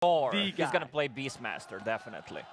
Or the he's guy. going to play Beastmaster, definitely.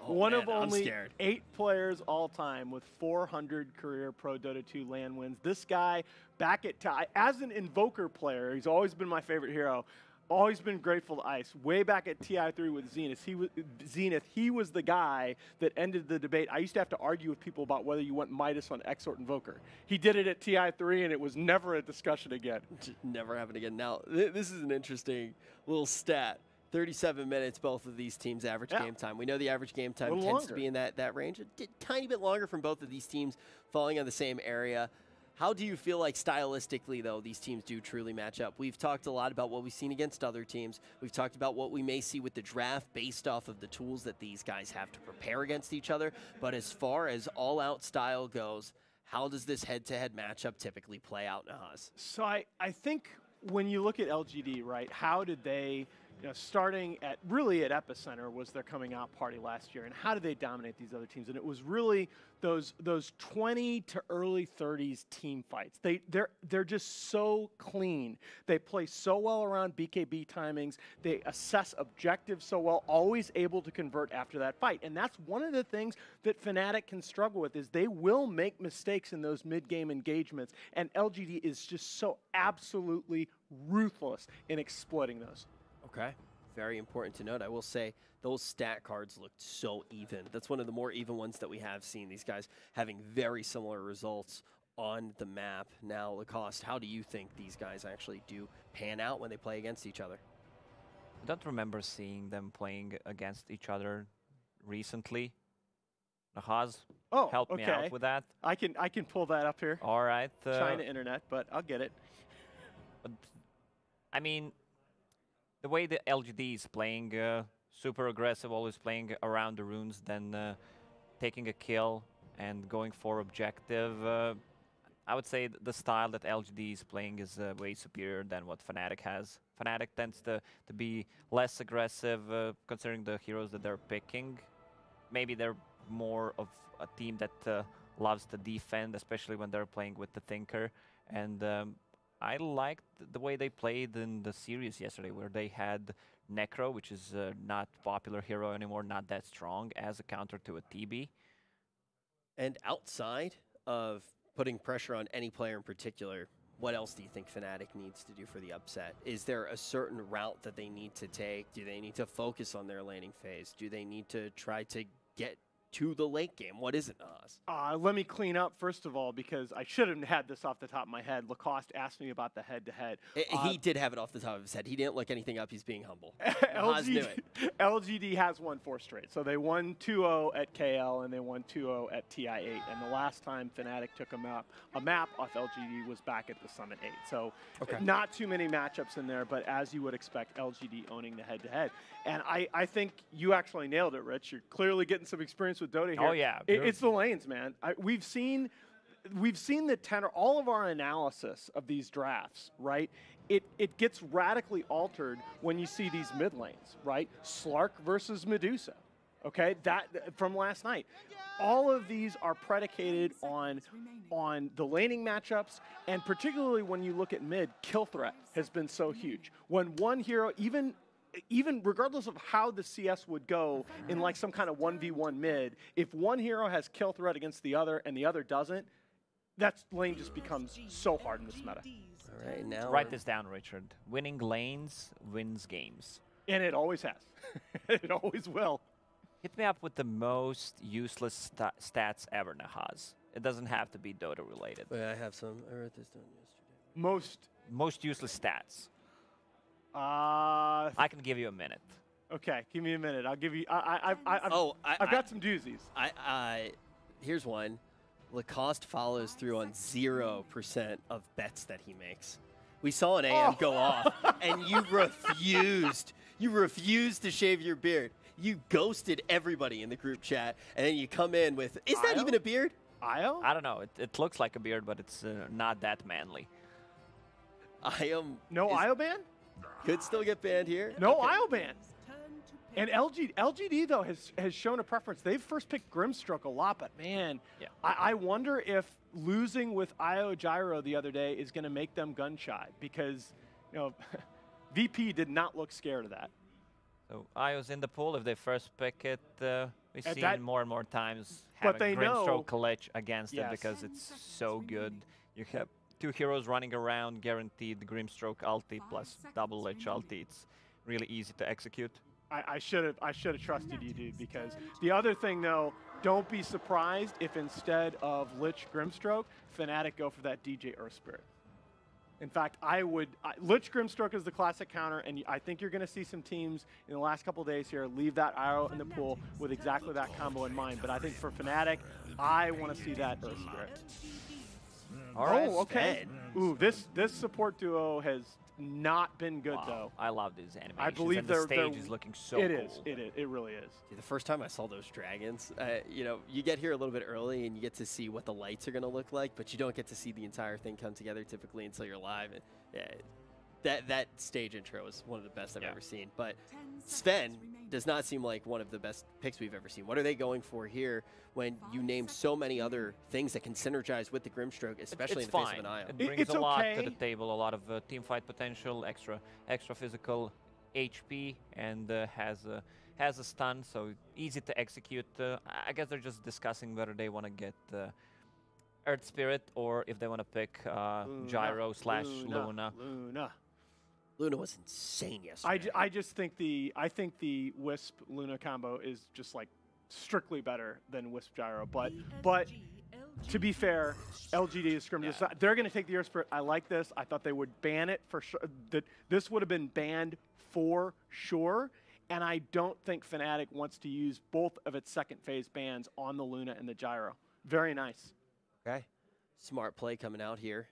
One of man, only 8 players all time with 400 career Pro Dota 2 LAN wins. This guy, back at as an Invoker player, he's always been my favorite hero. Always been grateful to Ice. Way back at TI3 with Zenith, he was the guy that ended the debate. I used to have to argue with people about whether you went Midas on Exort Invoker. He did it at TI3, and it was never a discussion again. Never happened again. Now, this is an interesting little stat. 37 minutes, both of these teams' average game time. We know the average game time tends to be in that range. A tiny bit longer from both of these teams falling on the same area. How do you feel like stylistically, though, these teams do truly match up? We've talked a lot about what we've seen against other teams. We've talked about what we may see with the draft based off of the tools that these guys have to prepare against each other. But as far as all-out style goes, how does this head-to-head matchup typically play out, Nahaz? So I think when you look at LGD, right, how did they, starting at really at Epicenter was their coming out party last year, and how did they dominate these other teams? And it was really those 20 to early 30s team fights. They're just so clean. They play so well around BKB timings. They assess objectives so well, always able to convert after that fight. And that's one of the things that Fnatic can struggle with is they will make mistakes in those mid-game engagements, and LGD is just so absolutely ruthless in exploiting those. Okay. Very important to note. I will say those stat cards looked so even. That's one of the more even ones that we have seen. These guys having very similar results on the map. Now, Lacoste, how do you think these guys actually do pan out when they play against each other? I don't remember seeing them playing against each other recently. Nahaz, help me out with that. I can pull that up here. All right. China internet, but I'll get it. But, I mean, the way the LGD is playing, super aggressive, always playing around the runes, then taking a kill and going for objective. I would say the style that LGD is playing is way superior than what Fnatic has. Fnatic tends to be less aggressive, considering the heroes that they're picking. Maybe they're more of a team that loves to defend, especially when they're playing with the Thinker. And I liked the way they played in the series yesterday, where they had Necro, which is not popular hero anymore, not that strong, as a counter to a TB. And outside of putting pressure on any player in particular, what else do you think Fnatic needs to do for the upset? Is there a certain route that they need to take? Do they need to focus on their laning phase? Do they need to try to get to the late game? What is it, Nahaz? Let me clean up, first of all, because I should have had this off the top of my head. Lacoste asked me about the head-to-head. He did have it off the top of his head. He didn't look anything up. He's being humble. Nahaz knew it. LGD has won 4 straight. So they won 2-0 at KL, and they won 2-0 at TI8. And the last time Fnatic took a map off LGD was back at the Summit 8. So not too many matchups in there, but as you would expect, LGD owning the head-to-head. And I think you actually nailed it, Rich. You're clearly getting some experience with Dota here. Oh, yeah. It's the lanes, man. We've seen the tenor, all of our analysis of these drafts, right? It gets radically altered when you see these mid lanes, right? Slark versus Medusa, okay? That from last night. All of these are predicated on the laning matchups, and particularly when you look at mid, kill threat has been so huge. When one hero, even regardless of how the CS would go in like some kind of 1v1 mid, if one hero has kill threat against the other and the other doesn't, that lane just becomes so hard in this meta. All right, now write this down, Richard. Winning lanes wins games. And it always has. It always will. Hit me up with the most useless stats ever, Nahaz. It doesn't have to be Dota related. Wait, I have some. I wrote this down yesterday. Most useless stats. I can give you a minute. Okay, give me a minute. I'll give you. I've got some doozies. Here's one. Lacoste follows through on 0% of bets that he makes. We saw an AM go off, and you refused. You refused to shave your beard. You ghosted everybody in the group chat, and then you come in with, is that even a beard? Io? I don't know. It looks like a beard, but it's not that manly. No Io ban? Could still get banned here. No Io ban. And LGD, though, has shown a preference. They've first picked Grimstroke a lot, but, man, I wonder if losing with Io Gyro the other day is going to make them gun-shy because, VP did not look scared of that. So Io's in the pool. If they first pick it, we've And seen more and more times but having they know Grimstroke Lich against it because it's so good. You have 2 heroes running around, guaranteed Grimstroke ulti plus double Lich ulti. It's really easy to execute. I should have trusted you, dude, because the other thing, though, don't be surprised if instead of Lich Grimstroke, Fnatic go for that DJ Earth Spirit. In fact, Lich Grimstroke is the classic counter, and I think you're going to see some teams in the last couple of days here leave that arrow in the pool with exactly that combo in mind. But I think for Fnatic, I want to see that Earth Spirit. All right. Oh, okay. Ooh, this support duo has not been good, though. I love these animations. I believe and the stage is looking so cool. It really is. See, the first time I saw those dragons, you know, you get here a little bit early and you get to see what the lights are going to look like, but you don't get to see the entire thing come together typically until you're live. And, yeah, that stage intro is one of the best I've ever seen. But Sven does not seem like one of the best picks we've ever seen. What are they going for here when you name so many other things that can synergize with the Grimstroke, especially in the face of an IO? It brings a lot to the table, a lot of team fight potential, extra physical HP, and has a stun, so easy to execute. I guess they're just discussing whether they want to get Earth Spirit or if they want to pick Gyro / Luna. Luna was insane yesterday. I just think I think the Wisp Luna combo is just like strictly better than Wisp Gyro. But to be fair, LGD is scrimmage. Yeah. They're going to take the Earth Spirit. I like this. I thought they would ban it for sure. This would have been banned for sure. And I don't think Fnatic wants to use both of its second phase bans on the Luna and the Gyro. Very nice. Okay. Smart play coming out here.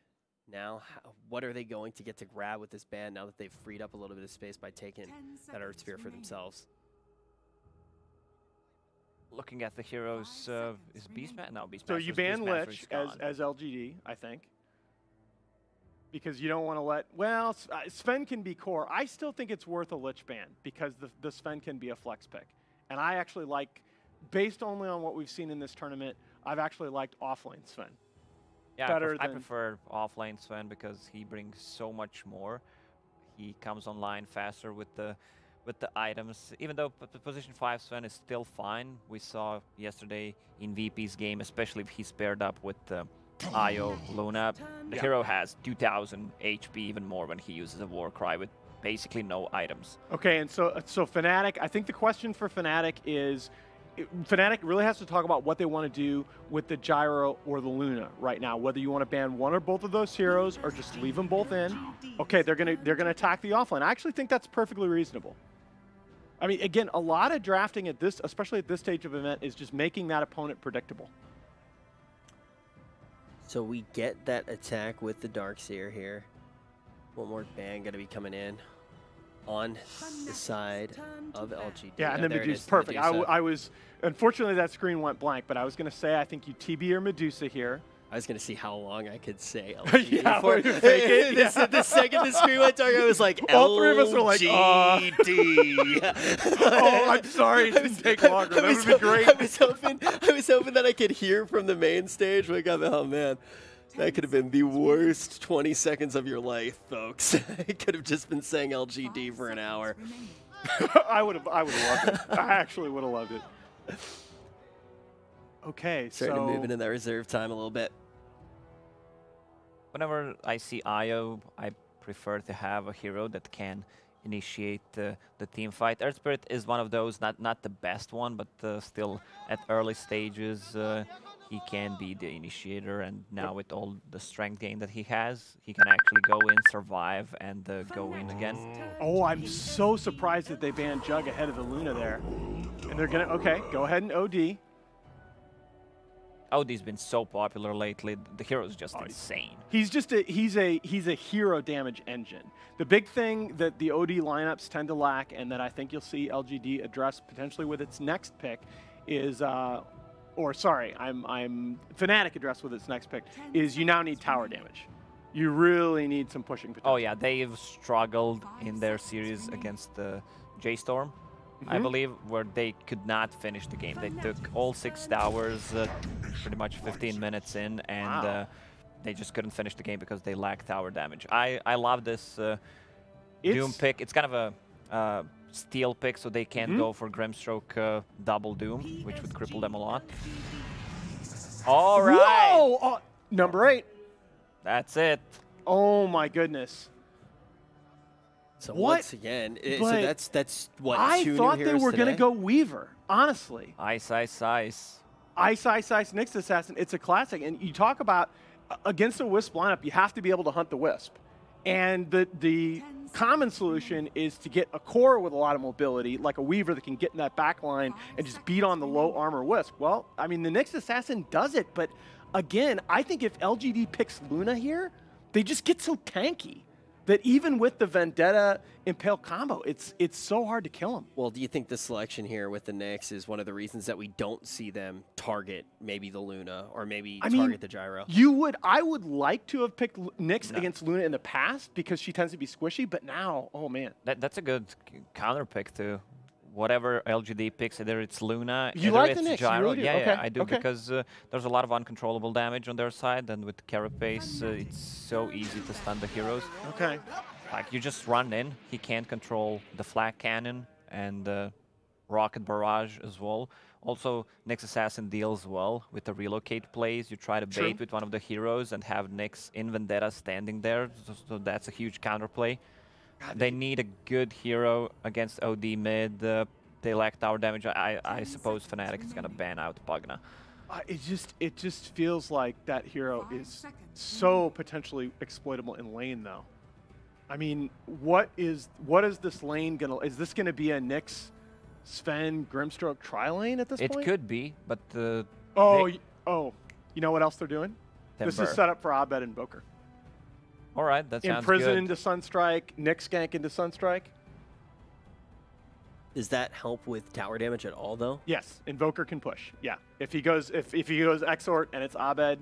Now, what are they going to get to grab with this ban now that they've freed up a little bit of space by taking that Earth Sphere for themselves? Looking at the heroes, is Beastmaster? No, Beastmaster. So you ban Lich as LGD, I think. Because you don't want to let, well, Sven can be core. I still think it's worth a Lich ban because the Sven can be a flex pick. And I actually like, based only on what we've seen in this tournament, I've actually liked offlane Sven. Yeah, I prefer offlane Sven because he brings so much more. He comes online faster with the items. Even though position 5 Sven is still fine, we saw yesterday in VP's game, especially if he's paired up with Io Luna, the hero has 2,000 HP, even more when he uses a Warcry with basically no items. Okay, and so Fnatic, I think the question for Fnatic is, Fnatic really has to talk about what they want to do with the Gyro or the Luna right now. Whether you want to ban one or both of those heroes or just leave them both in. Okay, they're gonna attack the offlane. I actually think that's perfectly reasonable. I mean, again, a lot of drafting at this, especially at this stage of event, is just making that opponent predictable. So we get that attack with the Darkseer here. One more ban going to be coming in on the side of LGD. Yeah, and then Medusa, perfect. I was, unfortunately that screen went blank, but I was going to say I think you TB or Medusa here. I was going to see how long I could say LGD yeah, before. You fake it. The second the screen went dark, I was like, all three of us were like, LGD. Oh, I'm sorry, it didn't take longer. That would have been great. I was hoping that I could hear from the main stage. Like, oh man, that could have been the worst 20 seconds of your life, folks. I could have just been saying LGD for an hour. I would have loved it. I actually would have loved it. Okay, starting to move into that reserve time a little bit. Whenever I see Io, I prefer to have a hero that can initiate the team fight. Earth Spirit is one of those, not the best one, but still at early stages he can be the initiator, and now with all the strength gain that he has, he can actually go in, survive, and go in again. Oh, I'm so surprised that they banned Jug ahead of the Luna there. And they're gonna, okay, go ahead and OD. OD's been so popular lately. The hero is just insane. He's just he's a hero damage engine. The big thing that the OD lineups tend to lack, and that I think you'll see LGD address potentially with its next pick, is or sorry, I'm Fnatic address with its next pick, is you now need tower damage. You really need some pushing potential. Oh yeah, they've struggled in their series against the J-Storm. I believe, where they could not finish the game. They took all 6 towers pretty much 15 minutes in, and they just couldn't finish the game because they lacked tower damage. I love this Doom pick. It's kind of a steal pick, so they can't go for Grimstroke double Doom, which would cripple them a lot. All right. Whoa! Oh, number 8. That's it. Oh my goodness. So what? Once again, so that's what, I 2 thought new they heroes were today? going to go Weaver, honestly. Ice, Ice, Ice. Ice, Nyx Assassin. It's a classic. And you talk about, against a Wisp lineup, you have to be able to hunt the Wisp. And the common solution is to get a core with a lot of mobility, like a Weaver that can get in that back line and just beat on the low armor Wisp. Well, I mean, the Nyx Assassin does it, but again, I think if LGD picks Luna here, they just get so tanky that even with the Vendetta Impale combo, it's so hard to kill him. Well, do you think the selection here with the Nyx is one of the reasons that we don't see them target maybe the Luna or maybe target the Gyro? I would like to have picked Nyx against Luna in the past because she tends to be squishy, but now, oh man. That's a good counter pick to whatever LGD picks, either it's Luna, you either like it's the Nyx, Gyro. you really do? Yeah, okay. yeah, I do, because there's a lot of uncontrollable damage on their side, and with Carapace, it's so easy to stun the heroes. Okay. Like, you just run in, he can't control the Flak Cannon and Rocket Barrage as well. Also, Nyx Assassin deals well with the relocate plays. You try to bait with one of the heroes and have Nyx in Vendetta standing there, so that's a huge counterplay. They need a good hero against OD mid. They lack tower damage. I suppose Fnatic is going to ban out Pugna. It just feels like that hero is so potentially exploitable in lane, though. I mean, what is this lane gonna? Is this gonna be a Nyx, Sven, Grimstroke tri-lane at this point? It could be, but you know what else they're doing? Timber. This is set up for Abed Invoker. All right, that sounds Imprison good. into Sunstrike, Nyx gank into Sunstrike. Does that help with tower damage at all, though? Yes, Invoker can push. Yeah, if he goes Exort and it's Abed,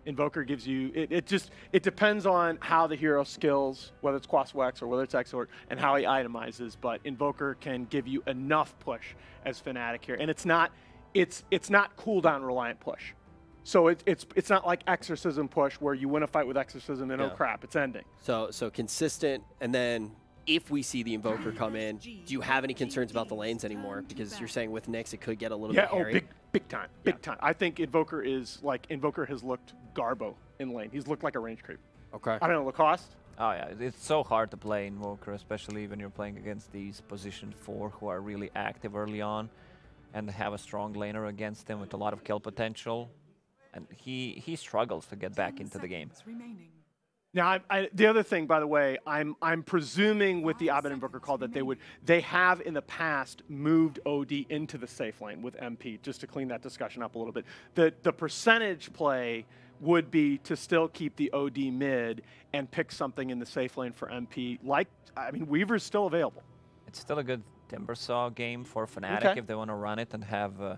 Invoker gives you it depends on how the hero skills, whether it's Quaswex or whether it's Exort, and how he itemizes. But Invoker can give you enough push as Fnatic here, and it's not cooldown reliant push. So it's not like Exorcism push where you win a fight with Exorcism and oh crap, it's ending. So consistent, and then if we see the Invoker come in, do you have any concerns about the lanes anymore? Because you're saying with Nyx it could get a little bit hairy. Big time, big time. I think Invoker has looked Garbo in lane. He's looked like a range creep. Okay. I don't know, Lacoste? Oh yeah, it's so hard to play Invoker, especially when you're playing against these position 4 who are really active early on and have a strong laner against them with a lot of kill potential. And he struggles to get back into the game. Now, the other thing, by the way, I'm presuming with the Abed Invoker call that they have in the past moved OD into the safe lane with MP, just to clean that discussion up a little bit. The percentage play would be to still keep the OD mid and pick something in the safe lane for MP. Weaver's still available. It's still a good Timbersaw game for Fnatic if they want to run it and have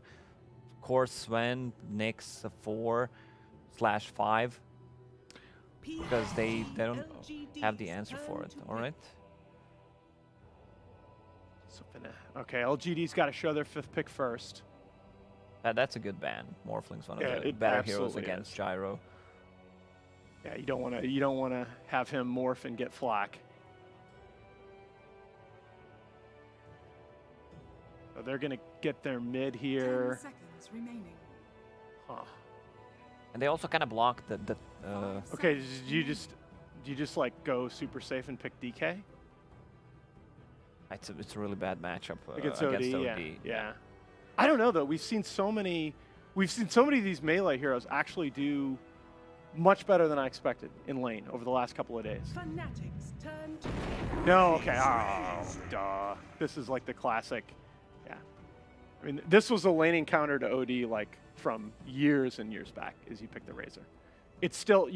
Core Sven, Nyx 4/5. Because they don't have the answer for it, all right? Okay, LGD's got to show their 5th pick first. That's a good ban. Morphling's one of the better heroes against Gyro. Yeah, you don't want to have him morph and get flak. So they're going to get their mid here. 10 seconds remaining. Huh. And they also kind of block the okay, do you just like go super safe and pick DK? It's a really bad matchup against OD. Yeah. I don't know though. We've seen so many of these melee heroes actually do much better than I expected in lane over the last couple of days. Fnatic's turn to No, okay. Oh, duh. This is like the classic. Yeah. I mean, this was a laning counter to OD like from years and years back as you pick the Razor. It's still,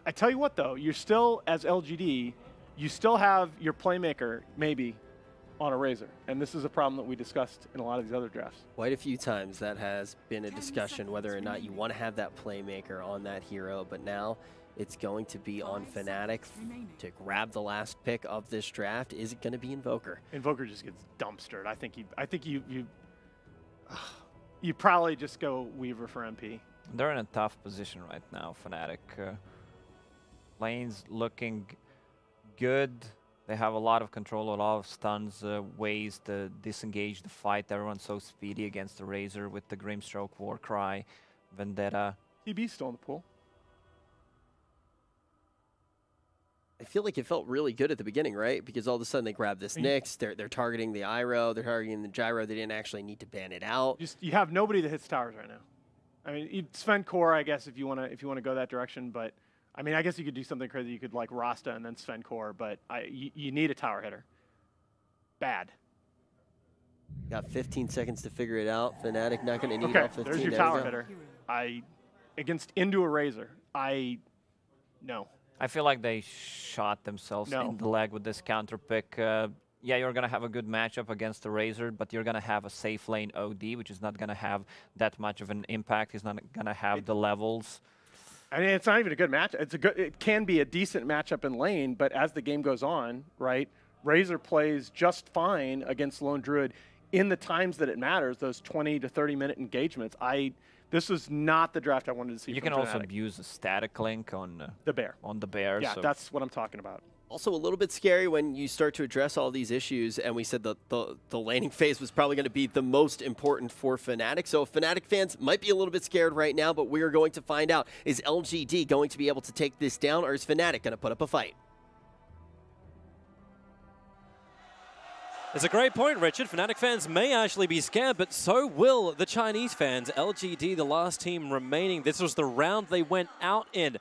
I tell you what though, you're still, as LGD, you still have your playmaker maybe on a Razor. And this is a problem that we discussed in a lot of these other drafts. Quite a few times that has been a discussion whether or not you want to have that playmaker on that hero, but now it's going to be on Fnatic to grab the last pick of this draft. Is it going to be Invoker? Invoker just gets dumpstered. I think you probably just go Weaver for MP. They're in a tough position right now, Fnatic. Lane's looking good. They have a lot of control, a lot of stuns, ways to disengage the fight. Everyone's so speedy against the Razor with the Grimstroke, Warcry, Vendetta. TB's still in the pool. I feel like it felt really good at the beginning, right? Because all of a sudden they grab this Nyx, they're targeting the Iroh, they're targeting the Gyro. They didn't actually need to ban it out. You have nobody that hits towers right now. I mean, Sven Core, I guess, if you want to go that direction, but I mean, I guess you could do something crazy. You could like Rasta and then Sven Core, but you need a tower hitter. Bad. Got 15 seconds to figure it out. Fnatic not going to need all all 15. There's your tower hitter. Against into a Razor, no. I feel like they shot themselves in the leg with this counter pick. Yeah, you're going to have a good matchup against the Razor, but you're going to have a safe lane OD, which is not going to have that much of an impact. He's not going to have the levels. I mean, it's not even a good match. It can be a decent matchup in lane, but as the game goes on, right, Razor plays just fine against Lone Druid in the times that it matters, those 20 to 30-minute engagements. This was not the draft I wanted to see. You can also use a static link on the bear. Yeah, so that's what I'm talking about. Also a little bit scary when you start to address all these issues, and we said the laning phase was probably going to be the most important for Fnatic. So Fnatic fans might be a little bit scared right now, but we're going to find out. Is LGD going to be able to take this down, or is Fnatic going to put up a fight? It's a great point, Richard. Fnatic fans may actually be scared, but so will the Chinese fans. LGD, the last team remaining. This was the round they went out in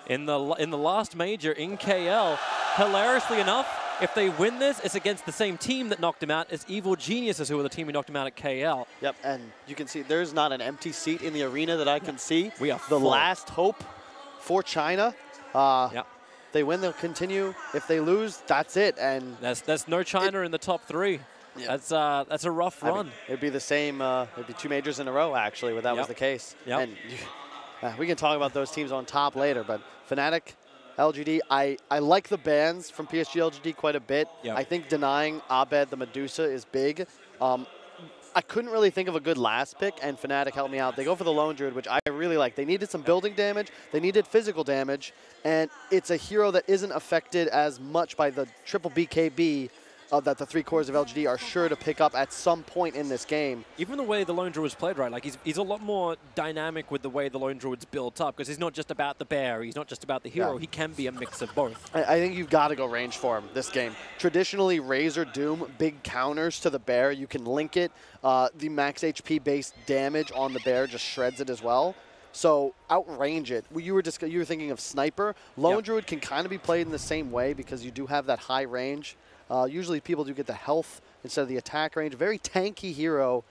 the last major in KL. Hilariously enough, if they win this, it's against the same team that knocked him out as Evil Geniuses, who were the team who knocked him out at KL. Yep, and you can see there's not an empty seat in the arena that I can see. We are the full. last hope for China. Yep. They win, they'll continue. If they lose, that's it. And there's no China in the top 3. Yeah. That's a rough run. Mean, it'd be the same. It'd be 2 majors in a row actually, where that was the case. Yep. And we can talk about those teams on top later. But Fnatic, LGD, I like the bans from PSG LGD quite a bit. Yep. I think denying Abed the Medusa is big. I couldn't really think of a good last pick, and Fnatic helped me out. They go for the Lone Druid, which I really like. They needed some building damage, they needed physical damage, and it's a hero that isn't affected as much by the triple BKB that the 3 cores of LGD are sure to pick up at some point in this game. Even the way the Lone Druid's played, right? Like he's a lot more dynamic with the way the Lone Druid's built up, because he's not just about the bear, he's not just about the hero, he can be a mix of both. I think you've got to go range for him this game. Traditionally, Razor Doom, big counters to the bear. You can link it. The max HP based damage on the bear just shreds it as well. So outrange it. You were thinking of Sniper. Lone Druid can kind of be played in the same way because you do have that high range. Usually people do get the health instead of the attack range. Very tanky hero,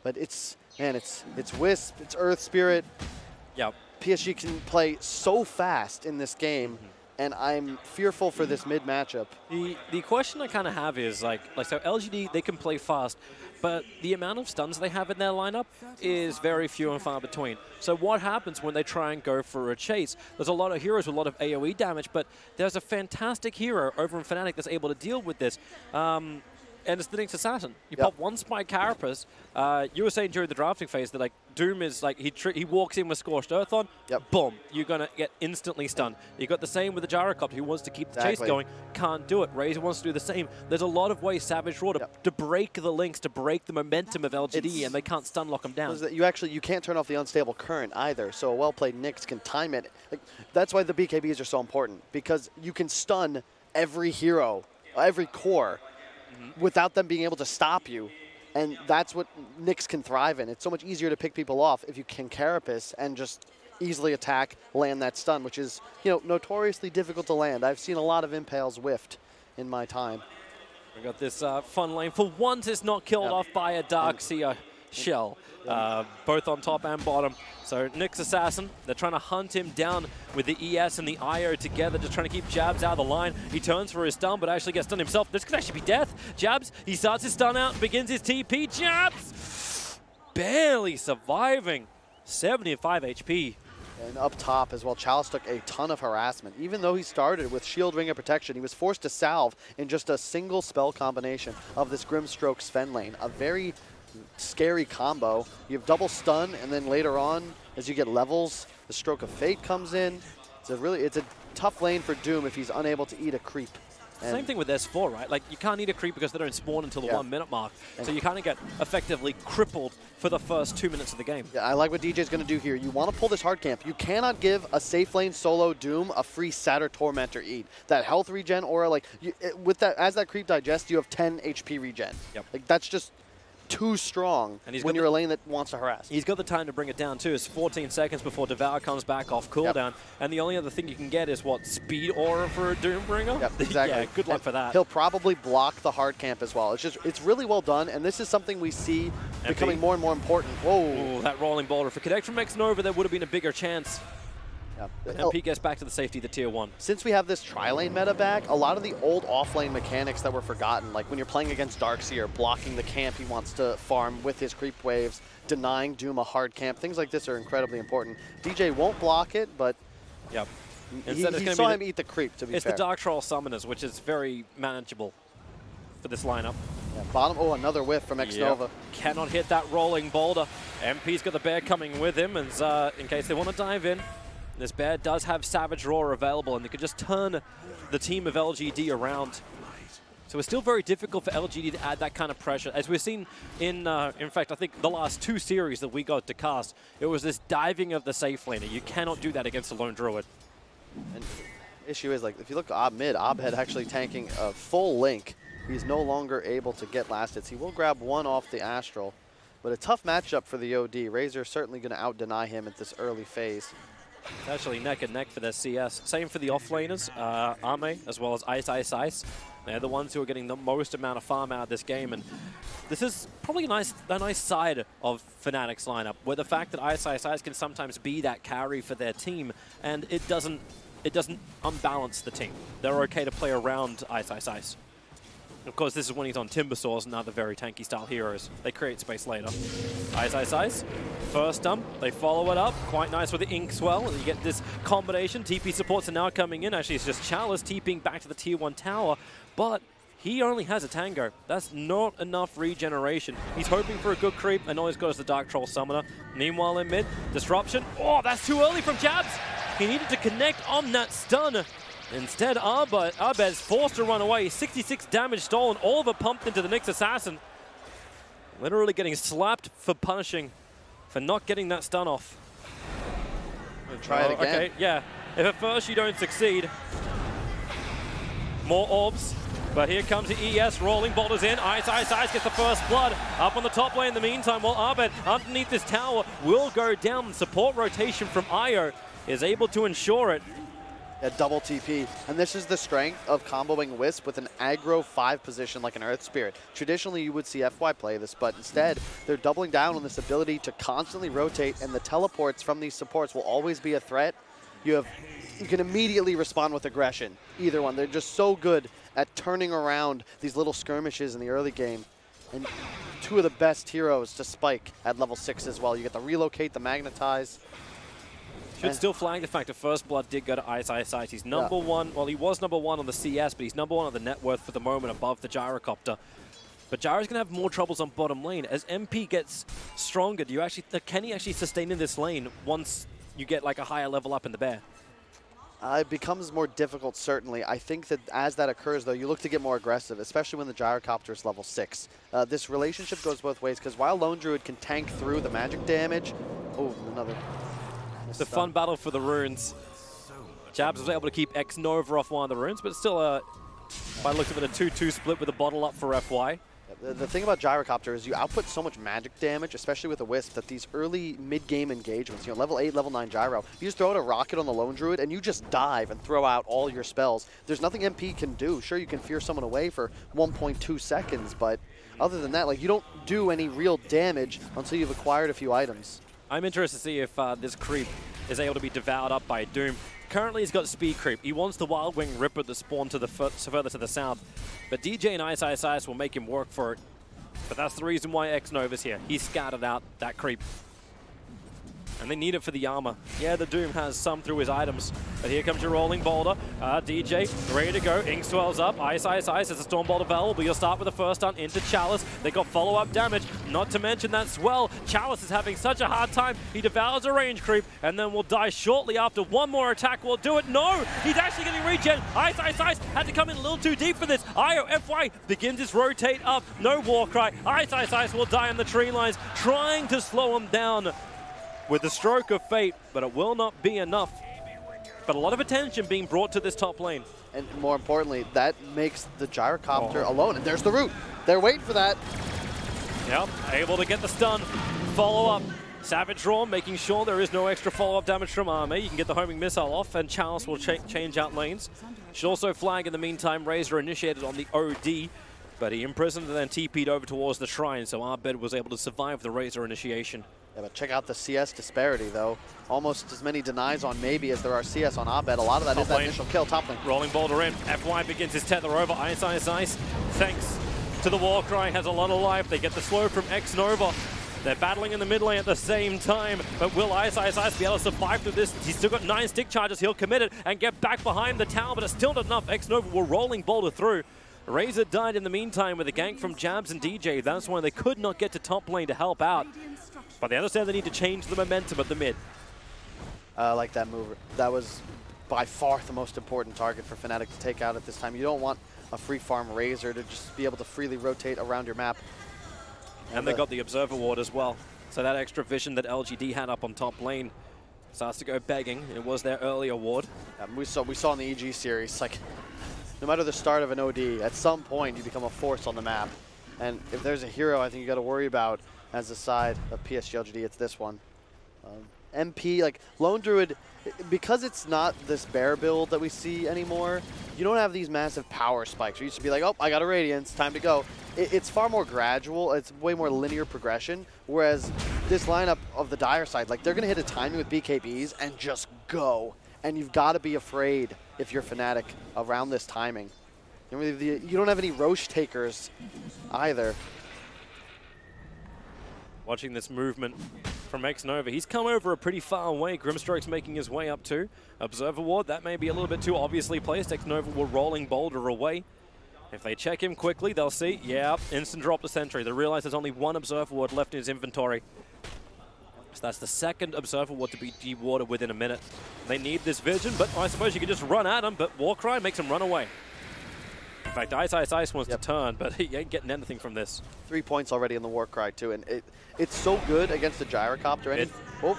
but it's Wisp, it's Earth Spirit. Yep. PSG can play so fast in this game, and I'm fearful for this mid matchup. The question I kind of have is so LGD, they can play fast, but the amount of stuns they have in their lineup is very few and far between. So what happens when they try and go for a chase? There's a lot of heroes with a lot of AoE damage, but there's a fantastic hero over in Fnatic that's able to deal with this. And it's the Nyx Assassin. You pop one Spike Carapace. You were saying during the drafting phase that Doom is he walks in with Scorched Earth on, boom, you're gonna get instantly stunned. You got the same with the Gyrocopter, who wants to keep the chase going, can't do it. Razor wants to do the same. There's a lot of ways Savage Raw to break the links, to break the momentum of LGD, and they can't stun lock them down. You can't turn off the unstable current either, so a well-played Nyx can time it. That's why the BKBs are so important, because you can stun every hero, every core, without them being able to stop you. And that's what Nyx can thrive in. It's so much easier to pick people off if you can Carapace and just easily attack, land that stun, which is, notoriously difficult to land. I've seen a lot of Impales whiffed in my time. We got this fun lane. For once, it's not killed off by a Darkseer shell, both on top and bottom. So Nyx Assassin, they're trying to hunt him down with the ES and the IO together, just trying to keep Jabs out of the line. He turns for his stun, but actually gets stunned himself. This could actually be death. Jabs, he starts his stun out, begins his TP. Jabs, barely surviving, 75 HP. And up top as well, Chalice took a ton of harassment. Even though he started with Shield Ring of Protection, he was forced to salve in just a single spell combination of this Grimstroke Sven lane. A very scary combo. You have double stun, and then later on, as you get levels, the Stroke of Fate comes in. It's a tough lane for Doom if he's unable to eat a creep. Same thing with S4, right? Like, you can't eat a creep because they don't spawn until the 1 minute mark. So you kind of get effectively crippled for the first 2 minutes of the game. Yeah, I like what DJ's going to do here. You want to pull this hard camp. You cannot give a safe lane solo Doom a free Satyr Tormentor eat. That health regen aura, like, with that, as that creep digests, you have 10 HP regen. Yep. Like, that's just too strong when you're a lane that wants to harass. He's got the time to bring it down too. It's 14 seconds before Devour comes back off cooldown. And the only other thing you can get is, what, speed aura for a Doombringer? Yep, exactly. Yeah, good luck for that. He'll probably block the hard camp as well. It's really well done, and this is something we see becoming more and more important. Whoa. Ooh, that rolling boulder. If it connect from X-Nova, there would have been a bigger chance. Yeah. MP gets back to the safety of the tier 1. Since we have this tri-lane meta back, a lot of the old off-lane mechanics that were forgotten, like when you're playing against Darkseer, blocking the camp he wants to farm with his creep waves, denying Doom a hard camp, things like this are incredibly important. DJ won't block it, but yep. he saw him eat the creep, to be fair. It's the Dark Troll Summoners, which is very manageable for this lineup. Yeah, bottom, oh, another whiff from X-Nova. Yep. Cannot hit that rolling boulder. MP's got the bear coming with him, and in case they want to dive in. This bear does have Savage Roar available, and they could just turn the team of LGD around. So it's still very difficult for LGD to add that kind of pressure. As we've seen in fact, I think the last 2 series that we got to cast, it was this diving of the safe laner. You cannot do that against a lone druid. And the issue is, like, if you look at mid, Abhed actually tanking a full link. He's no longer able to get last hits. He will grab one off the Astral, but a tough matchup for the OD. Razor certainly going to out-deny him at this early phase. It's actually neck and neck for their CS. Same for the offlaners, Ame, as well as Ice. They're the ones who are getting the most amount of farm out of this game, and this is probably a nice side of Fnatic's lineup, where the fact that Ice can sometimes be that carry for their team, and it doesn't unbalance the team. They're okay to play around Ice. Of course, this is when he's on Timbersaws and other very tanky style heroes. They create space later. Ice. First dump, they follow it up. Quite nice with the Ink Swell, and you get this combination. TP supports are now coming in. Actually, it's just Chalice TPing back to the tier 1 tower, but he only has a Tango. That's not enough regeneration. He's hoping for a good creep, and all he's got is the Dark Troll Summoner. Meanwhile, in mid, Disruption. Oh, that's too early from Jabs. He needed to connect on that stun. Instead, Abed's forced to run away. 66 damage stolen, all of it pumped into the Nyx Assassin. Literally getting slapped for punishing, for not getting that stun off. Try it again. Okay, yeah. If at first you don't succeed, more orbs. But here comes the ES, rolling boulders in. Ice gets the first blood. Up on the top lane in the meantime, while Abed underneath this tower will go down. Support rotation from Io is able to ensure it. A double TP, and this is the strength of comboing Wisp with an aggro 5 position like an Earth Spirit. Traditionally, you would see FY play this, but instead, they're doubling down on this ability to constantly rotate, and the teleports from these supports will always be a threat. You can immediately respond with aggression, either one. They're just so good at turning around these little skirmishes in the early game, and 2 of the best heroes to spike at level 6 as well. You get the relocate, the magnetize. Should still flag the fact that First Blood did go to Ice. He's number 1. Well, he was number 1 on the CS, but he's number 1 on the net worth for the moment above the Gyrocopter. But Gyro's going to have more troubles on bottom lane. As MP gets stronger, can he actually sustain in this lane once you get like a higher level up in the bear? It becomes more difficult, certainly. I think that as that occurs, though, you look to get more aggressive, especially when the Gyrocopter is level 6. This relationship goes both ways, because while Lone Druid can tank through the magic damage... Oh, another... The fun battle for the runes. Jabs was able to keep X-Nova off one of the runes, but still, by the looks of it, a 2-2 split with a bottle up for FY. The thing about Gyrocopter is you output so much magic damage, especially with a Wisp, that these early mid-game engagements, level 8, level 9 Gyro, you just throw out a rocket on the Lone Druid and you just dive and throw out all your spells. There's nothing MP can do. Sure, you can fear someone away for 1.2 seconds, but other than that, like, you don't do any real damage until you've acquired a few items. I'm interested to see if this creep is able to be devoured up by Doom. Currently, he's got speed creep. He wants the Wild Wing Ripper to spawn to the further to the south. But DJ and Ice will make him work for it. But that's the reason why X-Nova's here. He scouted out that creep. And they need it for the armor. Yeah, the Doom has some through his items. But here comes your rolling boulder. DJ ready to go. Ink swells up. Ice. It's a Storm Bolt available. You'll start with the first stun into Chalice. They got follow-up damage. Not to mention that swell. Chalice is having such a hard time. He devours a range creep and then will die shortly after one more attack will do it. No! He's actually getting regen. Ice. Had to come in a little too deep for this. Io, FY, begins his rotate up. No Warcry. Ice will die on the tree lines, trying to slow him down with the stroke of fate, but it will not be enough. But a lot of attention being brought to this top lane. And more importantly, that makes the gyrocopter alone. And there's the root. They're waiting for that. Yep, able to get the stun. Follow up. Savage Roar, making sure there is no extra follow-up damage from Army. You can get the homing missile off, and Chalice will change out lanes. Should also flag in the meantime. Razor initiated on the OD, but he imprisoned and then TP'd over towards the shrine, so Abed was able to survive the Razor initiation. Yeah, but check out the CS disparity, though. Almost as many denies on Maybe as there are CS on Abed. A lot of that is that initial kill. Top lane. Rolling boulder in. FY begins his tether over. Ice. Thanks to the Warcry, has a lot of life. They get the slow from X-Nova. They're battling in the mid lane at the same time, but will Ice be able to survive through this? He's still got 9 stick charges. He'll commit it and get back behind the tower, but it's still not enough. X-Nova will rolling boulder through. Razor died in the meantime with a gank from Jabs and DJ. That's why they could not get to top lane to help out. But they understand they need to change the momentum at the mid. I like that move. That was by far the most important target for Fnatic to take out at this time. You don't want a free farm Razor to just be able to freely rotate around your map. And they got the Observer Ward as well. So that extra vision that LGD had up on top lane starts to go begging. It was their earlier ward. We saw in the EG series, like, no matter the start of an OD, at some point you become a force on the map. And if there's a hero I think you got to worry about as the side of PSG LGD, it's this one. MP, like Lone Druid, because it's not this bear build that we see anymore, you don't have these massive power spikes. You used to be like, oh, I got a Radiance, time to go. It's far more gradual. It's way more linear progression. Whereas this lineup of the Dire side, like they're going to hit a timing with BKBs and just go. And you've got to be afraid if you're Fnatic around this timing. You don't have any Roche takers either. Watching this movement from X-Nova. He's come over a pretty far way. Grimstroke's making his way up too. Observer Ward, that may be a little bit too obviously placed. X-Nova will rolling boulder away. If they check him quickly, they'll see, yeah, instant drop the sentry. They realize there's only one Observer Ward left in his inventory. So that's the second Observer Ward to be dewarded within a minute. They need this vision, but I suppose you can just run at him, but Warcry makes him run away. In fact, Ice wants to turn, but he ain't getting anything from this. 3 points already in the Warcry, too, and it's so good against the Gyrocopter.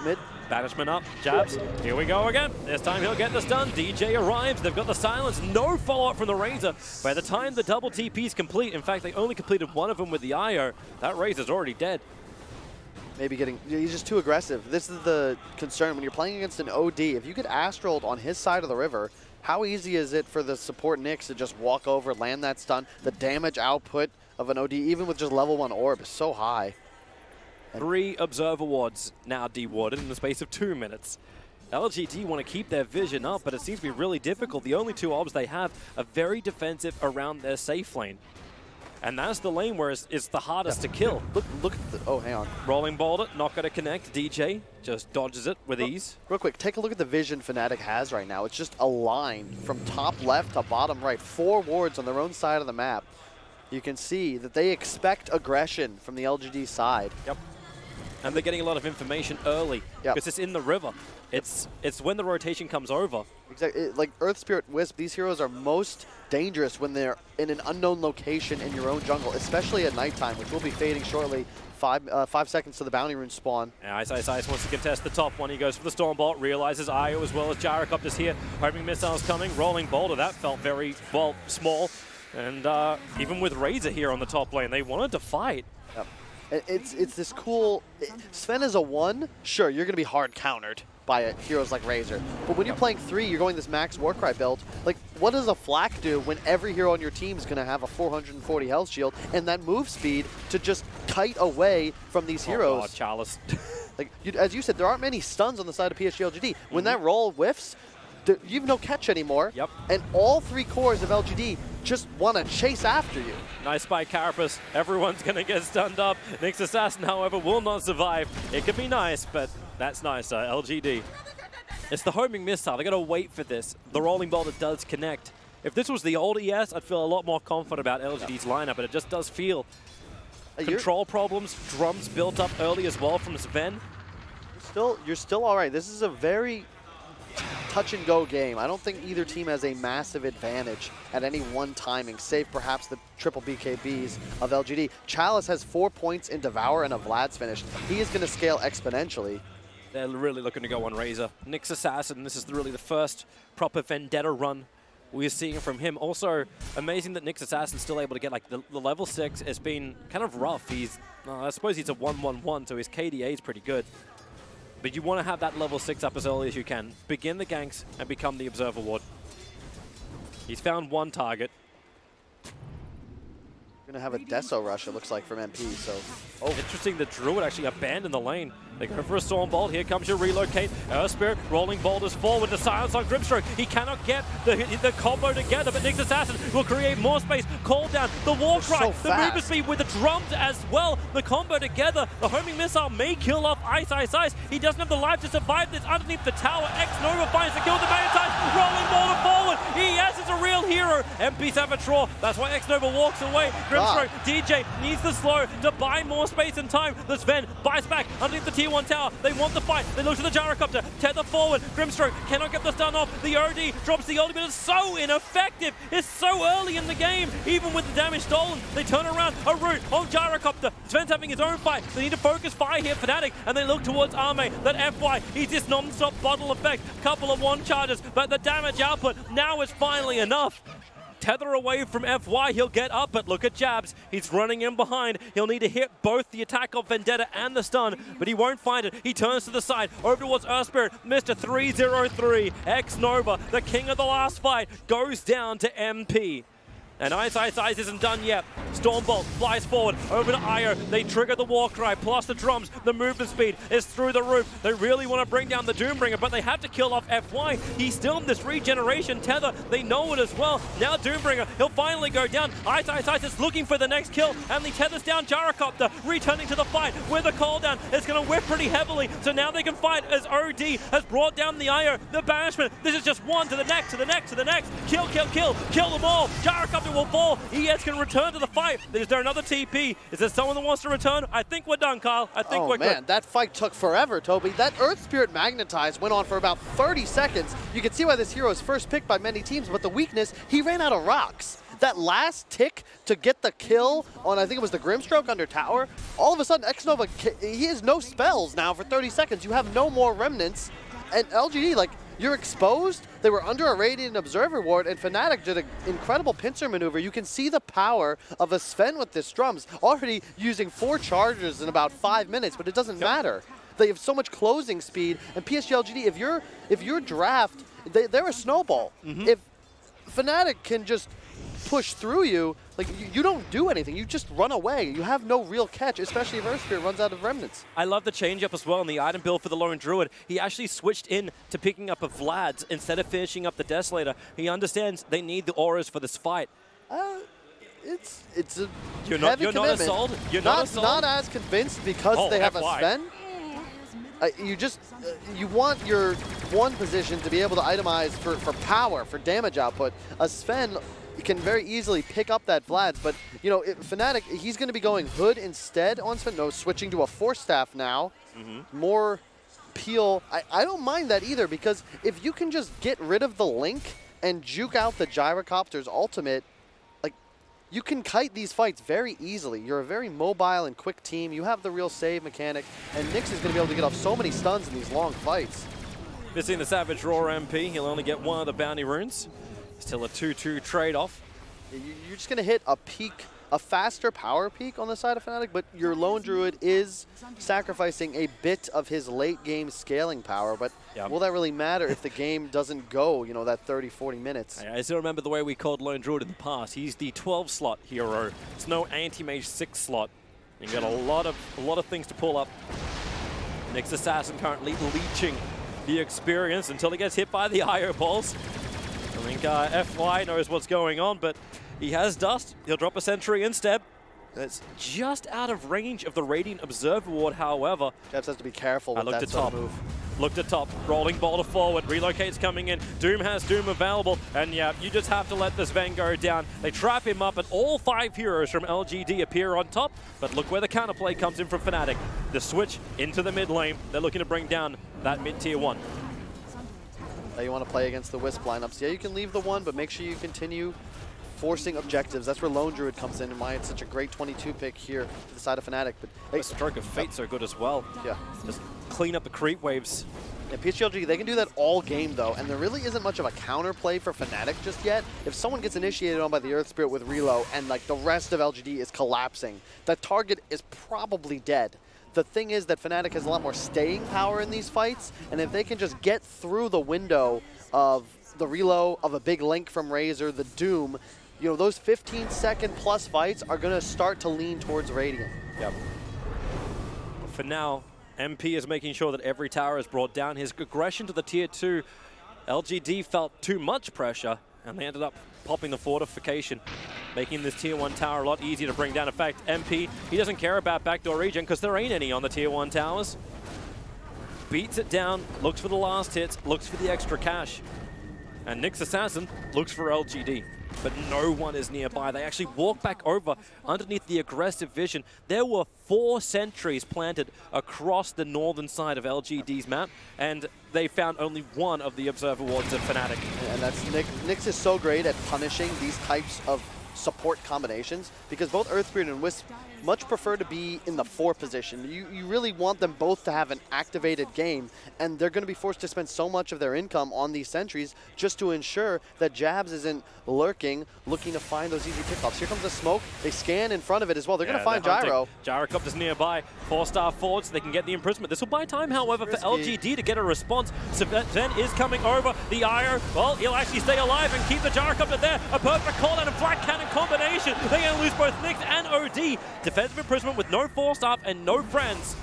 Mid. Banishment up, Jabs. Here we go again. This time he'll get this done. DJ arrives. They've got the silence. No follow-up from the Razor. By the time the double TP is complete, in fact, they only completed one of them with the IO. That Razor's already dead. Maybe he's just too aggressive. This is the concern when you're playing against an OD. If you get Astraled on his side of the river, how easy is it for the support Nyx to just walk over, land that stun? The damage output of an OD, even with just level 1 orb, is so high. 3 Observer Wards now dewarded in the space of 2 minutes. LGD want to keep their vision up, but it seems to be really difficult. The only 2 orbs they have are very defensive around their safe lane. And that's the lane where it's the hardest to kill. Look at the, oh, hang on. Rolling boulder, not going to connect. DJ just dodges it with ease. Real quick, take a look at the vision Fnatic has right now. It's just a line from top left to bottom right. 4 wards on their own side of the map. You can see that they expect aggression from the LGD side. Yep. And they're getting a lot of information early because it's in the river. It's when the rotation comes over. Exactly. Like Earth Spirit Wisp, these heroes are most dangerous when they're in an unknown location in your own jungle, especially at nighttime, which will be fading shortly. 5 seconds to the bounty rune spawn. Yeah, Ice wants to contest the top one. He goes for the Stormbolt, realizes Io as well as Gyrocopter's here. Homing missiles coming, rolling boulder. That felt very, well, small. And even with Razor here on the top lane, they wanted to fight. Yep. It's this cool. Sven is a 1. Sure, you're going to be hard countered by heroes like Razor. But when you're playing 3, you're going this max Warcry build. Like, what does a Flak do when every hero on your team is going to have a 440 health shield and that move speed to just kite away from these heroes? Oh, Chalice. Like, as you said, there aren't many stuns on the side of PSG LGD. When that roll whiffs, you have no catch anymore. Yep. And all 3 cores of LGD just want to chase after you. Nice by Carapace. Everyone's going to get stunned up. Nyx Assassin, however, will not survive. It could be nice, but That's nice, LGD. It's the homing missile. They got to wait for this. The rolling boulder does connect. If this was the old ES, I'd feel a lot more confident about LGD's lineup, but it just does feel control problems, drums built up early as well from Sven. You're still all right. This is a very touch-and-go game. I don't think either team has a massive advantage at any one timing, save perhaps the triple BKBs of LGD. Chalice has 4 points in Devour and a Vlad's finished. He is going to scale exponentially. They're really looking to go on Razor. Nyx Assassin, this is really the first proper Vendetta run we're seeing from him. Also, amazing that Nyx Assassin's still able to get like the level 6 has been kind of rough. He's, I suppose he's a 1-1-1, so his KDA is pretty good. But you want to have that level 6 up as early as you can. Begin the ganks and become the Observer Ward. He's found one target. Going to have a Deso rush, it looks like, from MP. So, Interesting that Druid actually abandoned the lane. They go for a Storm Bolt. Here comes your relocate. Earth Spirit rolling boulders forward to silence on Grimstroke. He cannot get the combo together, but Nyx Assassin will create more space. Call down the War Cry, so the movement speed with the drums as well. The combo together. The homing missile may kill off Ice. He doesn't have the life to survive this underneath the tower. X-Nova finds the kill the main time. Rolling boulder forward. ES is a real hero. MP Savage Raw. That's why X-Nova walks away. Grimstroke, DJ needs the slow to buy more space and time. The Sven buys back underneath the T1 tower. They want the fight. They look to the gyrocopter. Tether forward. Grimstroke cannot get the stun off. The OD drops the ultimate. It's so ineffective. It's so early in the game. Even with the damage stolen, they turn around. A root on gyrocopter. Sven's having his own fight. They need to focus fire here, Fnatic, and they look towards Arme. That FY, he's this non-stop bottle effect. Couple of one charges, but the damage output now is finally enough. Tether away from FY, he'll get up, but look at Jabs. He's running in behind. He'll need to hit both the attack of Vendetta and the stun, but he won't find it. He turns to the side, over towards Earth Spirit, Mr. 303. X-Nova, the king of the last fight, goes down to MP. And Ice isn't done yet. Stormbolt flies forward over to Io. They trigger the war cry, plus the drums. The movement speed is through the roof. They really want to bring down the Doombringer, but they have to kill off FY. He's still in this regeneration tether. They know it as well. Now Doombringer, he'll finally go down. Ice is looking for the next kill, and he tethers down Gyrocopter, returning to the fight with a call down. It's going to whip pretty heavily, so now they can fight as OD has brought down the Io. The banishment. This is just one to the next, to the next, to the next. Kill them all. Gyrocopter will fall. ES can return to the fight. Is there another TP? Is there someone that wants to return? I think we're done, Kyle. I think we're good. That fight took forever, Toby. That Earth Spirit Magnetize went on for about 30 seconds. You can see why this hero is first picked by many teams, but the weakness, he ran out of rocks. That last tick to get the kill on, I think it was the Grimstroke under tower, all of a sudden X-Nova, he has no spells now for 30 seconds. You have no more remnants. And LGD, like, you're exposed. They were under a Radiant Observer Ward, and Fnatic did an incredible pincer maneuver. You can see the power of a Sven with this drums, already using 4 charges in about 5 minutes, but it doesn't matter. They have so much closing speed, and PSG LGD, if your draft, they're a snowball. If Fnatic can just push through you, like you don't do anything. You just run away. You have no real catch, especially if Earth Spirit runs out of remnants. I love the change-up as well in the item build for the Lone Druid. He actually switched in to picking up a Vlad's instead of finishing up the Desolator. He understands they need the auras for this fight. It's a you're heavy not as sold? You're not as convinced because they have a Sven. You want your one position to be able to itemize for power, for damage output. A Sven can very easily pick up that Vlad's, but you know, Fnatic, he's going to be going Hood instead on Sven. No, switching to a Force Staff now. More peel. I don't mind that either, because if you can just get rid of the Link and juke out the Gyrocopter's ultimate, like, you can kite these fights very easily. You're a very mobile and quick team. You have the real save mechanic, and Nyx is going to be able to get off so many stuns in these long fights. Missing the Savage Roar MP. He'll only get one of the bounty runes. Still a 2-2 trade-off. You're just going to hit a peak, a faster power peak on the side of Fnatic, but your Lone Druid is sacrificing a bit of his late-game scaling power, but will that really matter if the game doesn't go, you know, that 30, 40 minutes? I still remember the way we called Lone Druid in the past. He's the 12-slot hero. It's no anti-mage 6-slot. You got a lot of things to pull up. Nyx Assassin currently leeching the experience until he gets hit by the IO balls. I think FY knows what's going on, but he has Dust. He'll drop a sentry instead. That's just out of range of the Radiant Observer Ward, however. Jebs has to be careful with that sort of move. Looked at top, rolling boulder forward, relocates coming in. Doom has Doom available, and yeah, you just have to let this Vanguard down. They trap him up, and all 5 heroes from LGD appear on top, but look where the counterplay comes in from Fnatic. The switch into the mid lane. They're looking to bring down that mid tier 1. Now you want to play against the Wisp lineups. Yeah, you can leave the 1, but make sure you continue forcing objectives. That's where Lone Druid comes in, and why it's such a great 22 pick here to the side of Fnatic. But hey, the Stroke of Fate so good as well. Yeah. Just clean up the creep waves. Yeah, PSG, they can do that all game, though, and there really isn't much of a counterplay for Fnatic just yet. If someone gets initiated on by the Earth Spirit with Relo and like the rest of LGD is collapsing, that target is probably dead. The thing is that Fnatic has a lot more staying power in these fights, and if they can just get through the window of the Relo, of a big link from Razor, the Doom, you know, those 15-second plus fights are going to start to lean towards Radiant. Yep. For now, MP is making sure that every tower is brought down. His aggression to the tier 2, LGD felt too much pressure, and they ended up popping the fortification, making this tier 1 tower a lot easier to bring down. In fact, MP, he doesn't care about backdoor regen because there ain't any on the tier 1 towers. Beats it down, looks for the last hits, looks for the extra cash. And Nyx Assassin looks for LGD, but no one is nearby. They actually walk back over underneath the aggressive vision. There were 4 sentries planted across the northern side of LGD's map, and they found only 1 of the observer wards of Fnatic. And that's Nyx is so great at punishing these types of support combinations because both Earthspirit and Wisp much prefer to be in the 4 position. You really want them both to have an activated game, and they're going to be forced to spend so much of their income on these sentries just to ensure that Jabs isn't lurking, looking to find those easy pickoffs. Here comes the smoke. They scan in front of it as well. They're going to find Gyro. Gyrocopter's nearby. 4-star forward so they can get the imprisonment. This will buy time, however, for LGD to get a response. Zen is coming over. The Io, well, he'll actually stay alive and keep the Gyrocopter there. A perfect call and a flat cannon combination. They're going to lose both Nyx and OD. Defensive imprisonment with no 4-star and no friends.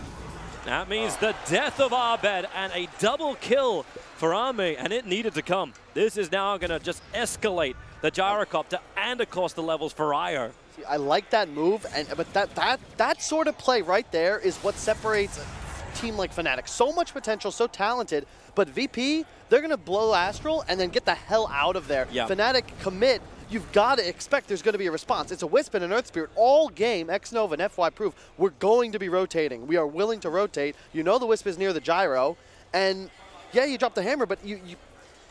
That means the death of Abed and a double kill for Army, and it needed to come. This is now going to just escalate the Gyrocopter and, of course, the levels for Io. See, I like that move, but that sort of play right there is what separates a team like Fnatic. So much potential, so talented, but VP, they're going to blow Astral and then get the hell out of there. Yep. Fnatic commit. You've got to expect there's going to be a response. It's a Wisp and an Earth Spirit all game. Xnova and FY prove we're going to be rotating. We are willing to rotate. You know the Wisp is near the Gyro, and yeah, you drop the hammer, but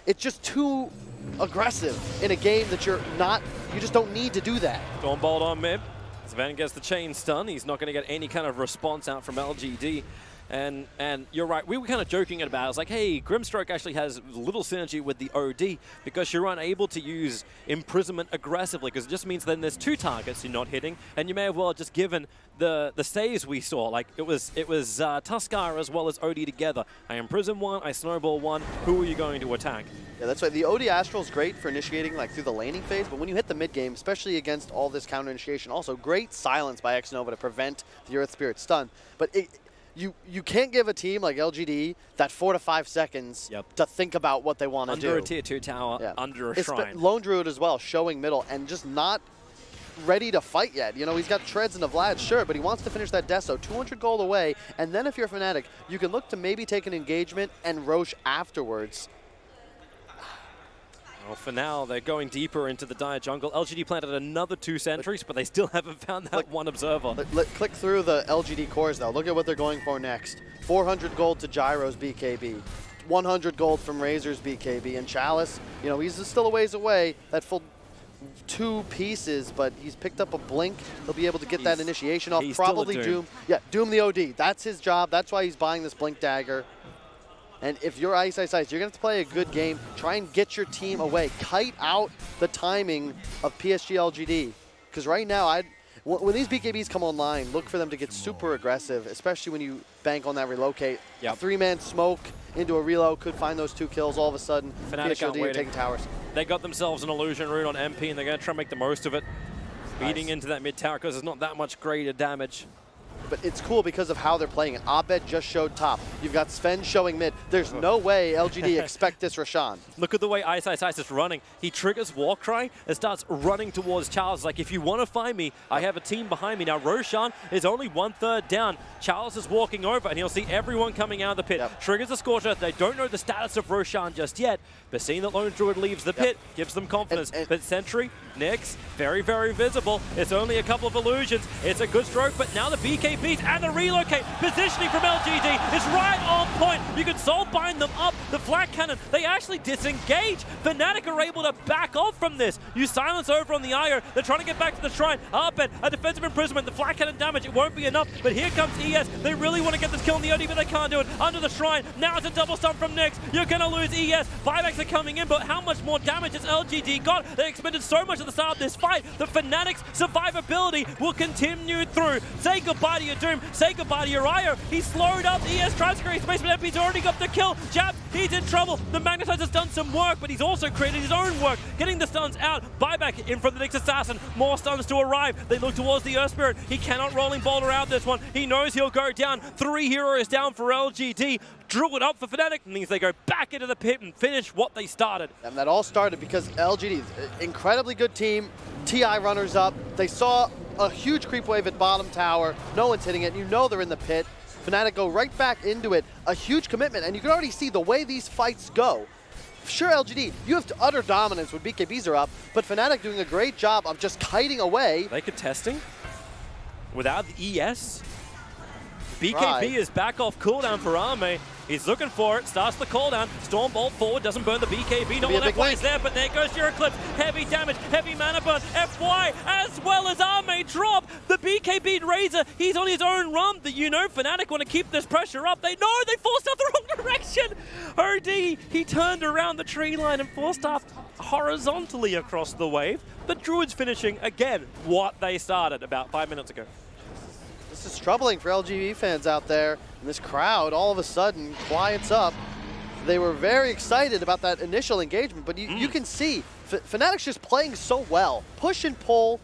it's just too aggressive in a game that you just don't need to do that. Stormbolt on mid. Sven gets the chain stun. He's not going to get any kind of response out from LGD. And you're right, we were kind of joking about it. It's like, hey, Grimstroke actually has little synergy with the OD because you're unable to use imprisonment aggressively because it just means then there's 2 targets you're not hitting, and you may have well just given the stays we saw. Like it was Tuskar as well as OD together. I imprison 1, I snowball 1. Who are you going to attack? Yeah, that's right. The OD Astral is great for initiating like through the laning phase, but when you hit the mid game, especially against all this counter initiation, also great silence by Xnova to prevent the Earth Spirit stun. But you can't give a team like LGD that 4 to 5 seconds to think about what they want to do. Under a tier 2 tower, under a shrine. Lone Druid as well, showing middle and just not ready to fight yet. You know, he's got treads in the Vlad, sure, but he wants to finish that Deso. 200 gold away, and then if you're Fnatic, you can look to maybe take an engagement and Roche afterwards. Well, for now, they're going deeper into the dire jungle. LGD planted another 2 sentries, but they still haven't found that one observer. Click through the LGD cores, though. Look at what they're going for next. 400 gold to Gyro's BKB. 100 gold from Razor's BKB. And Chalice, you know, he's still a ways away. That full 2 pieces, but he's picked up a blink. He'll be able to get that initiation off. Probably Doom. Yeah, Doom the OD. That's his job. That's why he's buying this blink dagger. And if you're Ice, you're going to have to play a good game. Try and get your team away. Kite out the timing of PSG LGD. Because right now, when these BKBs come online, look for them to get super aggressive, especially when you bank on that relocate. Yep. 3-man smoke into a reload could find those 2 kills all of a sudden. Fnatic PSG are taking towers. They got themselves an illusion rune on MP, and they're going to try and make the most of it. Beating into that mid tower because there's not that much greater damage. but it's cool because of how they're playing it. Abed just showed top. You've got Sven showing mid. There's no way LGD expect this Roshan. Look at the way Ice is running. He triggers Warcry and starts running towards Charles. Like, if you want to find me, I have a team behind me. Now, Roshan is only 1/3 down. Charles is walking over, and he'll see everyone coming out of the pit. Triggers the Scorcher. They don't know the status of Roshan just yet, but seeing that Lone Druid leaves the pit gives them confidence. But Sentry, Nyx, very, very visible. It's only a couple of illusions. It's a good stroke, but now the BKBs and the relocate positioning from LGD is right on point. You can soul bind them up. The flat cannon, they actually disengage. Fnatic are able to back off from this. You silence over on the IO. They're trying to get back to the shrine. Abed, a defensive imprisonment. The flat cannon damage, it won't be enough. But here comes ES. They really want to get this kill on the OD, but they can't do it. Under the shrine. Now it's a double stun from Nyx. You're going to lose ES. Buybacks are coming in, but how much more damage has LGD got? They expended so much at the start of this fight. The Fnatic's survivability will continue through. Say goodbye to your Doom. Say goodbye to your IO. He's slowed up. ES tries to create space, but MP's already got the kill. Jab, he's in trouble. The Magnetizer's done some work, but he's also created his own work. Getting the stuns out. Buyback in front of the Nyx Assassin. More stuns to arrive. They look towards the Earth Spirit. He cannot rolling boulder out this one. He knows he'll go down. 3 heroes down for LGD. Drew it up for Fnatic, means they go back into the pit and finish what they started. And that all started because LGD is an incredibly good team. TI runners up. They saw a huge creep wave at bottom tower. No one's hitting it. You know they're in the pit. Fnatic go right back into it. A huge commitment, and you can already see the way these fights go. Sure, LGD, you have utter dominance when BKBs are up, but Fnatic doing a great job of just kiting away. They could testing without the ES. BKB is back off cooldown for Arme. He's looking for it, starts the cooldown. Stormbolt forward, doesn't burn the BKB. Not all FY is there, but there goes your Eclipse. Heavy damage, heavy mana burn. FY as well as Arme drop. The BKB Razor, he's on his own run. You know Fnatic want to keep this pressure up. They know they forced out the wrong direction. OD, he turned around the tree line and forced off horizontally across the wave. The Druids finishing again what they started about 5 minutes ago. This is troubling for LGD fans out there. And this crowd all of a sudden quiets up. They were very excited about that initial engagement, but you can see Fnatic's just playing so well. Push and pull,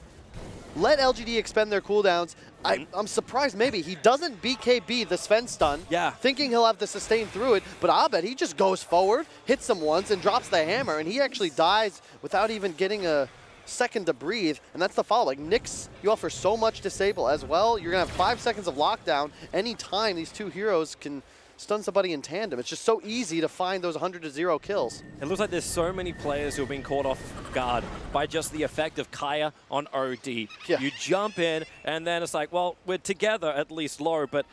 let LGD expend their cooldowns. I'm surprised maybe he doesn't BKB the Sven stun, thinking he'll have to sustain through it, but Abed, he just goes forward, hits him once, and drops the hammer, and he actually dies without even getting a second to breathe, and that's the follow. Like Nyx, you offer so much disable as well. You're gonna have 5 seconds of lockdown anytime these two heroes can stun somebody in tandem. It's just so easy to find those 100-0 kills. It looks like there's so many players who have been caught off guard by just the effect of Kaya on OD. You jump in, and then it's like, well, we're together at least low, but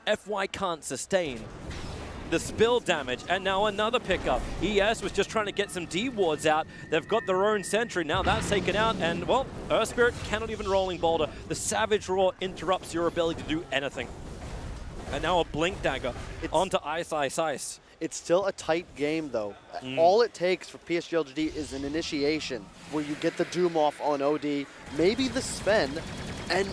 FY can't sustain the spill damage, and now another pickup. ES was just trying to get some D wards out. They've got their own sentry. Now that's taken out, and well, Earth Spirit cannot even rolling boulder. The Savage Roar interrupts your ability to do anything. And now a Blink Dagger onto Ice. It's still a tight game, though. All it takes for PSG LGD is an initiation where you get the Doom off on OD, maybe the Sven, and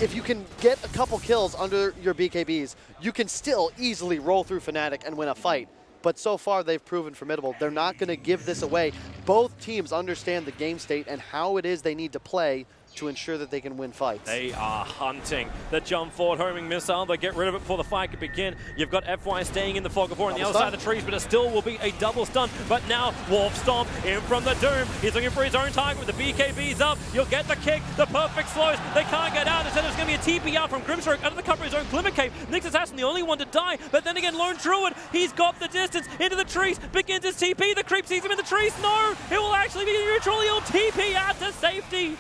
if you can get a couple kills under your BKBs, you can still easily roll through Fnatic and win a fight. But so far, they've proven formidable. They're not going to give this away. Both teams understand the game state and how it is they need to play to ensure that they can win fights. They are hunting the jump forward homing missile. They get rid of it before the fight can begin. You've got FY staying in the fog of war on the other side of the trees, but it still will be a double stun. But now Wolf Stomp in from the Doom. He's looking for his own target with the BKBs up. You'll get the kick, the perfect slows. They can't get out. Instead, it's going to be a TP out from Grimstroke under the cover of his own Glimmer Cape. Nyx Assassin, the only one to die. But then again, Lone Druid, he's got the distance into the trees. Begins his TP. The creep sees him in the trees. No, it will actually be neutral. He'll TP out to safety.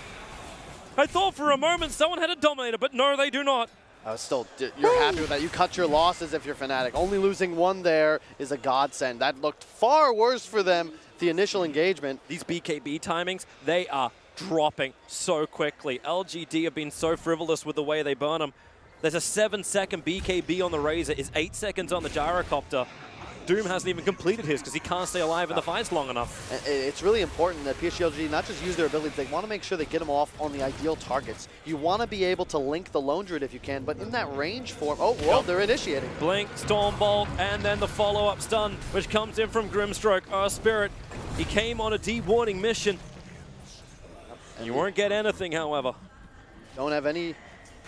I thought for a moment someone had a Dominator, but no, they do not. Still, you're happy with that. You cut your losses if you're Fnatic. Only losing one there is a godsend. That looked far worse for them, the initial engagement. These BKB timings, they are dropping so quickly. LGD have been so frivolous with the way they burn them. There's a 7-second BKB on the Razor, is 8 seconds on the Gyrocopter. Doom hasn't even completed his because he can't stay alive in the fights long enough. It's really important that PSG LGD not just use their abilities, they want to make sure they get them off on the ideal targets. You want to be able to link the Lone Druid if you can, but in that range form, oh, well, they're initiating. Blink, Stormbolt, and then the follow-up stun, which comes in from Grimstroke. Spirit, he came on a D-warning mission. You won't get anything, however. Don't have any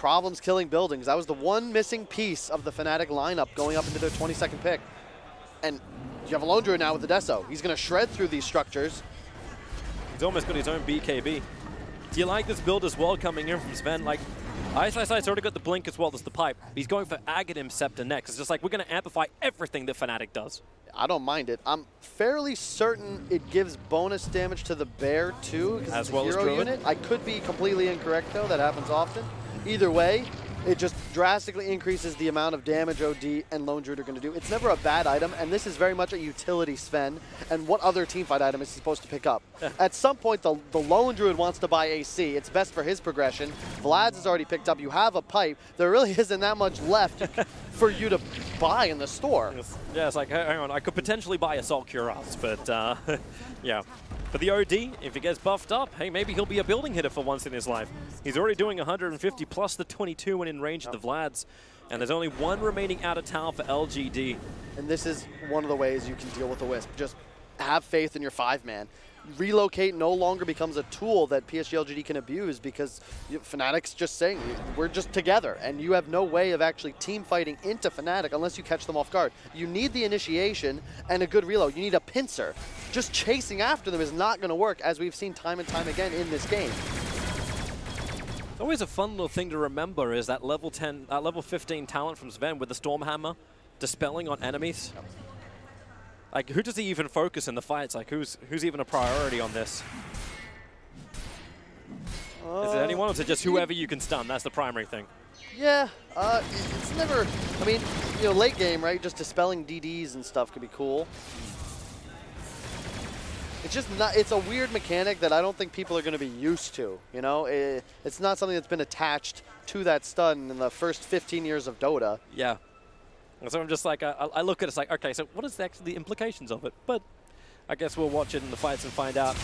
problems killing buildings. That was the one missing piece of the Fnatic lineup going up into their 22nd pick. And you have a Lone Druid now with the Deso. He's going to shred through these structures. He's almost got his own BKB. Do you like this build as well coming in from Sven? Like, Ice already got the blink as well as the pipe. He's going for Aghanim Scepter next. It's just like, we're going to amplify everything that Fnatic does. I don't mind it. I'm fairly certain it gives bonus damage to the bear too, because it's a hero unit. I could be completely incorrect though, that happens often. Either way, it just drastically increases the amount of damage OD and Lone Druid are going to do. It's never a bad item, and this is very much a utility Sven, and what other teamfight item is he supposed to pick up? At some point, the Lone Druid wants to buy AC. It's best for his progression. Vlad's has already picked up. You have a pipe. There really isn't that much left for you to buy in the store. Yeah, it's like, hang on, I could potentially buy Assault Cuirass, but yeah. But the OD, if he gets buffed up, hey, maybe he'll be a building hitter for once in his life. He's already doing 150 plus the 22 when in range of the Vlads. And there's only one remaining out of town for LGD. And this is one of the ways you can deal with the Wisp. Just have faith in your 5-man. Relocate no longer becomes a tool that PSG LGD can abuse because Fnatic's just saying, we're just together, and you have no way of actually team fighting into Fnatic unless you catch them off guard. You need the initiation and a good reload. You need a pincer. Just chasing after them is not going to work, as we've seen time and time again in this game. It's always a fun little thing to remember is that level 15 talent from Sven with the Stormhammer dispelling on enemies. Yep. Like, who does he even focus in the fights? Like, who's even a priority on this? Is it anyone, or is it just whoever you can stun? That's the primary thing. Yeah, it's never, I mean, you know, late game, right? Just dispelling DDs and stuff could be cool. It's just not, it's a weird mechanic that I don't think people are going to be used to, you know? It's not something that's been attached to that stun in the first 15 years of Dota. Yeah. So I'm just like, I look at it, it's like, okay, so what is actually the implications of it? But I guess we'll watch it in the fights and find out.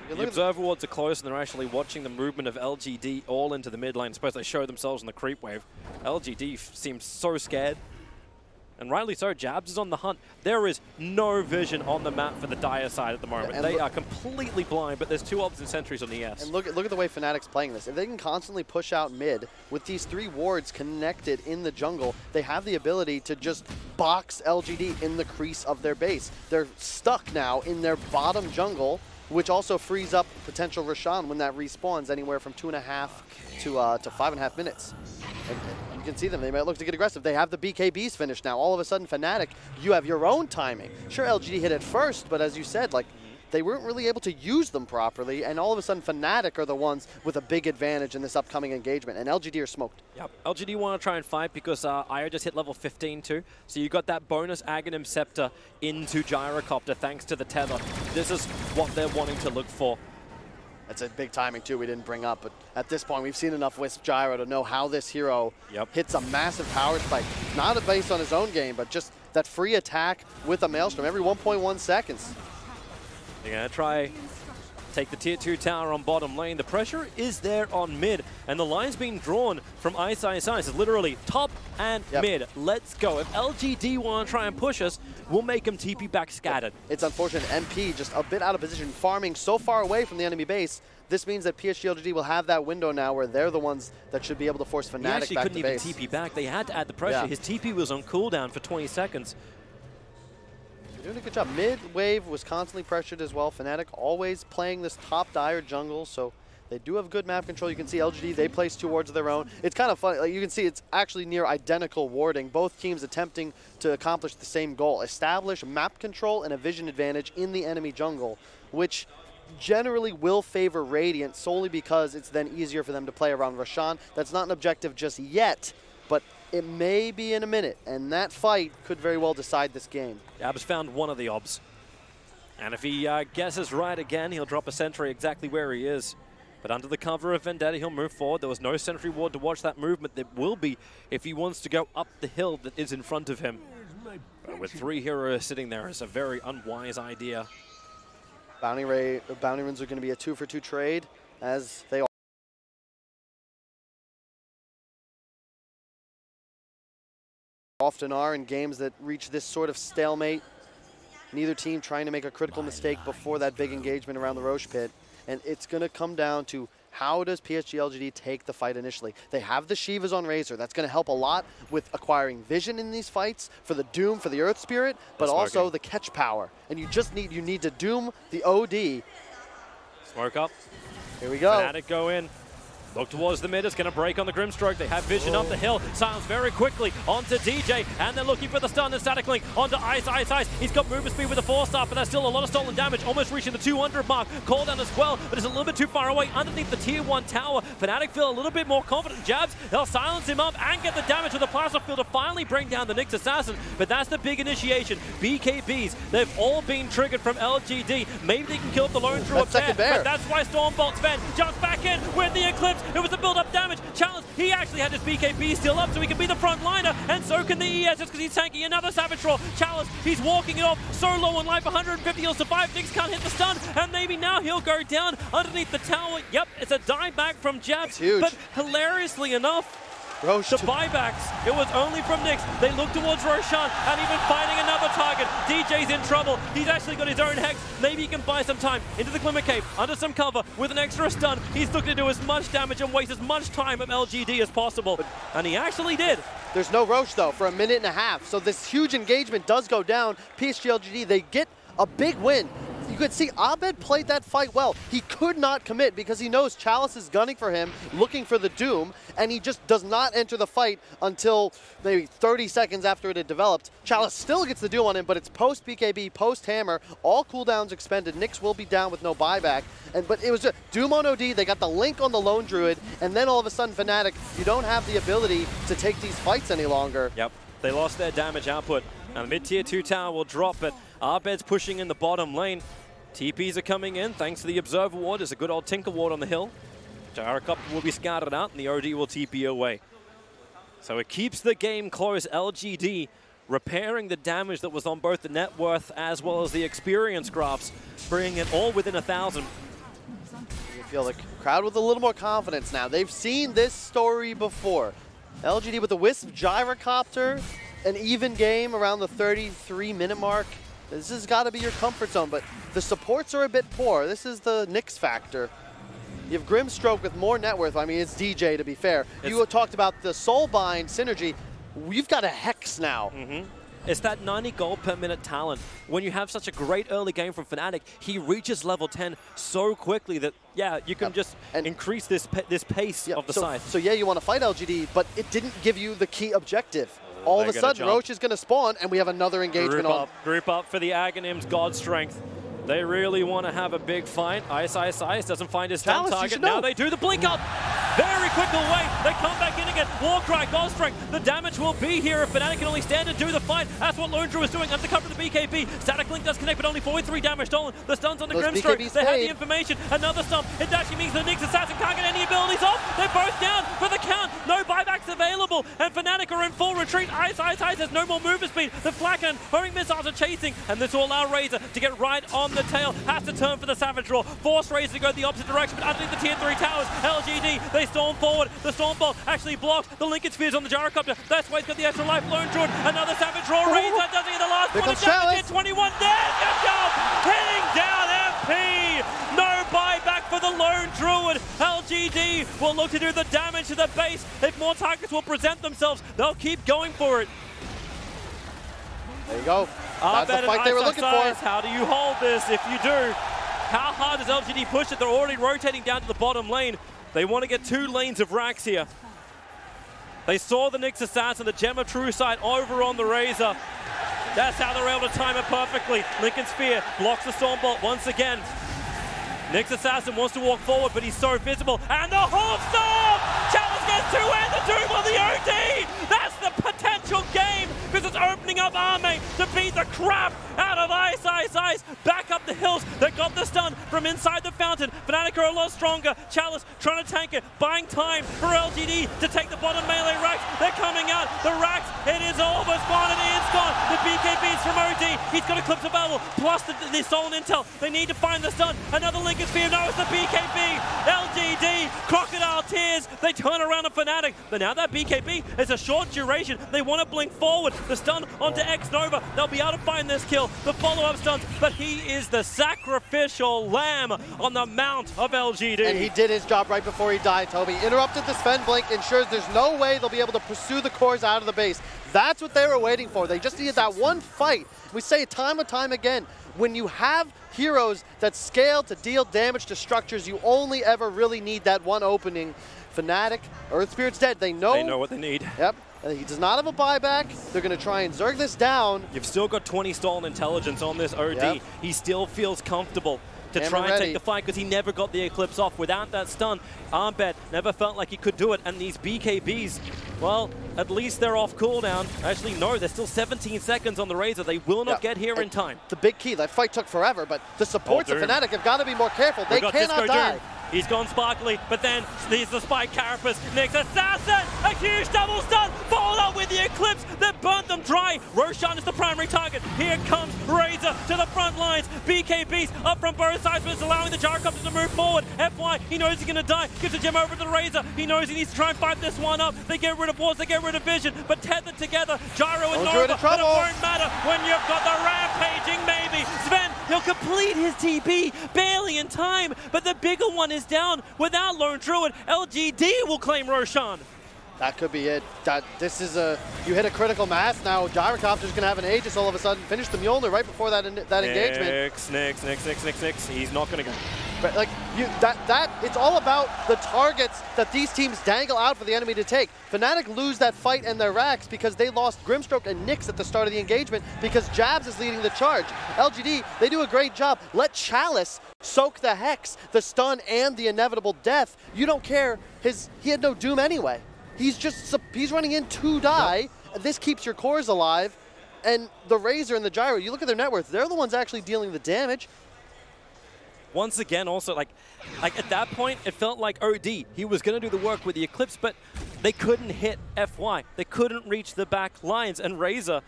The observer wards are close, and they're actually watching the movement of LGD all into the mid lane. I suppose they show themselves in the creep wave. LGD seems so scared. And rightly so, Jabs is on the hunt. There is no vision on the map for the Dire side at the moment. Yeah, they are completely blind, but there's 2 orbs and sentries on the ES. And look at the way Fnatic's playing this. If they can constantly push out mid with these 3 wards connected in the jungle, they have the ability to just box LGD in the crease of their base. They're stuck now in their bottom jungle, which also frees up potential Roshan when that respawns anywhere from 2.5 to 5.5 minutes. And you can see them, they might look to get aggressive. They have the BKBs finished now. All of a sudden, Fnatic, you have your own timing. Sure, LGD hit it first, but as you said, like, they weren't really able to use them properly, and all of a sudden, Fnatic are the ones with a big advantage in this upcoming engagement, and LGD are smoked. Yep, LGD want to try and fight because Io just hit level 15 too, so you got that bonus Aghanim Scepter into Gyrocopter thanks to the tether. This is what they're wanting to look for. That's a big timing too we didn't bring up, but at this point we've seen enough Wisp Gyro to know how this hero hits a massive power spike. Not based on his own game, but just that free attack with a Maelstrom every 1.1 seconds. They're going to try take the tier 2 tower on bottom lane. The pressure is there on mid, and the line's being drawn from Ice. It's literally top and mid. Let's go. If LGD want to try and push us, we'll make them TP back scattered. It's unfortunate. MP just a bit out of position, farming so far away from the enemy base. This means that PSG LGD will have that window now where they're the ones that should be able to force Fnatic back to base. He actually couldn't even TP back. They had to add the pressure. Yeah. His TP was on cooldown for 20 seconds. They're doing a good job. Mid wave was constantly pressured as well. Fnatic always playing this top dire jungle, so they do have good map control. You can see LGD, they place 2 wards of their own. It's kind of funny. Like, you can see it's actually near identical warding. Both teams attempting to accomplish the same goal. Establish map control and a vision advantage in the enemy jungle, which generally will favor Radiant solely because it's then easier for them to play around Roshan. That's not an objective just yet, but it may be in a minute, and that fight could very well decide this game. Abs found one of the obs. And if he guesses right again, he'll drop a sentry exactly where he is. But under the cover of Vendetta, he'll move forward. There was no sentry ward to watch that movement. There will be if he wants to go up the hill that is in front of him. But with 3 heroes sitting there, it's a very unwise idea. Bounty runes are going to be a 2-for-2 trade, as they often are in games that reach this sort of stalemate. Neither team trying to make a critical mistake before that big engagement around the Roche pit. And it's going to come down to how does PSG LGD take the fight initially? They have the Shivas on Razor. That's going to help a lot with acquiring vision in these fights for the Doom, for the Earth Spirit, but also the catch power. And you need to Doom the OD. Smoke up. Here we go. Fnatic go in. Look towards the mid, it's going to break on the Grimstroke. They have vision up the hill. Silence very quickly onto DJ, and they're looking for the stun. And Fnatic Link onto Ice. He's got movement speed with a 4-star, but there's still a lot of stolen damage, almost reaching the 200 mark. Call down as well, but it's a little bit too far away underneath the tier 1 tower. Fnatic feel a little bit more confident. Jabs, they'll silence him up and get the damage with the plasma field to finally bring down the Nyx Assassin. But that's the big initiation. BKBs, they've all been triggered from LGD. Maybe they can kill the lone Druid there, but that's why Stormbolt's Sven jumps back in with the Eclipse. It was a build-up damage. Challenge, he actually had his BKB still up, so he can be the front liner, and so can the ES, just because he's tanking another Savage Roll. Challenge, he's walking it off, so low on life, 150, he'll survive. Nyx can't hit the stun, and maybe now he'll go down underneath the tower. Yep, it's a die back from Jabs, but hilariously enough, Roche. the buybacks, it was only from Nyx. They look towards Roshan and even finding another target. DJ's in trouble. He's actually got his own Hex. Maybe he can buy some time into the Glimmer Cave, under some cover, with an extra stun. He's looking to do as much damage and waste as much time of LGD as possible. And he actually did. There's no Roche, though, for a minute and a half. So this huge engagement does go down. PSG LGD, they get a big win. You could see Abed played that fight well. He could not commit because he knows Chalice is gunning for him, looking for the Doom, and he just does not enter the fight until maybe 30 seconds after it had developed. Chalice still gets the Doom on him, but it's post-BKB, post-Hammer, all cooldowns expended. Nyx will be down with no buyback. But it was just Doom on OD, they got the link on the Lone Druid, and then all of a sudden Fnatic, you don't have the ability to take these fights any longer. Yep, they lost their damage output. Now the mid-tier 2 tower will drop, but Abed's pushing in the bottom lane. TPs are coming in thanks to the Observer Ward. There's a good old Tinker Ward on the hill. Gyrocopter will be scouted out, and the OD will TP away. So it keeps the game close. LGD repairing the damage that was on both the net worth as well as the experience graphs, bringing it all within 1,000. You feel the crowd with a little more confidence now. They've seen this story before. LGD with the Wisp Gyrocopter, an even game around the 33-minute mark. This has got to be your comfort zone, but the supports are a bit poor. This is the Nyx factor. You have Grimstroke with more net worth. I mean, it's DJ, to be fair. You talked about the Soulbind synergy. You've got a Hex now. It's that 90 gold per minute talent. When you have such a great early game from Fnatic, he reaches level 10 so quickly that, yeah, you can just increase this pace of the side. So yeah, you want to fight LGD, but it didn't give you the key objective. All of a sudden, Roche is going to spawn, and we have another engagement on. Group up for the Aghanims, God Strength. They really want to have a big fight. Ice doesn't find his stun target. Now they do the blink up. Very quick away. They come back in again. Warcry, God Strength. The damage will be here if Fnatic can only stand and do the fight. That's what Lone Drew is doing under cover of the BKB. Static Link does connect, but only 43 damage stolen. The stun's on the Grimstroke. They have the information. Another stun. It actually means the Nyx Assassin can't get any abilities off. They're both down for the count. No buybacks available. And Fnatic are in full retreat. Ice has no more movement speed. The Flacken, homing missiles are chasing. And this will allow Razor to get right on the tail. Has to turn for the Savage Roar. Force Razor to go the opposite direction, but underneath the tier 3 towers, LGD, they storm forward. The Stormbolt actually blocks the Lincoln Spheres on the Gyrocopter. That's why he's got the extra life. Lone Druid, another Savage Roar. Razor doesn't get the last one of damage. 21 dead. Good job. Hitting down MP. No buyback for the Lone Druid. LGD will look to do the damage to the base. If more targets will present themselves, they'll keep going for it. There you go. That's the fight they were looking for. How do you hold this if you do? How hard does LGD push it? They're already rotating down to the bottom lane. They want to get 2 lanes of racks here. They saw the Nyx Assassin, the Gem of True Sight over on the Razor. That's how they're able to time it perfectly. Lincoln Sphere blocks the Stormbolt once again. Nyx Assassin wants to walk forward, but he's so visible. And the Horde Storm! Challenge gets 2 and the Doom on the OD! That's the potential game, because it's opening up Arme to beat the crap out of Ice. Back up the hills. They got the stun from inside the fountain. Fnatic are a lot stronger. Chalice trying to tank it, buying time for LGD to take the bottom melee racks. They're coming out. The racks, it is almost gone. It is gone. The BKBs from OD. He's got Eclipse available, plus the stolen intel. They need to find the stun. Another Lincoln Sphere. No, it's the BKB. LGD, Crocodile Tears. They turn around a Fnatic. But now that BKB is a short duration. They want to blink forward. The stun onto X-Nova. They'll be able to find this kill. The follow-up stuns. But he is the sacrificial lamb on the mount of LGD. And he did his job right before he died, Toby. Interrupted the Sven blink, ensures there's no way they'll be able to pursue the cores out of the base. That's what they were waiting for. They just needed that one fight. We say it time and time again. When you have heroes that scale to deal damage to structures, you only ever really need that one opening. Fnatic, Earth Spirit's dead. They know what they need. Yep. He does not have a buyback. They're going to try and zerg this down. You've still got 20 stolen intelligence on this OD. Yep. He still feels comfortable to try and take the fight because he never got the Eclipse off. Without that stun, Armbed never felt like he could do it. And these BKBs, well, at least they're off cooldown. Actually, no, there's still 17 seconds on the Razor. They will not get here in time. The big key, that fight took forever, but the supports of Fnatic have got to be more careful. They cannot die. Doom. He's gone sparkly, but then there's the Spike Carapace. Next Assassin, a huge double stun, followed up with the Eclipse that burnt them dry. Roshan is the primary target. Here comes Razor to the front lines. BKBs up from both sides, but it's allowing the Gyrocopter to move forward. FY, he knows he's going to die. Gives a gem over to the Razor. He knows he needs to try and fight this one up. They get rid of Wars, they get rid of Vision, but tethered together, Gyro and Nova, but it won't matter when you've got the rampaging maybe. Sven, he'll complete his TP, barely in time, but the bigger one is down. Without Lone Druid, LGD will claim Roshan. That could be it. You hit a critical mass. Now Gyrocopter's going to have an Aegis all of a sudden. Finish the Mjolnir right before that engagement. Nix. He's not going to go. But like it's all about the targets that these teams dangle out for the enemy to take. Fnatic lose that fight and their racks because they lost Grimstroke and Nyx at the start of the engagement because Jabs is leading the charge. LGD, they do a great job. Let Chalice soak the Hex, the stun, and the inevitable death. You don't care. He had no Doom anyway. He's running in to die. Yep. This keeps your cores alive. And the Razor and the Gyro, you look at their net worth, they're the ones actually dealing the damage. Once again, also, like at that point, it felt like OD. He was going to do the work with the Eclipse, but they couldn't hit FY. They couldn't reach the back lines. And Razor,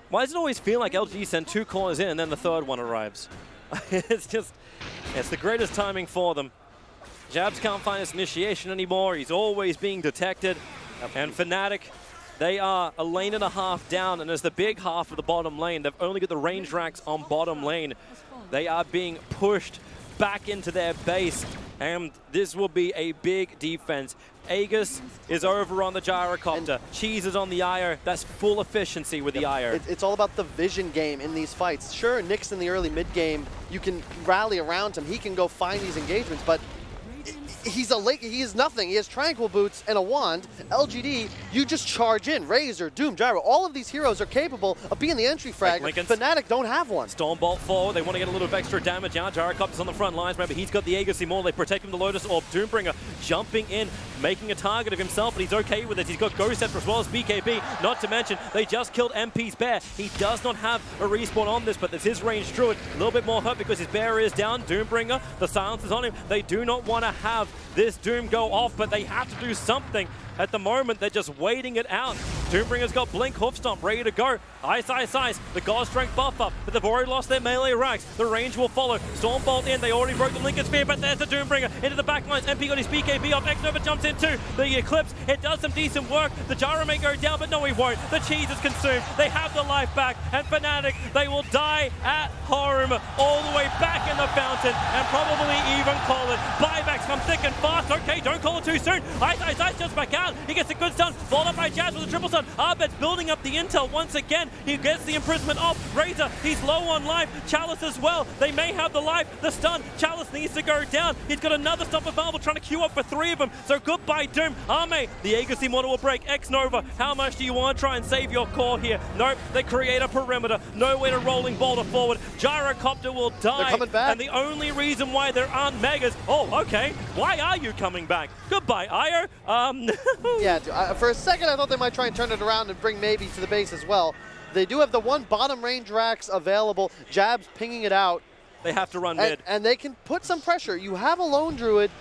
why does it always feel like LG send 2 corners in and then the third one arrives? It's the greatest timing for them. Jabs can't find his initiation anymore. He's always being detected. And Fnatic, they are a lane and a half down, and as the big half of the bottom lane, they've only got the range racks on bottom lane. They are being pushed back into their base, and this will be a big defense. Aegis is over on the Gyrocopter. Cheese is on the IO. That's full efficiency with the IO. It's all about the vision game in these fights. Sure, Nyx in the early mid game, you can rally around him. He can go find these engagements, but he is nothing. He has Tranquil Boots and a wand. LGD, you just charge in. Razor, Doom, Gyro, all of these heroes are capable of being the entry frag. Fnatic don't have one. Stormbolt forward. They want to get a little bit of extra damage out. Gyrocopter's on the front lines. Remember, he's got the Aegis more. They protect him, the Lotus Orb. Doombringer jumping in, making a target of himself, but he's okay with it. He's got Ghost Scepter as well as BKB. Not to mention, they just killed MP's Bear. He does not have a respawn on this, but there's his range Druid. A little bit more hurt because his Bear is down. Doombringer, the silence is on him. They do not want to have this Doom go off, but they have to do something. At the moment, they're just waiting it out. Doombringer's got Blink, Hoof Stomp, ready to go. Ice. The God Strength buff up, but they've already lost their melee racks. The range will follow. Stormbolt in. They already broke the Lincoln Sphere, but there's the Doombringer into the back lines. MP got his BKB off. X-Nova jumps in too. The Eclipse, it does some decent work. The Gyro may go down, but no, he won't. The cheese is consumed. They have the life back, and Fnatic, they will die at home all the way back in the fountain, and probably even call it. Buybacks come thick and fast. Okay, don't call it too soon. Ice just back out. He gets a good stun, followed up by Jazz with a triple stun. Arbet's building up the intel once again. He gets the imprisonment off. Razor, he's low on life. Chalice as well. They may have the life, the stun. Chalice needs to go down. He's got another stop available, trying to queue up for 3 of them. So goodbye, Doom. Arme, the Aegis Immortal will break. X-Nova, how much do you want to try and save your core here? Nope, they create a perimeter. Nowhere to rolling boulder forward. Gyrocopter will die. They're coming back. And the only reason why there aren't Megas, oh, okay, why are you coming back? Goodbye, Io. Yeah, for a second I thought they might try and turn it around and bring Maybe to the base as well. They do have the one bottom range racks available. Jabs pinging it out. They have to run mid. And they can put some pressure. You have a lone Druid,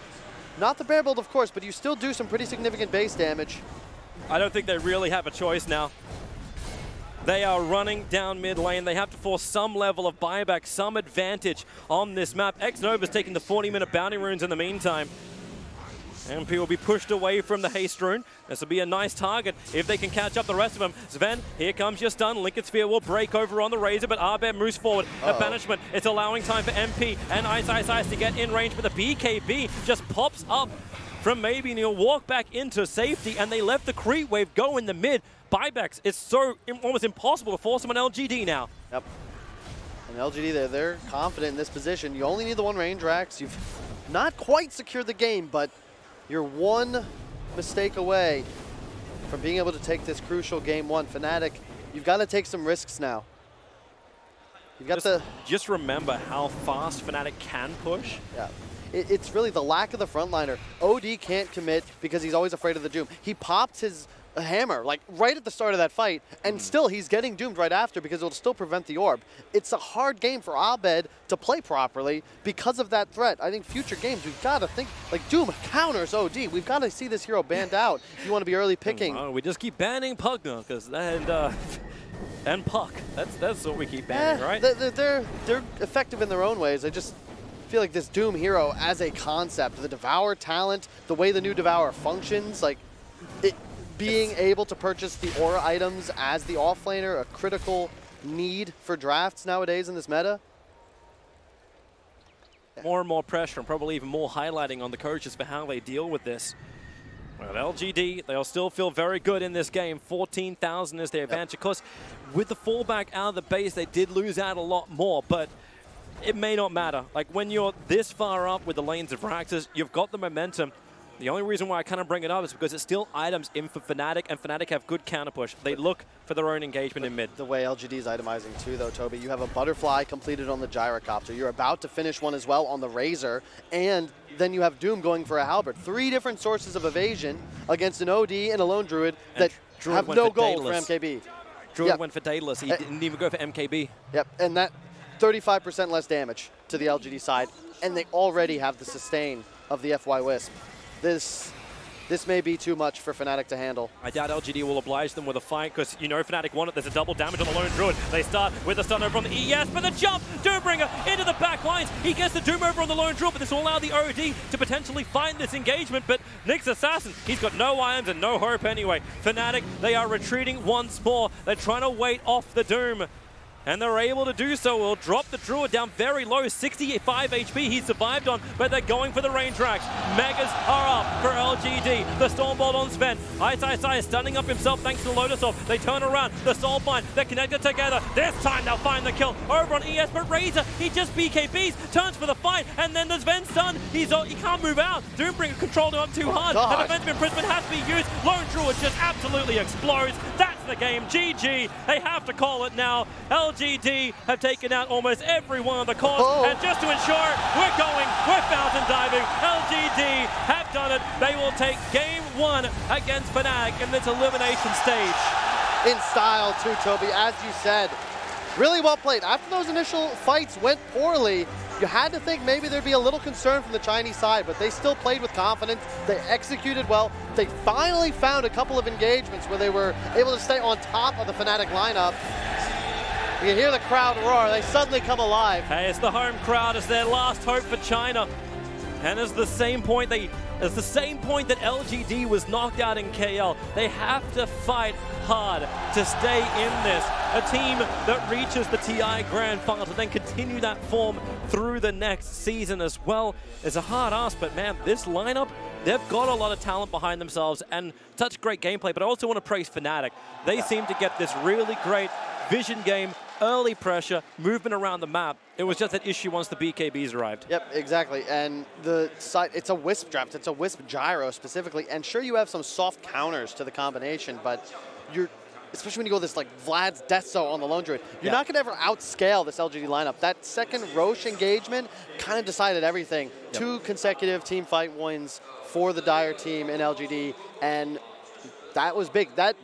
not the bear build of course, but you still do some pretty significant base damage. I don't think they really have a choice now. They are running down mid lane. They have to force some level of buyback, some advantage on this map. X-Nova's taking the 40-minute bounty runes in the meantime. MP will be pushed away from the haste rune. This will be a nice target if they can catch up the rest of them. Sven, here comes your stun. Liquid Sphere will break over on the Razor, but Arbev moves forward. A banishment. It's allowing time for MP and Ice to get in range, but the BKB just pops up from maybe Neil, walk back into safety, and they let the creep wave go in the mid. Buybacks, it's so almost impossible to force them on LGD now. Yep. And LGD, they're confident in this position. You only need the one range, Rax. You've not quite secured the game, but you're one mistake away from being able to take this crucial game one. Fnatic, you've got to take some risks now. You've got just remember how fast Fnatic can push. Yeah. It's really the lack of the frontliner. OD can't commit because he's always afraid of the Doom. He popped his hammer like right at the start of that fight, and still he's getting doomed right after because it'll still prevent the orb. It's a hard game for Abed to play properly because of that threat. I think future games, we've got to think, like Doom counters OD. We've got to see this hero banned out if you want to be early picking. We just keep banning Pugna because and Puck. That's what we keep banning, right? They're effective in their own ways. I just feel like this Doom hero as a concept, the Devour talent, the way the new Devour functions, like being able to purchase the aura items as the offlaner, a critical need for drafts nowadays in this meta. More and more pressure, and probably even more highlighting on the coaches for how they deal with this. Well, LGD, they'll still feel very good in this game. 14,000 is their advantage. Of course, with the fallback out of the base, they did lose out a lot more, but it may not matter. Like, when you're this far up with the lanes of Raxus, you've got the momentum. The only reason why I kind of bring it up is because it's still items in for Fnatic, and Fnatic have good counter push. They look for their own engagement in mid. The way LGD is itemizing too, though, Toby, you have a butterfly completed on the gyrocopter. You're about to finish one as well on the Razor, and then you have Doom going for a halberd. 3 different sources of evasion against an OD and a lone Druid that have no gold for MKB. Druid went for Daedalus. He didn't even go for MKB. Yep, and that 35% less damage to the LGD side, and they already have the sustain of the FY Wisp. This may be too much for Fnatic to handle. I doubt LGD will oblige them with a fight because you know Fnatic want it. There's a double damage on the lone Druid. They start with the stun over on the ES, but the jump! Doombringer into the back lines. He gets the Doom over on the lone Druid, but this will allow the OD to potentially find this engagement. But Nyx Assassin, he's got no irons and no hope anyway. Fnatic, they are retreating once more. They're trying to wait off the Doom. And they're able to do so. We'll drop the Druid down very low, 65 HP he survived on, but they're going for the range racks. Megas are up for LGD. The Stormbolt on Sven. Ice is stunning up himself thanks to the Lotus Orb. They turn around, the Soulbind, they're connected together. This time they'll find the kill over on ES, but Razor, he just BKBs, turns for the fight, and then the Sven stun. He can't move out. Doombringer controlled him up too hard. And defensive imprisonment has to be used. Lone Druid just absolutely explodes. That's the game. GG. They have to call it now. LGD have taken out almost every one of the cores, and just to ensure we're fountain diving. LGD have done it. They will take game 1 against Fnatic in this elimination stage. In style too, Toby, as you said. Really well played. After those initial fights went poorly, you had to think maybe there'd be a little concern from the Chinese side, but they still played with confidence. They executed well. They finally found a couple of engagements where they were able to stay on top of the Fnatic lineup. You can hear the crowd roar. They suddenly come alive. Hey, it's the home crowd. It's their last hope for China. And it's the same point that LGD was knocked out in KL. They have to fight hard to stay in this. A team that reaches the TI Grand Final to then continue that form through the next season as well is a hard ask. But man, this lineup, they've got a lot of talent behind themselves and such great gameplay. But I also want to praise Fnatic. They seem to get this really great vision game, early pressure, movement around the map. It was just that issue once the BKBs arrived. Yep, exactly. And the side, it's a Wisp draft. It's a Wisp gyro specifically. And sure, you have some soft counters to the combination, but you're, especially when you go this like Vlad's Death Zone on the Lone Druid, you're not going to ever outscale this LGD lineup. That second Roche engagement kind of decided everything. 2 consecutive team fight wins for the Dire team in LGD, and that was big. That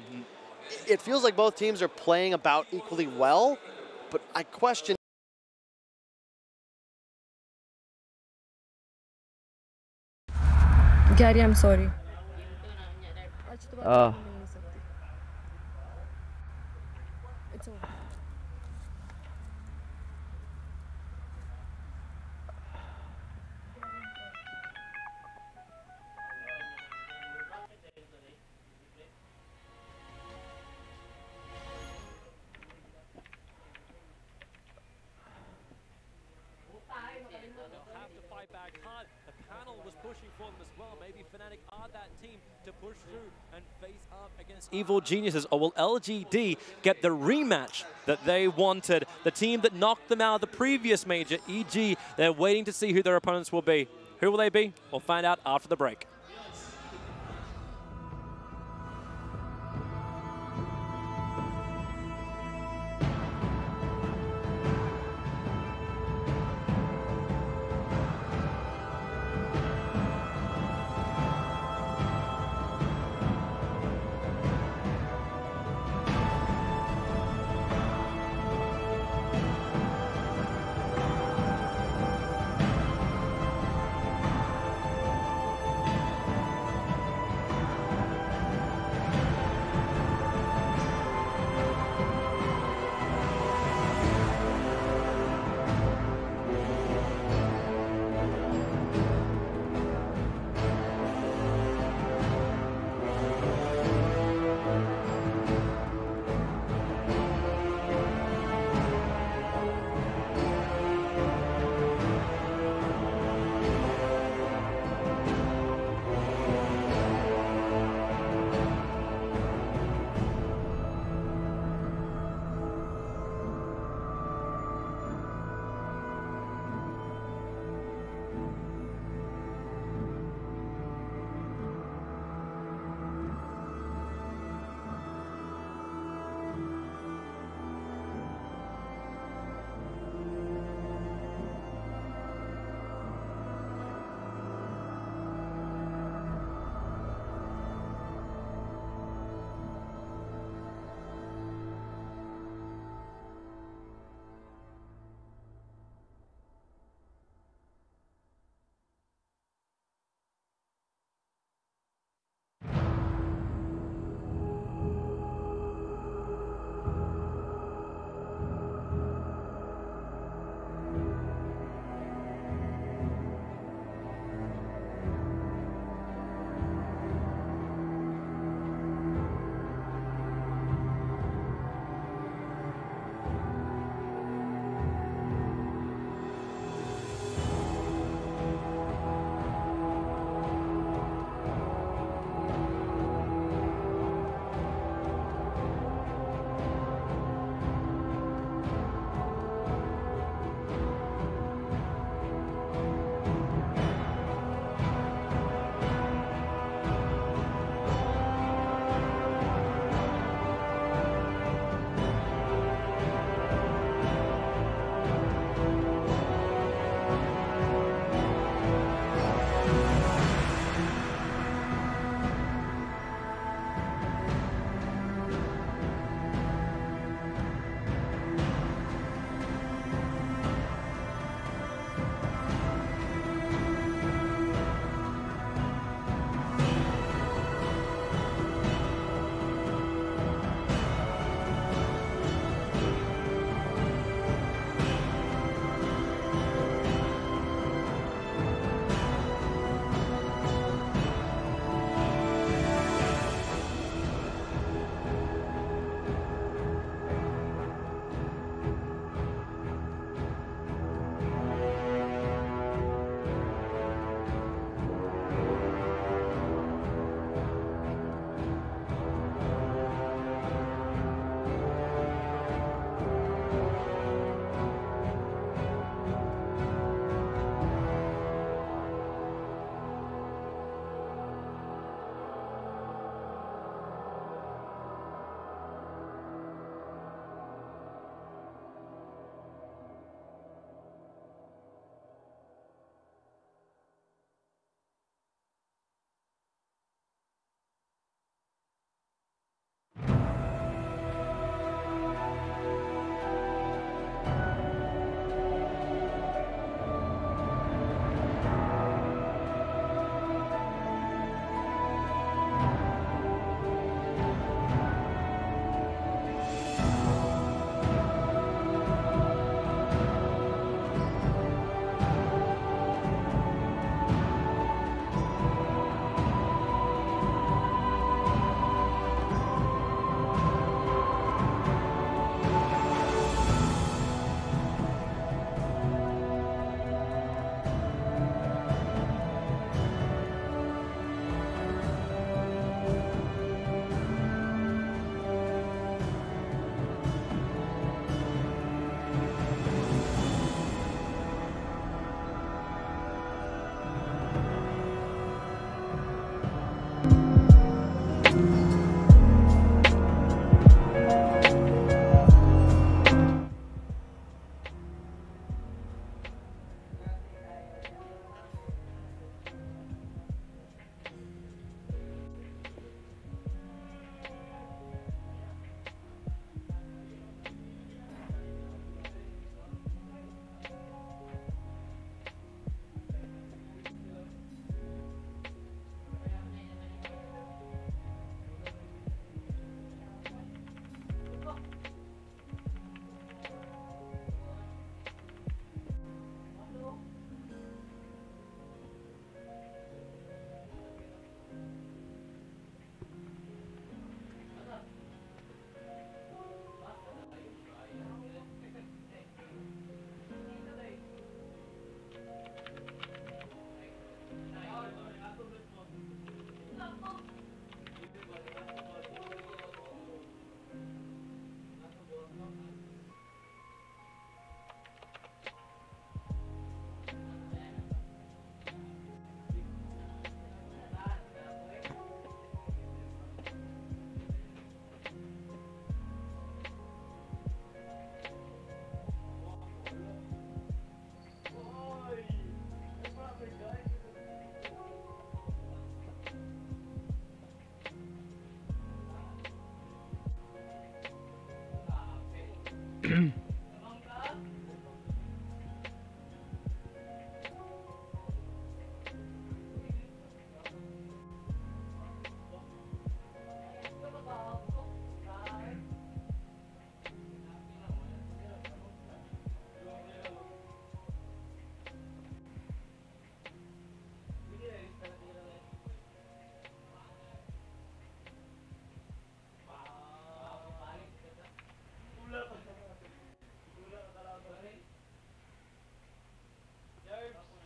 it feels like both teams are playing about equally well, but I question. Gary, I'm sorry. It's a lot. They'll have to fight back hard. The panel was pushing for them as well. Maybe Fnatic are that team to push through and face up against Evil Geniuses. Or will LGD get the rematch that they wanted? The team that knocked them out of the previous major, EG, they're waiting to see who their opponents will be. Who will they be? We'll find out after the break.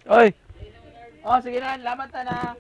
Oy! Oh, sige na, lamat na.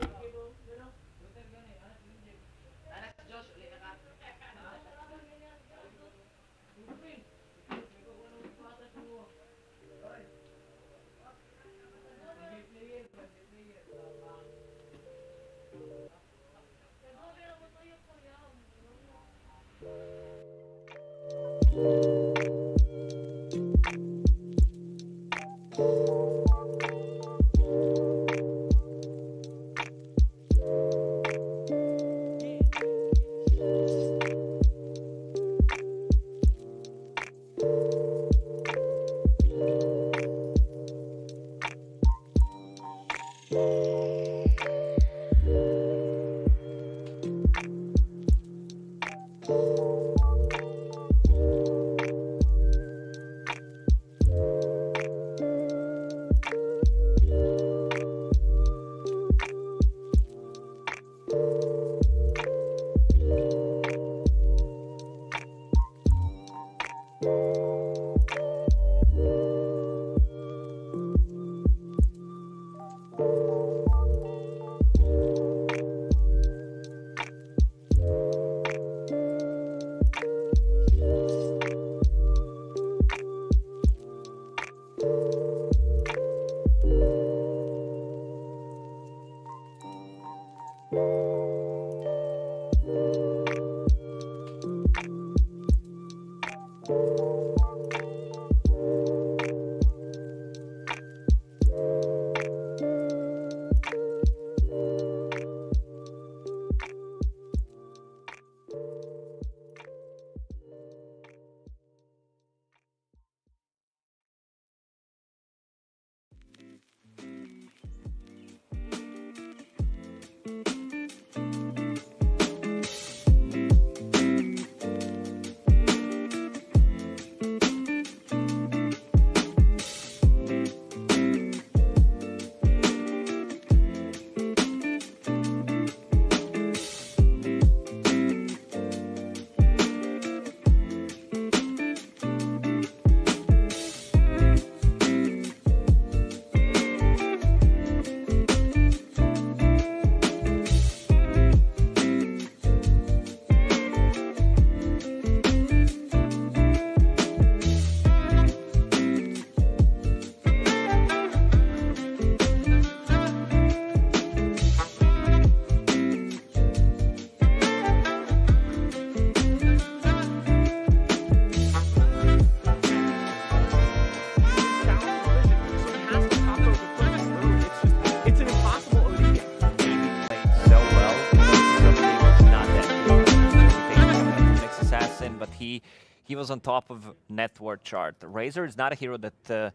he was on top of net worth chart. Razor is not a hero that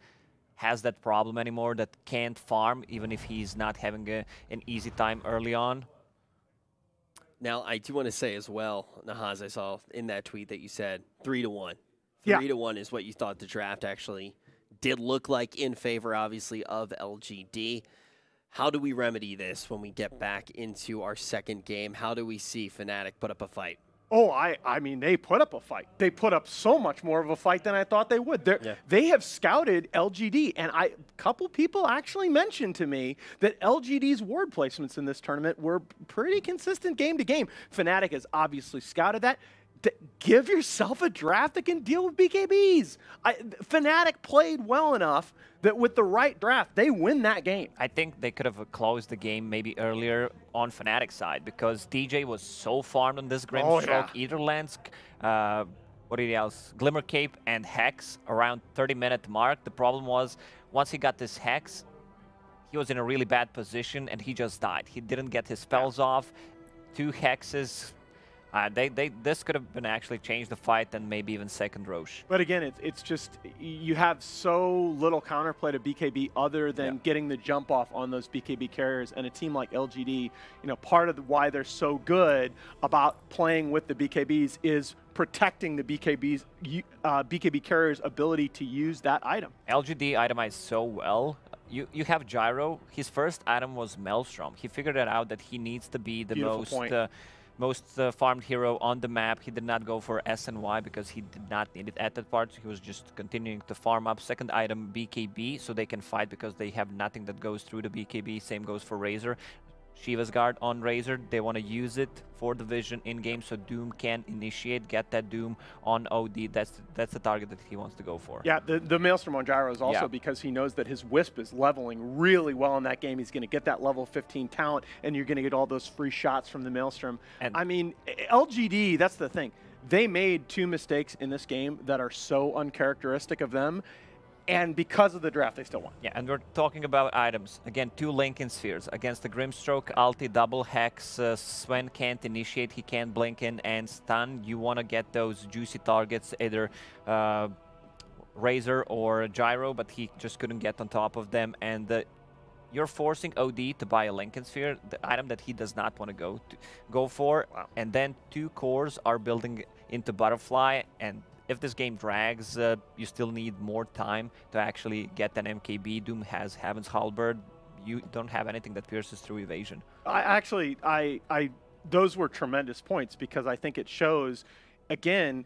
has that problem anymore, that can't farm even if he's not having an easy time early on. Now, I do want to say as well, Nahaz, I saw in that tweet that you said 3-1. 3-1 is what you thought the draft actually did look like, in favor, obviously, of LGD. How do we remedy this when we get back into our second game? How do we see Fnatic put up a fight? Oh, I mean, they put up a fight. They put up so much more of a fight than I thought they would. They have scouted LGD, and a couple people actually mentioned to me that LGD's ward placements in this tournament were pretty consistent game to game. Fnatic has obviously scouted that. Give yourself a draft that can deal with BKBs. Fnatic played well enough that with the right draft, they win that game. I think they could have closed the game maybe earlier on Fnatic's side, because DJ was so farmed on this Grimstroke, Etherlands, what did he else? Glimmer Cape and Hex around 30-minute mark. The problem was, once he got this Hex, he was in a really bad position and he just died. He didn't get his spells off. 2 Hexes This could have been actually changed the fight and maybe even second Roche. But again, it's just you have so little counterplay to BKB other than getting the jump off on those BKB carriers, and a team like LGD, part of why they're so good about playing with the BKBs is protecting the BKB carrier's ability to use that item. LGD itemized so well. You have Gyro. His first item was Maelstrom. He figured it out that he needs to be the most farmed hero on the map. He did not go for S and Y because he did not need it at that part. So he was just continuing to farm up. Second item, BKB, so they can fight because they have nothing that goes through the BKB. Same goes for Razor. Shiva's Guard on Razor, they want to use it for the vision in-game so Doom can initiate, get that Doom on OD. That's the target that he wants to go for. Yeah, the Maelstrom on Gyro is also because he knows that his Wisp is leveling really well in that game. He's going to get that level 15 talent, and you're going to get all those free shots from the Maelstrom. And I mean, LGD, that's the thing. They made 2 mistakes in this game that are so uncharacteristic of them. And because of the draft, they still won. Yeah, and we're talking about items. Again, 2 Lincoln Spheres. Against the Grimstroke, ulti, double hex. Sven can't initiate, he can't blink in and stun. You want to get those juicy targets, either Razor or Gyro, but he just couldn't get on top of them. And you're forcing OD to buy a Lincoln Sphere, the item that he does not want to go for. Wow. And then 2 cores are building into Butterfly, and if this game drags, you still need more time to actually get an MKB. Doom has Heaven's Halberd. You don't have anything that pierces through evasion. Those were tremendous points because I think it shows, again,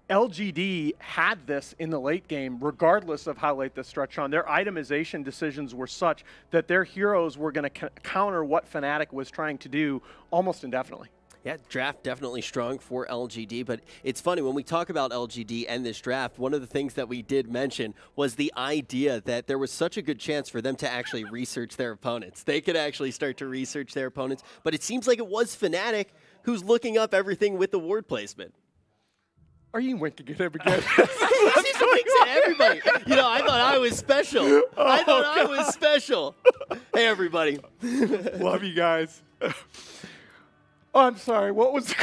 LGD had this in the late game, regardless of how late the stretch on. Their itemization decisions were such that their heroes were going to counter what Fnatic was trying to do almost indefinitely. Yeah, draft definitely strong for LGD, but it's funny, when we talk about LGD and this draft, one of the things that we did mention was the idea that there was such a good chance for them to actually research their opponents. They could actually start to research their opponents, but it seems like it was Fnatic who's looking up everything with the ward placement. Are you winking at him again? He just winks at everybody. I thought I was special. I thought I was special. Hey, everybody. Love you guys. Oh, I'm sorry. What was the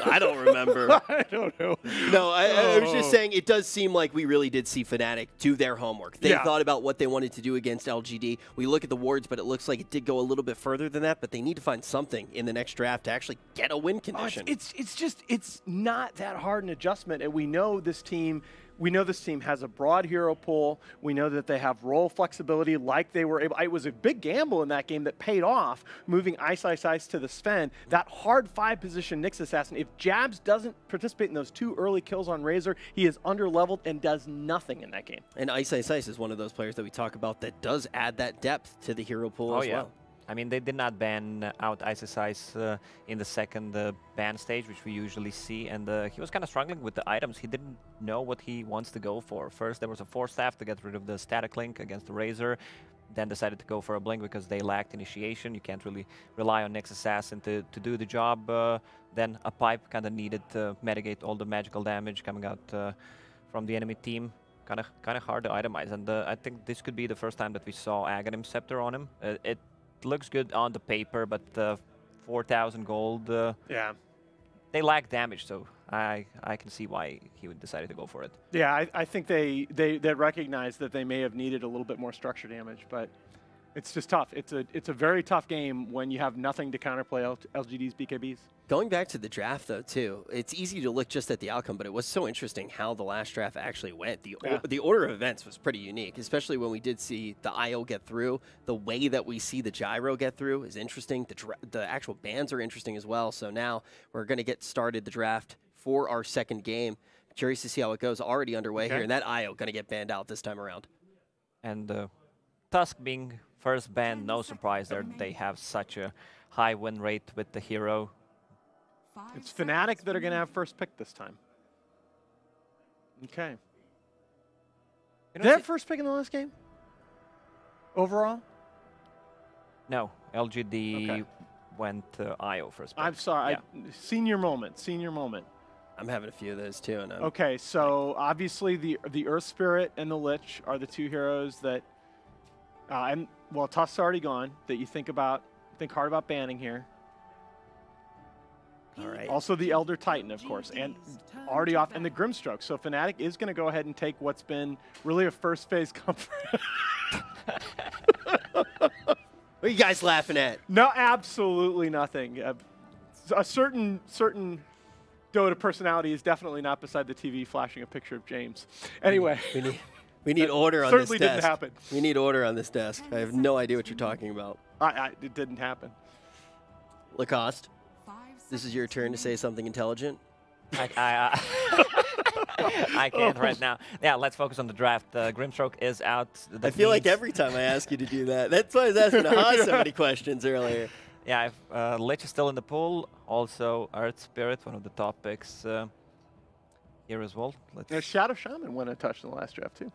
I don't remember. I don't know. No, I was just saying it does seem like we really did see Fnatic do their homework. They thought about what they wanted to do against LGD. We look at the wards, but it looks like it did go a little bit further than that, but they need to find something in the next draft to actually get a win condition. It's not that hard an adjustment, and we know this team has a broad hero pool. We know that they have role flexibility like they were able. It was a big gamble in that game that paid off, moving Ice to the Sven. That hard 5-position Nyx Assassin. If Jabs doesn't participate in those 2 early kills on Razor, he is under-leveled and does nothing in that game. And Ice is one of those players that we talk about that does add that depth to the hero pool as well. I mean, they did not ban out Ice in the second ban stage, which we usually see, and he was kind of struggling with the items. He didn't know what he wants to go for. First, there was a Force Staff to get rid of the Static Link against the Razor, then decided to go for a Blink because they lacked initiation. You can't really rely on Nyx Assassin to do the job. Then a Pipe kind of needed to mitigate all the magical damage coming out from the enemy team. Kind of hard to itemize, and I think this could be the first time that we saw Aghanim Scepter on him. It looks good on the paper, but 4,000 gold. They lack damage, so I can see why he would decided to go for it. Yeah, I think they recognize that they may have needed a little bit more structure damage, but it's just tough. It's a very tough game when you have nothing to counterplay LGD's BKBs. Going back to the draft, though, too, it's easy to look just at the outcome, but it was so interesting how the last draft actually went. The order of events was pretty unique, especially when we did see the IO get through. The way that we see the Gyro get through is interesting. The actual bans are interesting as well. So now we're going to get started the draft for our second game. Curious to see how it goes. Already underway here, and that IO going to get banned out this time around. And Tusk being first ban, no surprise there. They have such a high win rate with the hero. It's Fnatic that are going to have first pick this time. Okay. Did they have first pick in the last game? Overall? No. LGD went to IO first pick. I'm sorry. Senior moment. Senior moment. I'm having a few of those, too. And okay, so obviously the Earth Spirit and the Lich are the 2 heroes that, well, Tusk's already gone, that you think hard about banning here. All right. Also the Elder Titan, of course, and already off, and the Grimstroke. So Fnatic is going to go ahead and take what's been really a first phase comfort. What are you guys laughing at? No, absolutely nothing. A certain Dota personality is definitely not beside the TV flashing a picture of James. Anyway. We need order on this desk. Certainly didn't happen. We need order on this desk. I have no idea what you're talking about. It didn't happen. Lacoste, this is your turn to say something intelligent. I can't right now. Yeah, let's focus on the draft. Grimstroke is out. I feel like every time I ask you to do that. That's why I was asking Haas so many questions earlier. Yeah, Lich is still in the pool. Also, Earth Spirit, one of the top picks here as well. Shadow Shaman won a touch in the last draft, too.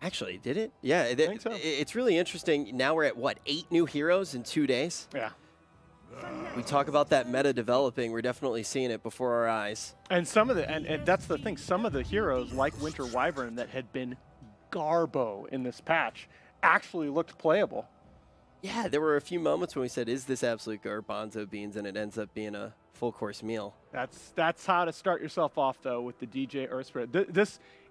Actually, did it? Yeah, I think so. It's really interesting. Now we're at, what, 8 new heroes in 2 days? Yeah. We talk about that meta developing. We're definitely seeing it before our eyes. And some of the, and that's the thing, some of the heroes like Winter Wyvern that had been garbo in this patch actually looked playable. Yeah, there were a few moments when we said, is this absolute garbanzo beans? And it ends up being a full course meal. That's how to start yourself off, though, with the DJ Earth Spirit.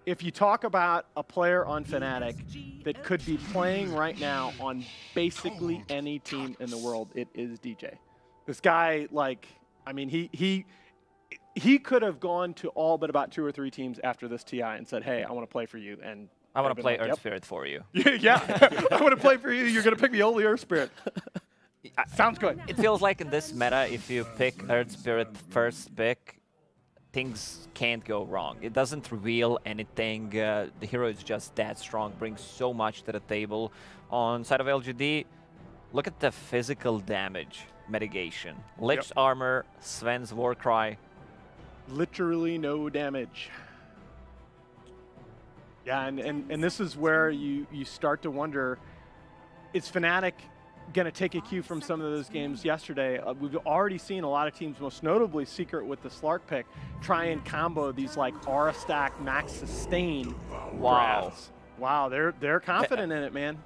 If you talk about a player on Fnatic that could be playing right now on basically any team in the world, it is DJ. This guy, like, I mean, he could have gone to all but about 2 or 3 teams after this TI and said, hey, I want to play for you. And I want to play Earth Spirit for you. Yeah, I want to play for you. You're going to pick me only Earth Spirit. Sounds good. It feels like in this meta, if you pick Earth Spirit first pick, things can't go wrong. It doesn't reveal anything. The hero is just that strong, brings so much to the table. On side of LGD, look at the physical damage mitigation. Lich's armor, Sven's Warcry. Literally no damage. Yeah, and this is where you start to wonder, is Fnatic going to take a cue from some of those games yesterday? We've already seen a lot of teams, most notably Secret with the Slark pick, try and combo these like aura stack max sustain drafts. Wow, they're confident in it, man.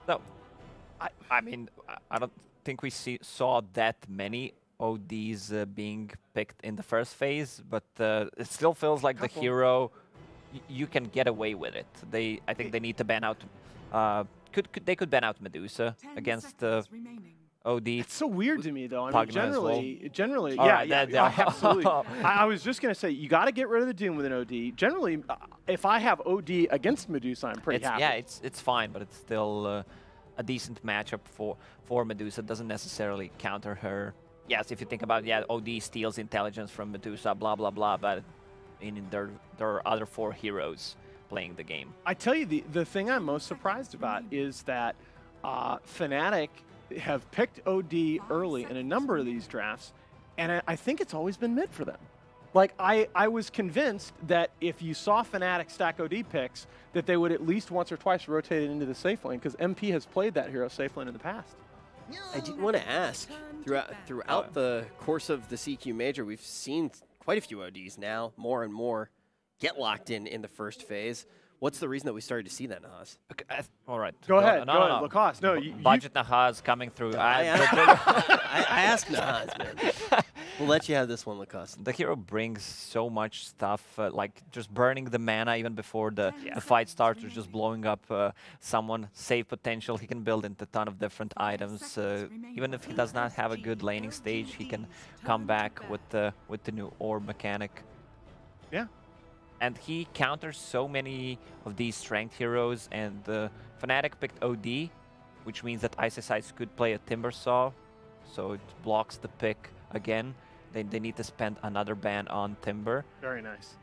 No, I mean, I don't think we saw that many ODs being picked in the first phase, but it still feels like the hero, you can get away with it. I think they need to ban out. They could ban out Medusa against OD. It's so weird to me, though. I mean, generally, right, yeah, absolutely. I was just gonna say, you got to get rid of the Doom with an OD. Generally, if I have OD against Medusa, I'm pretty happy. Yeah, it's fine, but it's still a decent matchup for Medusa. Doesn't necessarily counter her. Yes, if you think about it, OD steals intelligence from Medusa, blah blah blah. But there are other 4 heroes playing the game. I tell you, the thing I'm most surprised about is that Fnatic have picked OD early in a number of these drafts, and I think it's always been mid for them. Like, I was convinced that if you saw Fnatic stack OD picks, that they would at least once or twice rotate it into the safe lane, because MP has played that hero safe lane in the past. I did want to ask, throughout the course of the CQ Major, we've seen quite a few ODs now, more and more, get locked in the first phase. What's the reason that we started to see that, Nahaz? All right. Go ahead. Lacoste. No, Budget Nahaz coming through. I asked Nahaz, man. We'll let you have this one, Lacoste. The hero brings so much stuff, like just burning the mana even before the fight starts, or just blowing up someone, save potential. He can build into a ton of different items. Even if he does not have a good laning stage, he can come back with the new orb mechanic. Yeah. And he counters so many of these strength heroes, and Fnatic picked OD, which means that Ice Ice could play a Timbersaw, so it blocks the pick again. They need to spend another ban on Timber. Very nice.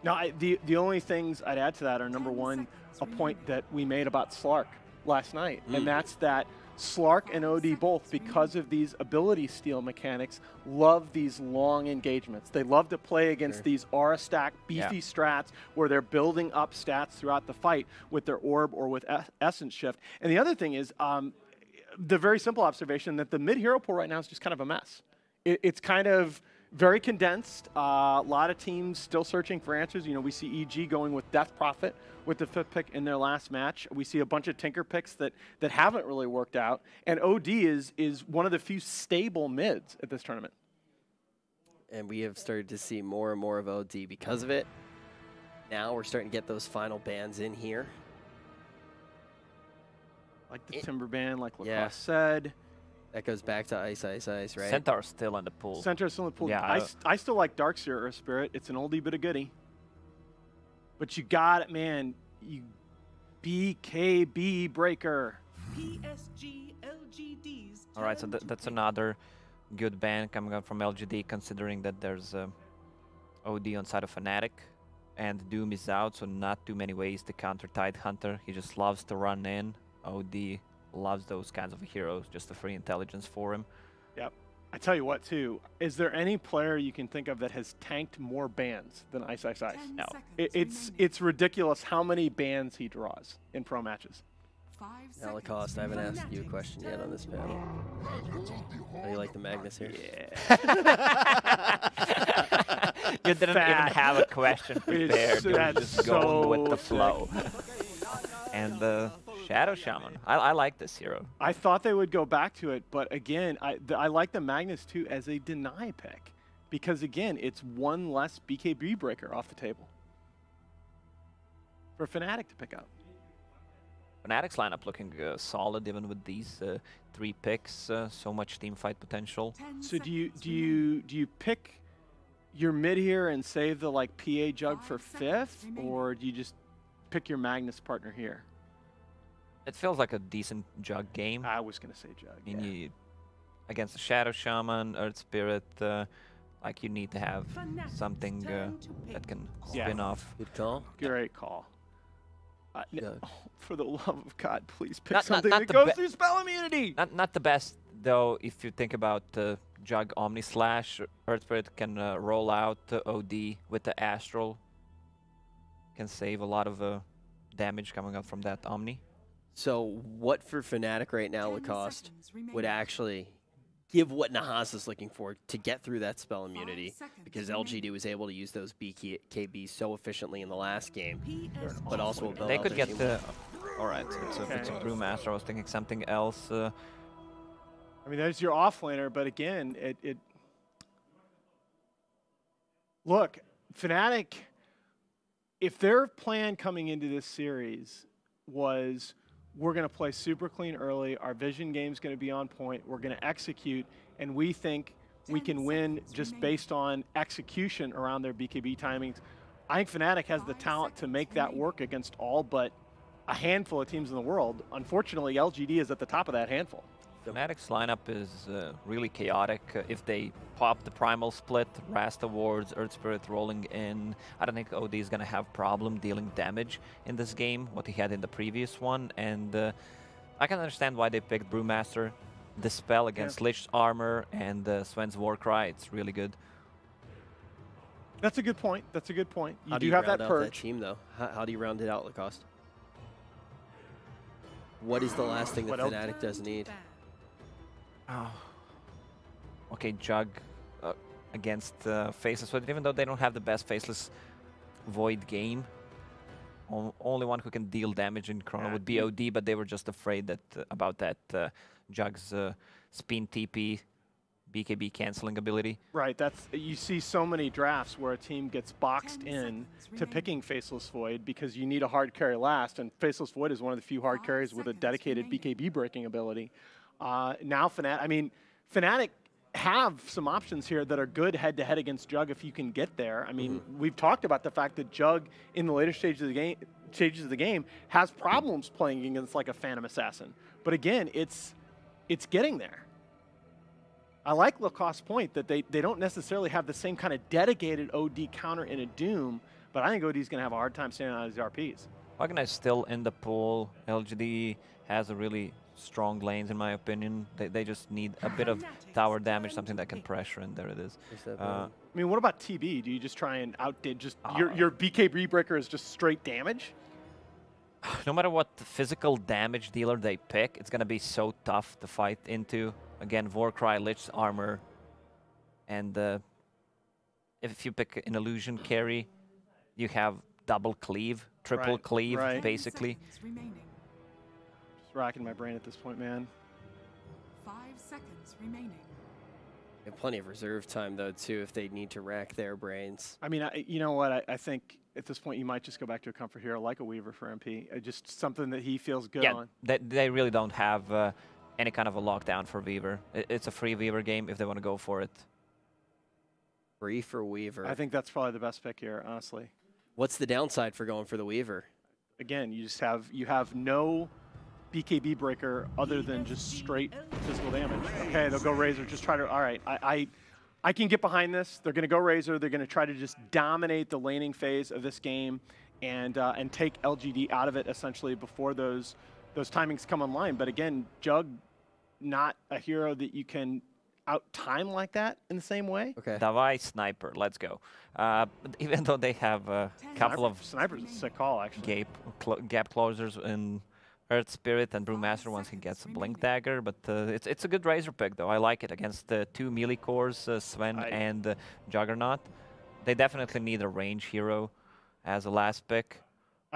Now, the only things I'd add to that are, number one, a point that we made about Slark last night, and that's that Slark and OD both, because of these ability steal mechanics, love these long engagements. They love to play against these aura stack beefy strats where they're building up stats throughout the fight with their orb or with essence shift. And the other thing is the very simple observation that the mid hero pool right now is just kind of a mess. It's kind of very condensed. A lot of teams still searching for answers. You know, we see EG going with Death Prophet with the 5th pick in their last match. We see a bunch of Tinker picks that haven't really worked out. And OD is one of the few stable mids at this tournament. And we have started to see more and more of OD because of it. Now we're starting to get those final bans in here. Like the Timber ban, like Lacoste said. That goes back to Ice, Ice, Ice, right? Centaur's still in the pool. Centaur's still in the pool. Yeah, I still like Darkseer Earth Spirit. It's an oldie but a goodie. But you got it, man. You BKB breaker. PSG LGD's. All right, so that's another good ban coming up from LGD, considering that there's OD on side of Fnatic, and Doom is out, so not too many ways to counter Tidehunter. He just loves to run in. OD loves those kinds of heroes, just a free intelligence for him. Yep. I tell you what, too, is there any player you can think of that has tanked more bans than Ice Ice Ice? No. It's ridiculous how many bans he draws in pro matches. Now, Lacoste, I haven't asked you a question yet on this panel. How do you like the Magnus here? Yeah. You didn't even have a question prepared. You were just going with the flow. And the Shadow Shaman. I like this hero. I thought they would go back to it, but again, I like the Magnus too as a deny pick. Because again, it's one less BKB breaker off the table for Fnatic to pick up. Fnatic's lineup looking solid even with these 3 picks. So much team fight potential. So do you pick your mid here and save the like PA Jug for 5th, or do you just pick your Magnus partner here? It feels like a decent Jug game. I was gonna say Jug. I mean, you, against the Shadow Shaman, Earth Spirit, like you need to have something that can spin off. Good call. Great call. Jug. Oh, for the love of God, please pick Not something that the goes through spell immunity. Not the best though. If you think about Jug Omni Slash, Earth Spirit can roll out OD with the Astral. Can save a lot of damage coming up from that Omni. So what for Fnatic right now, Lacoste, would actually give what Nahas is looking for to get through that spell immunity? Because LGD was able to use those BKBs so efficiently in the last game, but also They could get the... Alright, so it's a Brewmaster. I was thinking something else. I mean, there's your offlaner, but again, look, Fnatic, if their plan coming into this series was, we're going to play super clean early, our vision game's going to be on point, we're going to execute, and we think we can win just based on execution around their BKB timings, I think Fnatic has the talent to make that work against all but a handful of teams in the world. Unfortunately, LGD is at the top of that handful. Fnatic's lineup is really chaotic. If they pop the Primal Split, Rasta Wards, Earth Spirit rolling in, I don't think OD is going to have problem dealing damage in this game, what he had in the previous one. And I can understand why they picked Brewmaster. The spell against Lich's Armor and Sven's Warcry, it's really good. That's a good point. That's a good point. You do have that purge. That team, though? How do you round it out, Lacoste? What is the last thing that Fnatic does need? Oh. Okay, Jug against Faceless Void, even though they don't have the best Faceless Void game. Only one who can deal damage in Chrono would be OD, but they were just afraid that about that Jug's spin TP BKB canceling ability. Right, you see so many drafts where a team gets boxed in to picking Faceless Void because you need a hard carry last, and Faceless Void is one of the few hard carries with a dedicated BKB breaking ability. Now Fnatic have some options here that are good head-to-head against Jug if you can get there. I mean, we've talked about the fact that Jug in the later stages of the game has problems playing against like a Phantom Assassin. But again, it's getting there. I like Lacoste's point that they don't necessarily have the same kind of dedicated OD counter in a Doom, but I think OD's going to have a hard time standing on his RPs. Wagner is still in the pool. LGD has a really strong lanes, in my opinion. They just need a bit of tower damage, something that can pressure, and there it is. I mean, what about TB? Do you just try and outdid just your BKB breaker is just straight damage? No matter what physical damage dealer they pick, it's going to be so tough to fight into. Again, Warcry, Lich's Armor, and if you pick an illusion carry, you have double cleave, triple cleave, basically. Just racking my brain at this point, man. 5 seconds remaining. They have plenty of reserve time, though, too, if they need to rack their brains. I mean, you know what? I think at this point you might just go back to a comfort hero like a Weaver for MP. Just something that he feels good on. They really don't have any kind of a lockdown for Weaver. It's a free Weaver game if they want to go for it. Free for Weaver. I think that's probably the best pick here, honestly. What's the downside for going for the Weaver? Again, you have no BKB breaker other than just straight physical damage. Okay, they'll go Razor, just try to, all right, I can get behind this. They're gonna go Razor, they're gonna try to just dominate the laning phase of this game and take LGD out of it essentially before those timings come online. But again, Jug, not a hero that you can out-time like that in the same way. Okay. Davai Sniper, let's go. Even though they have a couple of Sniper's a sick call, actually. Gap closers in Earth Spirit and Brewmaster once he gets a Blink Dagger, but it's a good Razor pick though. I like it against the 2 melee cores, Sven and Juggernaut. They definitely need a range hero as a last pick.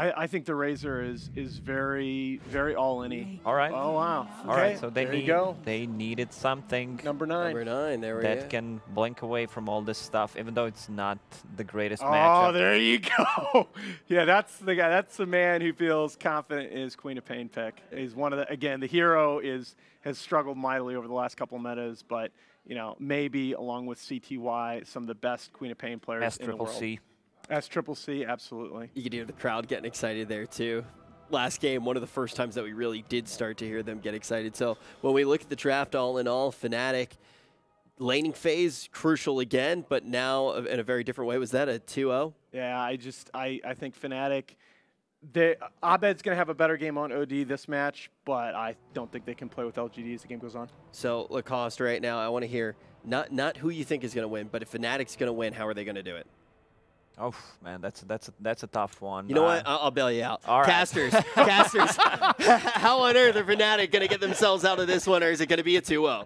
I think the Razor is very, very all-in-y. All right. Oh, wow. All okay. right, so they needed something. Number 9. Number 9, there we go. That can blink away from all this stuff, even though it's not the greatest matchup. Oh, there you go. Yeah, that's the guy. That's the man who feels confident in his Queen of Pain pick. He's one of the, again, the hero has struggled mightily over the last couple of metas, but, you know, maybe along with CTY, some of the best Queen of Pain players in the world. S-triple-C. S-triple-C, absolutely. You could hear the crowd getting excited there, too. Last game, one of the first times that we really did start to hear them get excited. So when we look at the draft all in all, Fnatic, laning phase, crucial again, but now in a very different way. Was that a 2-0? Yeah, I think Fnatic, Abed's going to have a better game on OD this match, but I don't think they can play with LGD as the game goes on. So Lacoste, right now, I want to hear not who you think is going to win, but if Fnatic's going to win, how are they going to do it? Oh man, that's a tough one. You know what? I'll bail you out. All right. Casters, how on earth are Fnatic going to get themselves out of this one, or is it going to be a 2-0?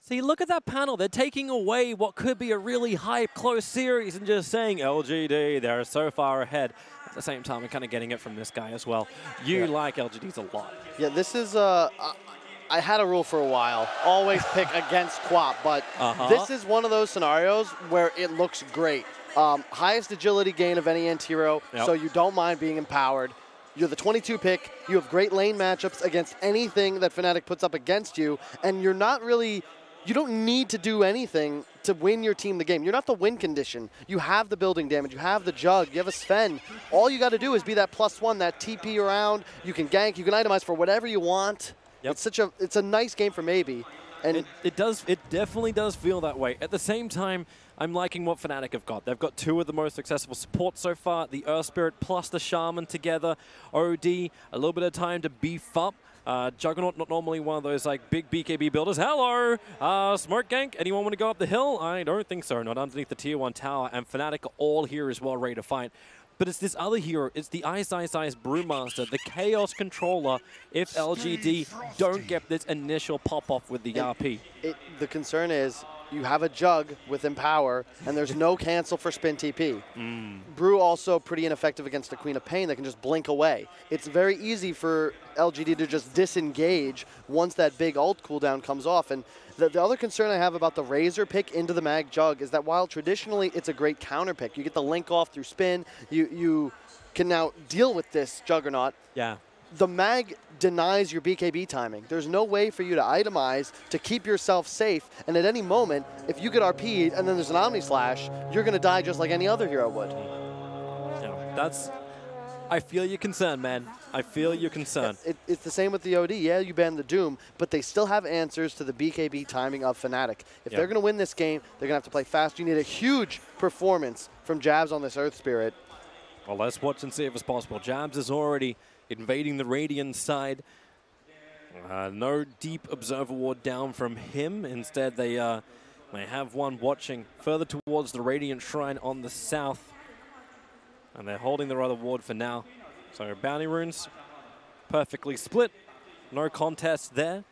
See, look at that panel. They're taking away what could be a really hype, close series and just saying LGD, they're so far ahead. At the same time, we're kind of getting it from this guy as well. You like LGDs a lot. Yeah, this is I had a rule for a while, always pick against Quap, but this is one of those scenarios where it looks great. Highest agility gain of any anti-hero, so you don't mind being empowered. You're the 22 pick, you have great lane matchups against anything that Fnatic puts up against you, and you're not really, you don't need to do anything to win your team the game. You're not the win condition. You have the building damage, you have the Jug, you have a Sven. All you got to do is be that +1, that TP around, you can gank, you can itemize for whatever you want. Yep. It's a nice game for maybe, and it definitely does feel that way. At the same time, I'm liking what Fnatic have got. They've got 2 of the most successful supports so far: the Earth Spirit plus the Shaman together. OD, a little bit of time to beef up. Juggernaut, not normally one of those like big BKB builders. Hello, Smoke Gank. Anyone want to go up the hill? I don't think so. Not underneath the tier 1 tower. And Fnatic are all here as well, ready to fight. But it's this other hero, it's the Ice Brewmaster, the Chaos Controller, if LGD don't get this initial pop-off with the RP. The concern is you have a Jug with Empower, and there's no cancel for Spin TP. Brew also pretty ineffective against the Queen of Pain that can just blink away. It's very easy for LGD to just disengage once that big ult cooldown comes off. And the other concern I have about the Razor pick into the Mag Jug is that while traditionally it's a great counter pick, you get the link off through Spin, you can now deal with this Juggernaut. Yeah. The Mag denies your BKB timing. There's no way for you to itemize to keep yourself safe, and at any moment, if you get RP'd and then there's an Omni Slash, you're going to die just like any other hero would. Yeah, I feel your concern, man. I feel your concern. It's the same with the OD. Yeah, you ban the Doom, but they still have answers to the BKB timing of Fnatic. If they're going to win this game, they're going to have to play fast. You need a huge performance from Jabs on this Earth Spirit. Well, let's watch and see if it's possible. Jabs is already invading the Radiant side. No deep Observer Ward down from him. Instead, they have one watching further towards the Radiant Shrine on the south. And they're holding their other ward for now. So bounty runes, perfectly split. No contest there.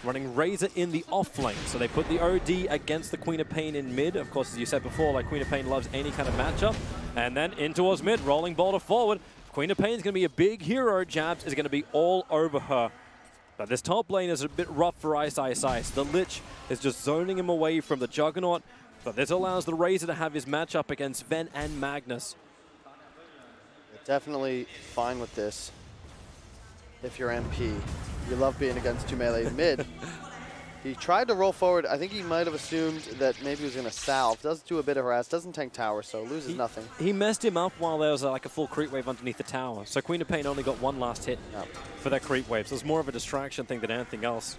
running Razor in the off lane. So they put the OD against the Queen of Pain in mid. Of course, as you said before, like Queen of Pain loves any kind of matchup. And then in towards mid, rolling boulder forward. Queen of Pain is going to be a big hero. Jabs is going to be all over her. But this top lane is a bit rough for Ice. The Lich is just zoning him away from the Juggernaut. But this allows the Razor to have his matchup against Ven and Magnus. Definitely fine with this. If you're MP, you love being against 2 melee mid. He tried to roll forward. I think he might have assumed that maybe he was going to salve. Does do a bit of harass. Doesn't tank tower, so loses nothing. He messed him up while there was like a full creep wave underneath the tower. So Queen of Pain only got one last hit for that creep wave. So it's more of a distraction thing than anything else.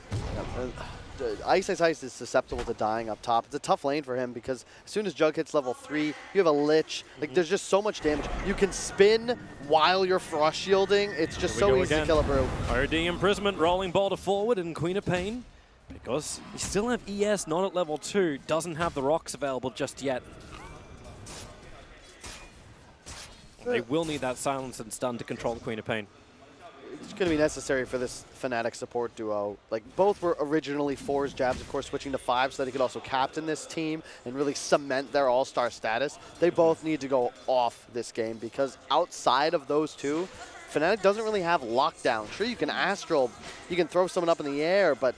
Ice is susceptible to dying up top. It's a tough lane for him because as soon as Jug hits level 3, you have a Lich. Like, there's just so much damage. You can spin while you're frost shielding. It's just so easy to kill a brew. OD imprisonment, rolling boulder forward, and Queen of Pain, because you still have ES not at level 2, doesn't have the rocks available just yet. They will need that silence and stun to control the Queen of Pain. It's going to be necessary for this Fnatic support duo. Like, both were originally 4s. Jabs, of course, switching to 5 so that he could also captain this team and really cement their all-star status. They both need to go off this game because outside of those two, Fnatic doesn't really have lockdown. Sure, you can Astral, you can throw someone up in the air, but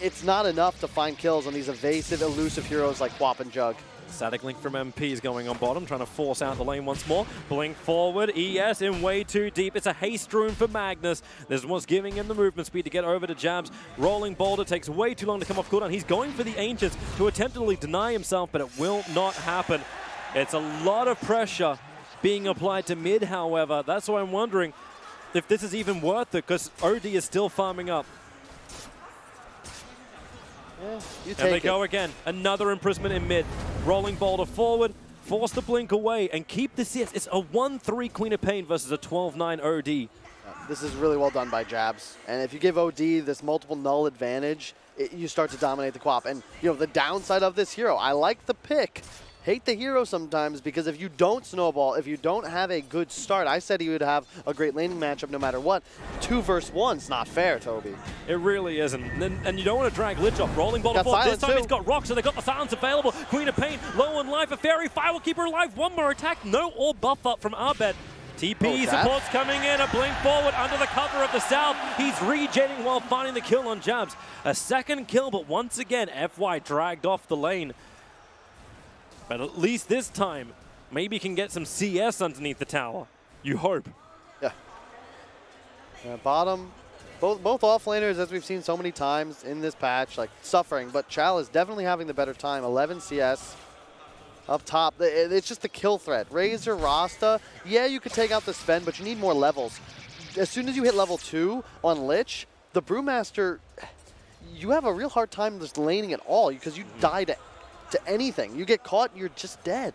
it's not enough to find kills on these evasive, elusive heroes like Quap and Jug. Static Link from MP is going on bottom, trying to force out the lane once more. Blink forward, ES in way too deep. It's a haste rune for Magnus. This is what's giving him the movement speed to get over to Jabs. Rolling boulder takes way too long to come off cooldown. He's going for the Ancients to attemptedly deny himself, but it will not happen. It's a lot of pressure being applied to mid, however. That's why I'm wondering if this is even worth it, because OD is still farming up. Yeah, and they go again. Another imprisonment in mid. Rolling boulder forward, force the blink away, and keep the CS. It's a 1-3 Queen of Pain versus a 12-9 OD. This is really well done by Jabs. And if you give OD this multiple null advantage, you start to dominate the Quap. And, you know, the downside of this hero, I like the pick. Hate the hero sometimes because if you don't snowball, if you don't have a good start, I said he would have a great laning matchup no matter what. 2 versus 1's not fair, Toby. It really isn't. And you don't want to drag Lich off. Rolling boulder forward. This time he's got rocks, so they got the silence available. Queen of Pain, low on life. A Fairy Fire will keep her alive. One more attack. No or buff up from Abed. TP support's coming in. A blink forward under the cover of the south. He's regenning while finding the kill on Jabs. A second kill, but once again, FY dragged off the lane. But at least this time, maybe he can get some CS underneath the tower. You hope. Yeah. Bottom, both offlaners, as we've seen so many times in this patch, like suffering. But Chal is definitely having the better time. 11 CS up top. It's just the kill threat. Razor, Rasta, yeah, you could take out the spend, but you need more levels. As soon as you hit level 2 on Lich, the Brewmaster, you have a real hard time just laning at all because you die to anything. You get caught, you're just dead.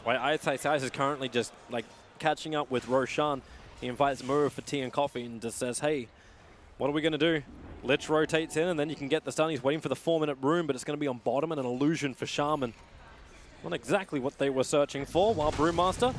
Well, Ice is currently just like catching up with Roshan. He invites Mura for tea and coffee and just says, hey, what are we going to do? Lich rotates in and then you can get the stun. He's waiting for the 4-minute rune, but it's going to be on bottom and an illusion for Shaman. Not exactly what they were searching for, while Brewmaster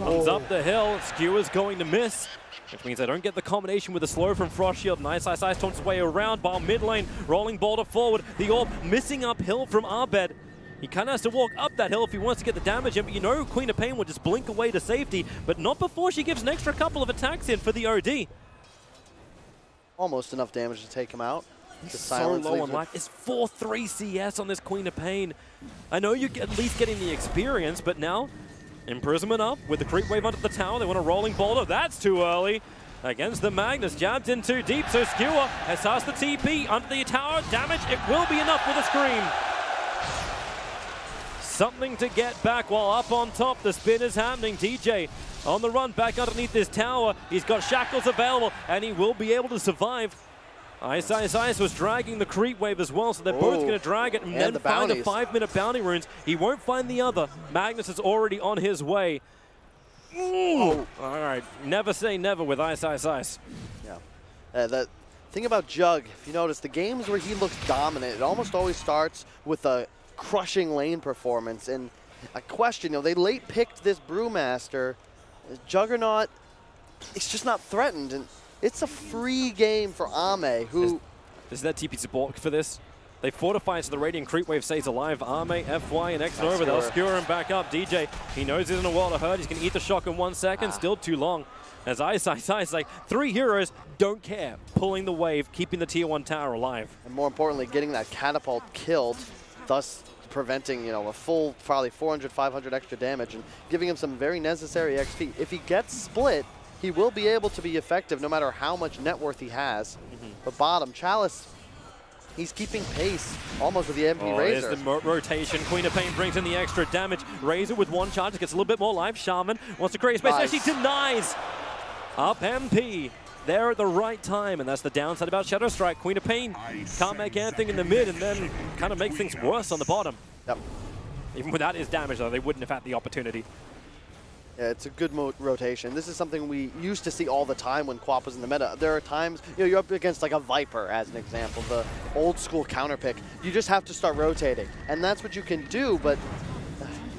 runs up the hill. Skewer's going to miss, which means they don't get the combination with the slow from Frost Shield. Nice taunts his way around, while mid lane, rolling boulder forward. The orb missing uphill from Abed. He kind of has to walk up that hill if he wants to get the damage in, but you know Queen of Pain will just blink away to safety, but not before she gives an extra couple of attacks in for the OD. Almost enough damage to take him out. He's so low on life. It's 4-3 CS on this Queen of Pain. I know you're at least getting the experience, but now imprisonment up with the creep wave under the tower. They want a rolling boulder. That's too early. Against the Magnus, jabs in too deep, so Skewer has passed the TP under the tower. Damage, it will be enough with a scream. Something to get back while up on top. The spin is happening. DJ on the run back underneath this tower. He's got shackles available, and he will be able to survive. Ice was dragging the creep wave as well, so they're both going to drag it and then find the 5-minute bounty runes. He won't find the other. Magnus is already on his way. Ooh. All right, never say never with Ice. Yeah. The thing about Jug, if you notice, the games where he looks dominant, it almost always starts with a crushing lane performance. And a question, you know, they late picked this Brewmaster. Juggernaut, it's just not threatened. And it's a free game for Ame, who This is their TP support for this. They fortify it so the Radiant Creep Wave stays alive. Arme, FY, and X Nova, they'll skewer him back up. DJ, he knows he's in a world of hurt. He's going to eat the shock in 1 second. Still too long. As Ice, like 3 heroes don't care. Pulling the wave, keeping the tier 1 tower alive. And more importantly, getting that catapult killed, thus preventing, a full probably 400, 500 extra damage and giving him some very necessary XP. If he gets split, he will be able to be effective no matter how much net worth he has. But bottom, Chalice, he's keeping pace almost with the MP Razor. There's the rotation. Queen of Pain brings in the extra damage. Razor with 1 charge gets a little bit more life. Shaman wants to create space. Nice. She denies. Up MP. There at the right time, and that's the downside about Shadow Strike. Queen of Pain can't make anything in the mid and then kind of make things worse on the bottom. Yep. Even without his damage, though, they wouldn't have had the opportunity. Yeah, it's a good rotation. This is something we used to see all the time when Quap was in the meta. There are times, you're up against like a Viper, as an example, the old school counter pick. You just have to start rotating, and that's what you can do, but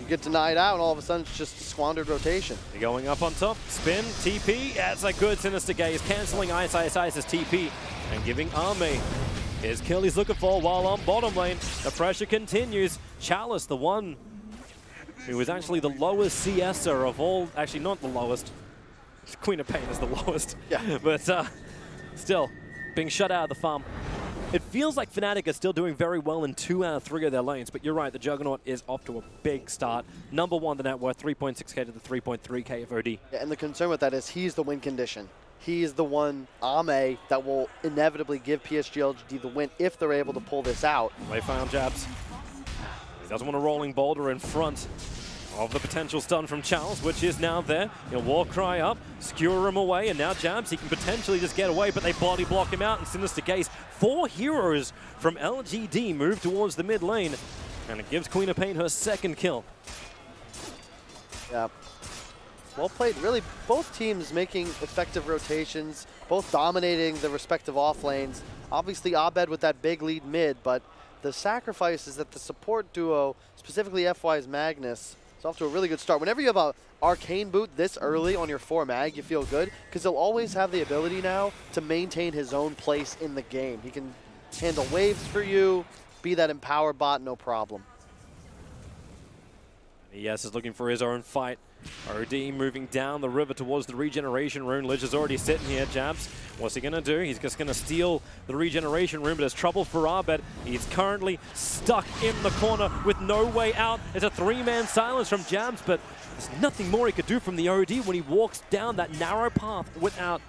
you get denied out, and all of a sudden it's just squandered rotation. They're going up on top, spin, TP, that's a good Sinister Gaze, cancelling Ice's TP, and giving Arme his kill he's looking for while on bottom lane. The pressure continues. Chalice, the one who was actually the lowest CSer of all, actually not the lowest. Queen of Pain is the lowest. Yeah. But still, being shut out of the farm. It feels like Fnatic are still doing very well in 2 out of 3 of their lanes, but you're right, the Juggernaut is off to a big start. Number 1, the net worth, 3.6k to the 3.3k of OD. Yeah, and the concern with that is he's the win condition. He is the one, Ame, that will inevitably give PSG LGD the win if they're able to pull this out. They found jabs. He doesn't want a rolling boulder in front of the potential stun from Charles, which is now there. He'll war cry up, skewer him away, and now jabs. He can potentially just get away, but they body block him out, and Sinister Gaze. 4 heroes from LGD move towards the mid lane, and it gives Queen of Pain her 2nd kill. Yeah. Well played. Really, both teams making effective rotations, both dominating the respective off lanes. Obviously, Abed with that big lead mid, but the sacrifice is that the support duo, specifically FY's Magnus, is off to a really good start. Whenever you have an Arcane boot this early on your 4 mag, you feel good, because he'll always have the ability now to maintain his own place in the game. He can handle waves for you, be that empower bot, no problem. Yes, is looking for his own fight. OD moving down the river towards the regeneration rune. Lich is already sitting here, jabs. What's he going to do? He's just going to steal the regeneration rune, but there's trouble for Abed. He's currently stuck in the corner with no way out. It's a 3-man silence from jabs, but there's nothing more he could do from the OD when he walks down that narrow path without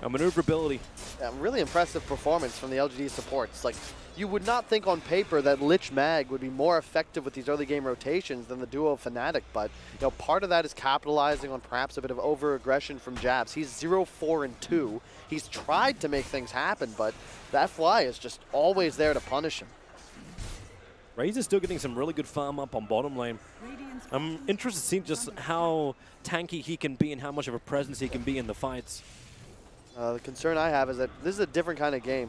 a maneuverability. Yeah, really impressive performance from the LGD supports. Like, you would not think on paper that Lich Mag would be more effective with these early game rotations than the duo of Fnatic, but part of that is capitalizing on perhaps a bit of over-aggression from jabs. He's 0-4-2. He's tried to make things happen, but that fly is just always there to punish him. Razor's still getting some really good farm up on bottom lane. I'm interested to see just how tanky he can be and how much of a presence he can be in the fights. The concern I have is that this is a different kind of game.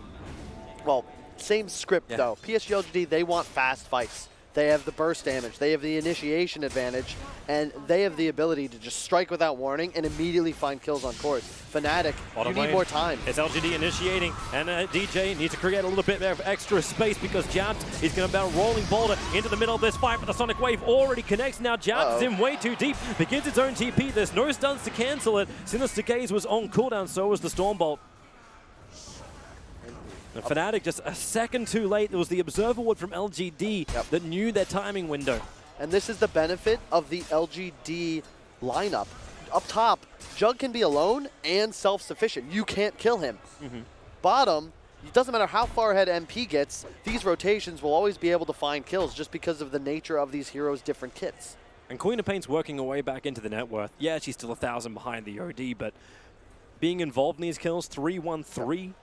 Well, same script, though. PSG LGD, they want fast fights. They have the burst damage. They have the initiation advantage. And they have the ability to just strike without warning and immediately find kills on course. Fnatic, you need more time. It's LGD initiating, and DJ needs to create a little bit of extra space because Jabs is going to bounce rolling boulder into the middle of this fight, but the Sonic Wave already connects. Now Jabs is in way too deep, begins its own TP. There's no stuns to cancel it. Sinister Gaze was on cooldown, so was the Stormbolt. And Fnatic just a second too late. It was the Observer Ward from LGD that knew their timing window. And this is the benefit of the LGD lineup. Up top, Jug can be alone and self-sufficient. You can't kill him. Bottom, it doesn't matter how far ahead MP gets, these rotations will always be able to find kills just because of the nature of these heroes' different kits. And Queen of Pain's working her way back into the net worth. Yeah, she's still 1,000 behind the OD, but being involved in these kills, 3-1-3.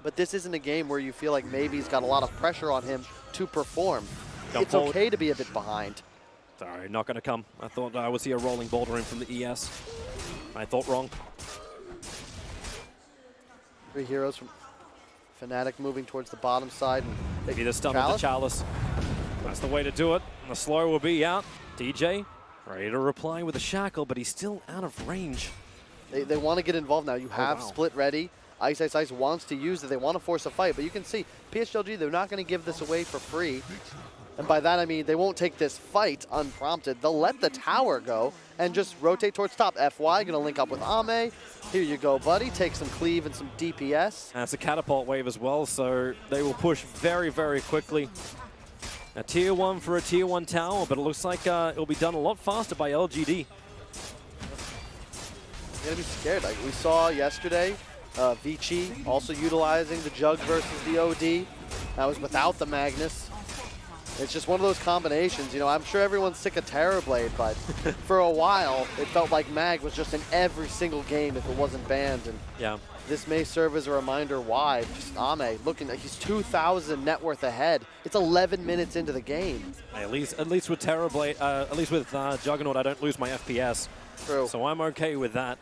But this isn't a game where you feel like maybe he's got a lot of pressure on him to perform. It's okay to be a bit behind. Sorry, not going to come. I thought I would see a rolling boulder in from the ES. I thought wrong. 3 heroes from Fnatic moving towards the bottom side. And maybe the stun of the Chalice. That's the way to do it. And the slow will be out. DJ ready to reply with a shackle, but he's still out of range. They want to get involved now. You have split ready. Ice Ice Ice wants to use it. They want to force a fight, but you can see PHLG, they're not going to give this away for free. And by that I mean they won't take this fight unprompted. They'll let the tower go and just rotate towards top. FY going to link up with Ame. Here you go, buddy. Take some cleave and some DPS. That's a catapult wave as well, so they will push very, very quickly. A tier 1 for a tier 1 tower, but it looks like it'll be done a lot faster by LGD. You gotta be scared. Like we saw yesterday, Vici also utilizing the Jug versus the OD. That was without the Magnus. It's just one of those combinations. You know, I'm sure everyone's sick of Terrorblade, but for a while, it felt like Mag was just in every single game if it wasn't banned. And yeah, this may serve as a reminder why. Just Ame looking like he's 2,000 net worth ahead. It's 11 minutes into the game. At least with Terrorblade, at least with Juggernaut, I don't lose my FPS. True. So I'm okay with that.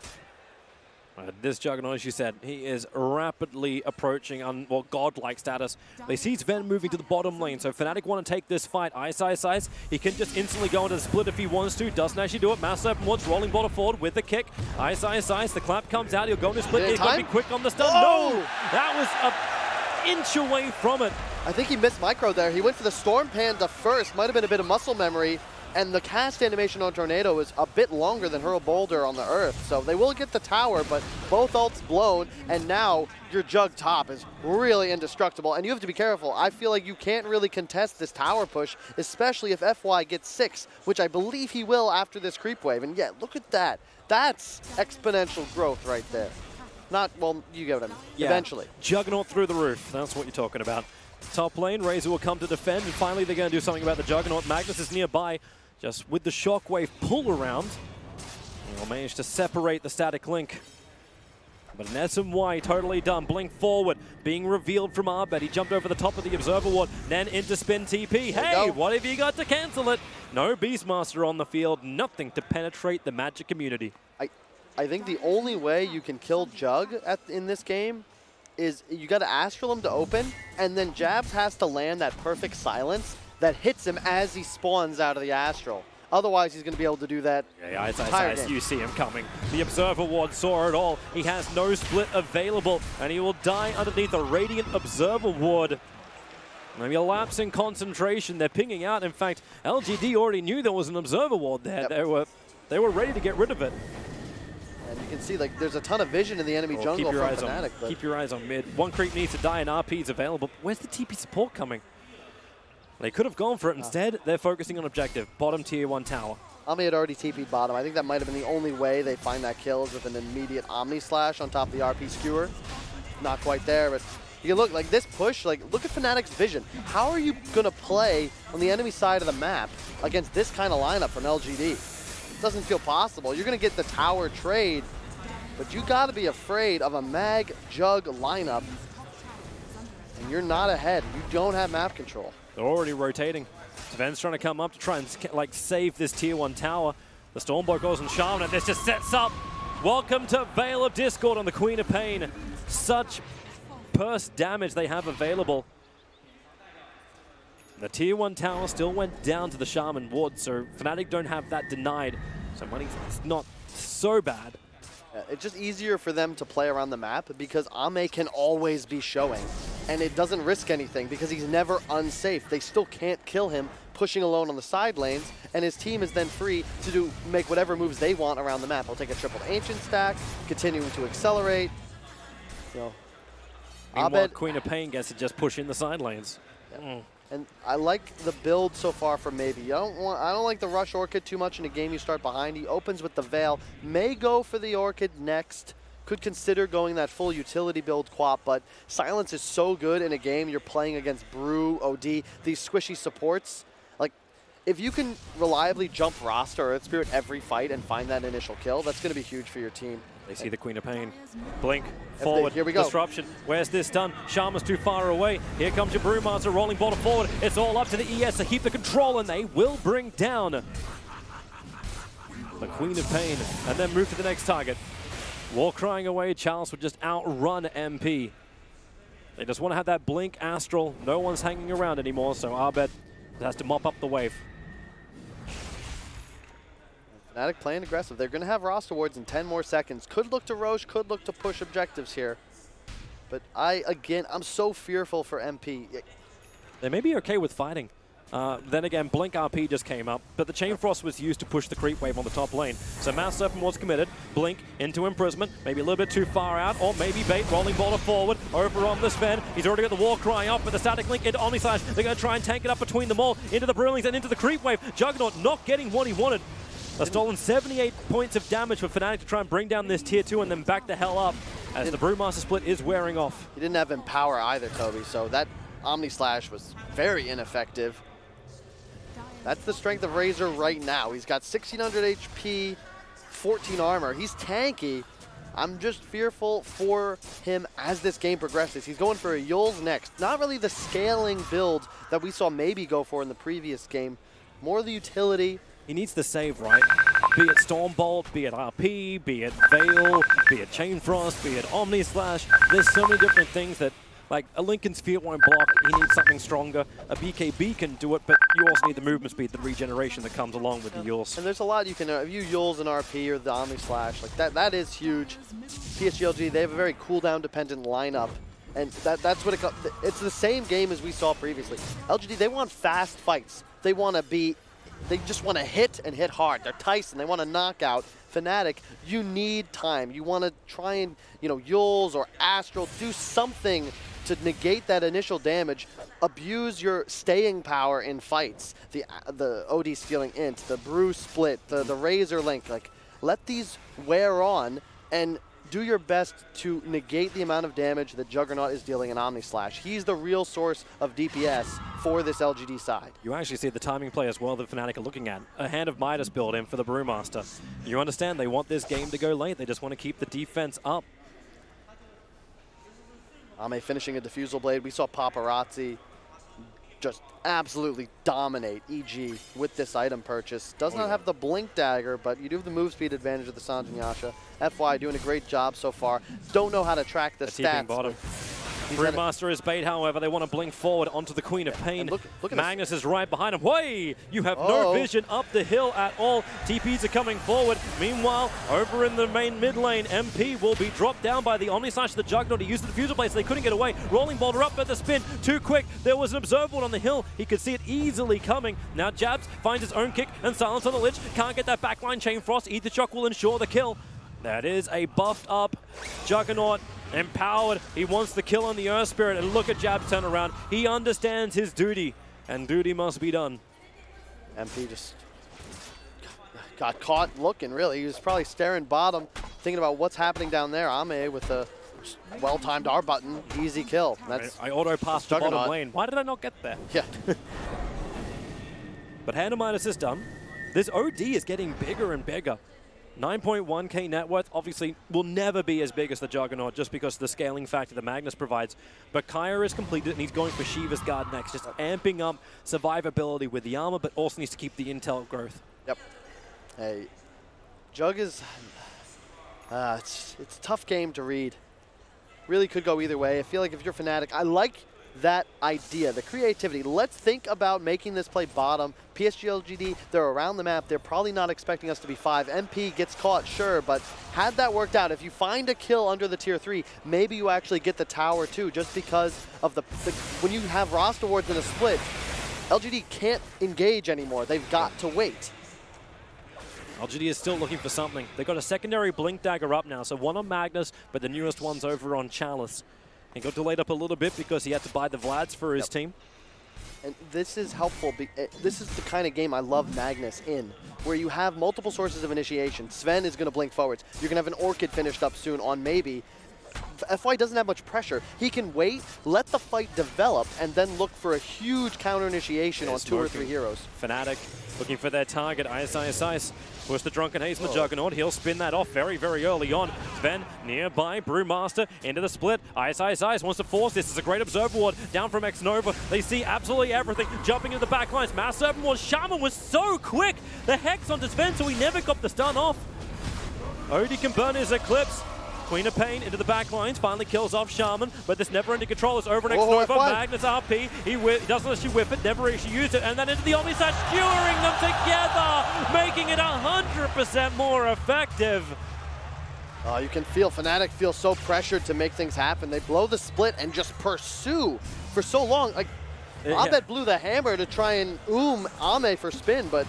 This Juggernaut, as you said, he is rapidly approaching well, godlike status. They see Sven moving to the bottom lane, so Fnatic want to take this fight. Ice Ice Ice, he can just instantly go into the split if he wants to. Doesn't actually do it. Mass Serpent Woods rolling bottom forward with the kick. Ice Ice Ice, the clap comes out. He'll go into split. He's going to be quick on the stun. Oh! No! That was an inch away from it. I think he missed micro there. He went for the Storm Panda first. Might have been a bit of muscle memory. And the cast animation on Tornado is a bit longer than Hurl Boulder on the Earth. So they will get the tower, but both ults blown, and now your Jug top is really indestructible. And you have to be careful. I feel like you can't really contest this tower push, especially if FY gets 6, which I believe he will after this creep wave. And yeah, look at that. That's exponential growth right there. Not, well, you get what I mean. Yeah. Eventually. Juggernaut through the roof. That's what you're talking about. Top lane, Razor will come to defend, and finally they're going to do something about the Juggernaut. Magnus is nearby. Just with the shockwave pull around, he'll manage to separate the static link. But an SMY totally done. Blink forward, being revealed from Arbet. He jumped over the top of the Observer Ward, then into spin TP. Hey, what have you got to cancel it? No Beastmaster on the field, nothing to penetrate the Magic community. I think the only way you can kill Jug in this game is you got to Astral him to open, and then Jabs has to land that perfect silence that hits him as he spawns out of the Astral. Otherwise, he's going to be able to do that. Yeah, Ice, you see him coming. The Observer Ward saw it all. He has no split available, and he will die underneath a Radiant Observer Ward. Maybe a lapse in concentration. They're pinging out. In fact, LGD already knew there was an Observer Ward there. Yep. They were ready to get rid of it. And you can see, like, there's a ton of vision in the enemy jungle from Fnatic. Keep your eyes on mid. One creep needs to die, and RP is available. Where's the TP support coming? They could have gone for it. Instead, they're focusing on objective. Bottom tier 1 tower. Omni had already TP'd bottom. I think that might have been the only way they find that kill is with an immediate Omni slash on top of the RP skewer. Not quite there, but you can look, like this push, like look at Fnatic's vision. How are you going to play on the enemy side of the map against this kind of lineup from LGD? It doesn't feel possible. You're going to get the tower trade, but you got to be afraid of a Mag Jug lineup, and you're not ahead. You don't have map control. They're already rotating. Sven's trying to come up to try and like save this tier 1 tower. The Stormbolt goes on Shaman, and this just sets up. Welcome to Veil of Discord on the Queen of Pain. Such burst damage they have available. The tier 1 tower still went down to the Shaman Ward, so Fnatic don't have that denied. So money's not so bad. It's just easier for them to play around the map because Ame can always be showing. And it doesn't risk anything because he's never unsafe. They still can't kill him pushing alone on the side lanes, and his team is then free to make whatever moves they want around the map. He'll take a triple ancient stack, continuing to accelerate. So, Meanwhile, Queen of Pain gets to just push in the side lanes. Yeah. And I like the build so far from Maybe. I don't like the rush Orchid too much in a game you start behind. He opens with the Veil. May go for the Orchid next. Could consider going that full utility build Quap, but Silence is so good in a game you're playing against Brew, OD, these squishy supports. Like, if you can reliably jump roster or Earth Spirit every fight and find that initial kill, that's going to be huge for your team. They see the Queen of Pain. Blink, forward, here we go. Disruption. Where's this done? Shaman's too far away. Here comes your Brewmaster rolling bottom forward. It's all up to the ES to keep the control, and they will bring down the Queen of Pain and then move to the next target. War crying away, Chalice would just outrun MP. They just want to have that Blink Astral. No one's hanging around anymore, so Arbet has to mop up the wave. Fnatic playing aggressive. They're going to have roster wards in 10 more seconds. Could look to Roche, could look to push objectives here. But I'm so fearful for MP. They may be okay with fighting. Then again, Blink RP just came up, but the Chain Frost was used to push the creep wave on the top lane. So Mass Serpent was committed. Blink into Imprisonment, maybe a little bit too far out, or maybe bait, rolling baller forward, over on the Sven. He's already got the war cry off with the static link into Omnislash. They're going to try and tank it up between them all, into the Brewlings and into the creep wave. Juggernaut not getting what he wanted. A stolen 78 points of damage for Fnatic to try and bring down this tier 2 and then back the hell up as the Brewmaster split is wearing off. He didn't have Empower either, Toby, so that Omnislash was very ineffective. That's the strength of Razor right now. He's got 1600 HP, 14 armor. He's tanky. I'm just fearful for him as this game progresses. He's going for a Yules next. Not really the scaling build that we saw maybe go for in the previous game. More the utility. He needs to save, right? Be it Stormbolt, be it RP, be it Veil, be it Chain Frost, be it Omnislash. There's so many different things that, like, a Linken's Sphere won't block. He needs something stronger. A BKB can do it, but you also need the movement speed, the regeneration that comes along with the Yules. And there's a lot you can, if you Yules and RP or the Omnislash, like that is huge. PSG LGD, they have a very cooldown dependent lineup. And that's what it's the same game as we saw previously. LGD, they want fast fights. They want to be, they just want to hit and hit hard. They're Tyson, they want to knock out. Fnatic, you need time. You want to try and, Yules or Astral, do something to negate that initial damage, abuse your staying power in fights. The OD stealing int, the Brew split, the Razor link, like, let these wear on and do your best to negate the amount of damage that Juggernaut is dealing in Omnislash. He's the real source of DPS for this LGD side. You actually see the timing play as well that Fnatic are looking at. A Hand of Midas build in for the Brewmaster. You understand they want this game to go late. They just want to keep the defense up. Ame finishing a Diffusal Blade. We saw Paparazzi just absolutely dominate EG with this item purchase. Does not have the Blink Dagger, but you do have the move speed advantage of the Sanjin Yasha. FY doing a great job so far. Don't know how to track the stats. Bottom. Brewmaster is bait, however. They want to blink forward onto the Queen of Pain. Look Magnus is right behind him. Way! You have no vision up the hill at all. TPs are coming forward. Meanwhile, over in the main mid lane, MP will be dropped down by the Omnislash, the Juggernaut. He used the Diffusal Blade, so they couldn't get away. Rolling Boulder up at the spin. Too quick. There was an Observable on the hill. He could see it easily coming. Now Jabs finds his own kick and silence on the Lich. Can't get that backline. Chain Frost. Ether Shock will ensure the kill. That is a buffed up Juggernaut. Empowered, he wants the kill on the Earth Spirit, and look at Jab's turn around. He understands his duty, and duty must be done. MP just got caught looking, really. He was probably staring bottom, thinking about what's happening down there. Ame with the well-timed R button, easy kill. That's I auto-passed the bottom lane. Why did I not get there? Yeah. But Hand of Midas is done. This OD is getting bigger and bigger. 9.1k net worth obviously will never be as big as the Juggernaut just because of the scaling factor that Magnus provides. But Kaya is completed and he's going for Shiva's Guard next, just amping up survivability with the armor, but also needs to keep the intel growth. Yep. Hey, Jug is, it's a tough game to read. Really could go either way. I feel like if you're Fnatic, I like that idea, the creativity. Let's think about making this play bottom. PSG LGD, they're around the map. They're probably not expecting us to be 5. MP gets caught, sure, but had that worked out, if you find a kill under the tier 3, maybe you actually get the tower too, just because of the when you have roster wards in a split, LGD can't engage anymore. They've got to wait. LGD is still looking for something. They've got a secondary Blink Dagger up now, so one on Magnus, but the newest one's over on Chalice. He got delayed up a little bit because he had to buy the Vlads for his team. And this is helpful. This is the kind of game I love Magnus in, where you have multiple sources of initiation. Sven is going to blink forwards. You're going to have an Orchid finished up soon on maybe. FY doesn't have much pressure. He can wait, let the fight develop, and then look for a huge counter initiation on 2 or 3 heroes. Fnatic looking for their target. Ice. Push the Drunken Haze in the Juggernaut. He'll spin that off very, very early on. Sven nearby. Brewmaster into the split. Ice wants to force this. It's a great Observer Ward down from X-Nova. They see absolutely everything. Jumping into the back lines. Mass Serpent Ward. Shaman was so quick. The Hex onto Sven, so he never got the stun off. Odie can burn his Eclipse. Queen of Pain into the back lines, finally kills off Shaman, but this never-ending control is over next Nova. Magnus RP, he doesn't actually whip it, never actually used it, and then into the Omnislash, skewering them together, making it 100% more effective. You can feel Fnatic feel so pressured to make things happen. They blow the split and just pursue for so long. Like, Abed blew the hammer to try and Ame for spin, but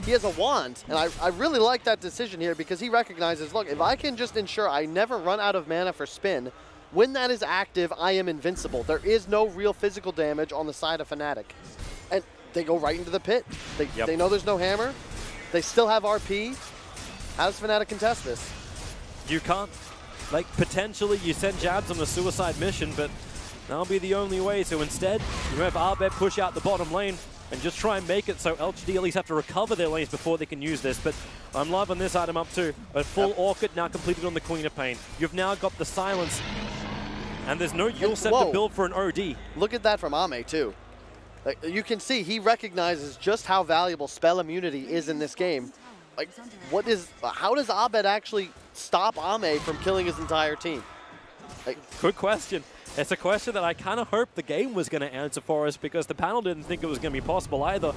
he has a wand. And I really like that decision here because he recognizes, look, if I can just ensure I never run out of mana for spin, when that is active, I am invincible. There is no real physical damage on the side of Fnatic. And they go right into the pit. They know there's no hammer. They still have RP. How does Fnatic contest this? You can't. Like, potentially you send Jabs on a suicide mission, but that'll be the only way. So instead, you have Abed push out the bottom lane and just try and make it so LGD at least have to recover their lanes before they can use this. But I'm loving this item up too. A full Orchid now completed on the Queen of Pain. You've now got the silence. And there's no Yule set to build for an OD. Look at that from Ame, too. Like, you can see he recognizes just how valuable spell immunity is in this game. Like, how does Abed actually stop Ame from killing his entire team? Like, good question. It's a question that I kind of hoped the game was going to answer for us because the panel didn't think it was going to be possible either.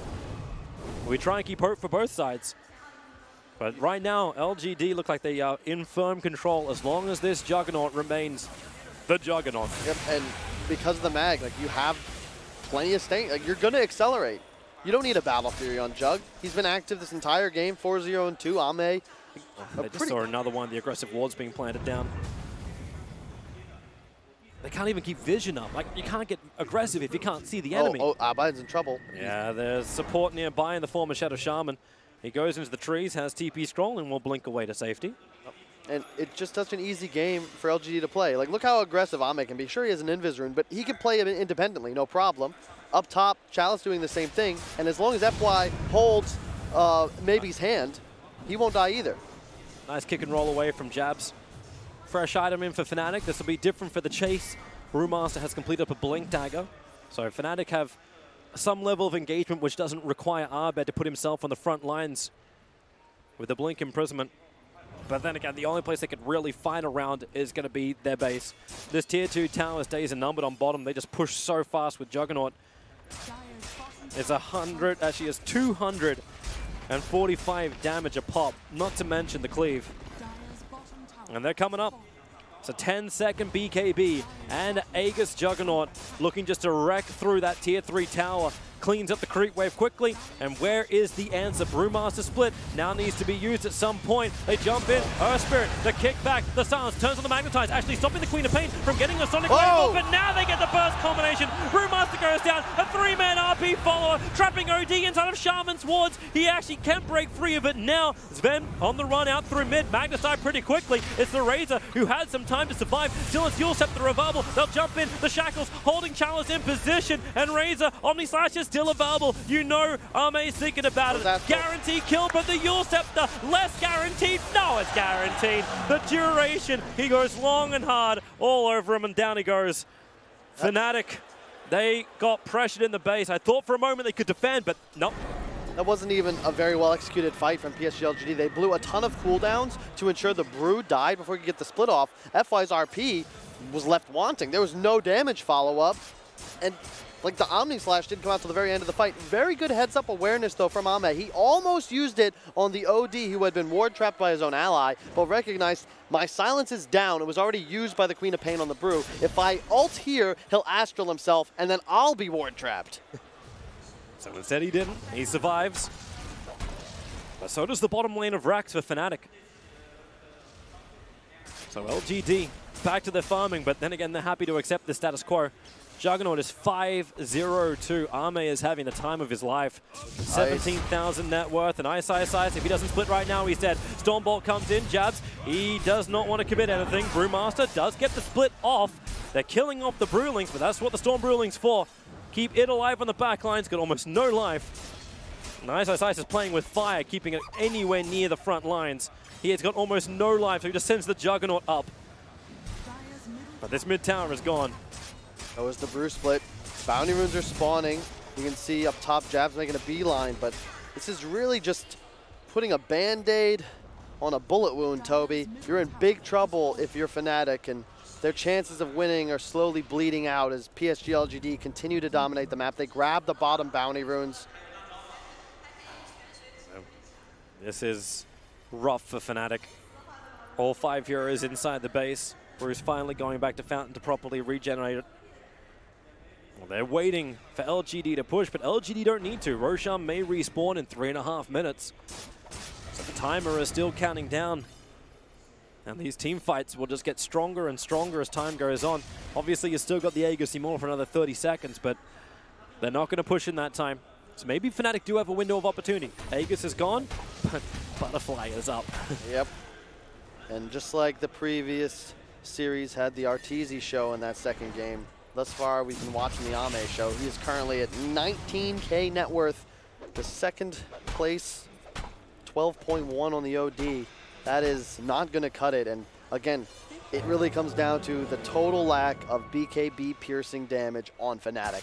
We try and keep hope for both sides. But right now, LGD look like they are in firm control as long as this Juggernaut remains the Juggernaut. Yep, and because of the mag, like, you have plenty of staying. Like, you're going to accelerate. You don't need a Battle Fury on Jug. He's been active this entire game, 4-0-2. Ame. I just saw another one, the aggressive wards being planted down. They can't even keep vision up. Like, you can't get aggressive if you can't see the enemy. Abed's in trouble. Yeah, there's support nearby in the form of Shadow Shaman. He goes into the trees, has TP scroll, and will blink away to safety. And it's just such an easy game for LGD to play. Like, look how aggressive Ame can be. Sure, he has an Invis rune, but he can play him independently, no problem. Up top, Chalice doing the same thing. And as long as FY holds Maybe's hand, he won't die either. Nice kick and roll away from Jabs. Fresh item in for Fnatic. This will be different for the chase. Brewmaster has completed up a Blink Dagger. So Fnatic have some level of engagement which doesn't require Abed to put himself on the front lines with the Blink Imprisonment. But then again, the only place they could really fight around is going to be their base. This tier 2 tower stays numbered on bottom. They just push so fast with Juggernaut. It's 100, actually it's 245 damage a pop, not to mention the cleave. And they're coming up. It's a 10-second BKB, and Aegis Juggernaut looking just to wreck through that tier 3 tower. Cleans up the creep wave quickly, and where is the answer? Brewmaster split now needs to be used at some point. They jump in, Earth Spirit, the kickback, the silence, turns on the Magnetize, actually stopping the Queen of Pain from getting a Sonic Wave off, but now they get the burst combination. Brewmaster goes down, a 3-man RP follower, trapping OD inside of Shaman's wards. He actually can break free of it now. Sven on the run out through mid, Magnetize pretty quickly. It's the Razor who had some time to survive. Still it's Yule Scepter revival. They'll jump in, the Shackles holding Chalice in position, and Razor, Omni Slash is still available. You know Ame's thinking about it. Guaranteed kill, but the Yule Scepter, less guaranteed. No, it's guaranteed. The duration, he goes long and hard all over him, and down he goes. Fnatic, they got pressured in the base. I thought for a moment they could defend, but nope. That wasn't even a very well-executed fight from PSG LGD. They blew a ton of cooldowns to ensure the Brew died before he could get the split off. FY's RP was left wanting. There was no damage follow-up, and like the Omni Slash didn't come out till the very end of the fight. Very good heads-up awareness, though, from Ame. He almost used it on the OD who had been ward-trapped by his own ally, but recognized my silence is down. It was already used by the Queen of Pain on the Brew. If I ult here, he'll Astral himself, and then I'll be ward-trapped. So instead he didn't. He survives. But so does the bottom lane of Rax for Fnatic. So LGD back to their farming, but then again, they're happy to accept the status quo. Juggernaut is 5-0-2. Ame is having the time of his life. 17,000 net worth, and Ice. If he doesn't split right now, he's dead. Stormbolt comes in, jabs. He does not want to commit anything. Brewmaster does get the split off. They're killing off the Brewlings, but that's what the Storm Brewlings for. Keep it alive on the back lines, got almost no life. And Ice is playing with fire, keeping it anywhere near the front lines. He has got almost no life, so he just sends the Juggernaut up. But this mid tower is gone. That was the Brew split. Bounty runes are spawning. You can see up top Jabs making a beeline, but this is really just putting a Band-Aid on a bullet wound, Toby. You're in big trouble if you're Fnatic, and their chances of winning are slowly bleeding out as PSG LGD continue to dominate the map. They grab the bottom bounty runes. This is rough for Fnatic. All 5 heroes inside the base. Bruce finally going back to Fountain to properly regenerate it. Well, they're waiting for LGD to push, but LGD don't need to. Roshan may respawn in 3.5 minutes. So the timer is still counting down. And these team fights will just get stronger and stronger as time goes on. Obviously, you still got the Aegis more for another 30 seconds, but they're not going to push in that time. So maybe Fnatic do have a window of opportunity. Aegis is gone, but Butterfly is up. Yep. And just like the previous series had the Arteezy show in that second game, thus far we've been watching the Ame show. He is currently at 19K net worth, the second place, 12.1 on the OD. That is not going to cut it. And again, it really comes down to the total lack of BKB piercing damage on Fnatic.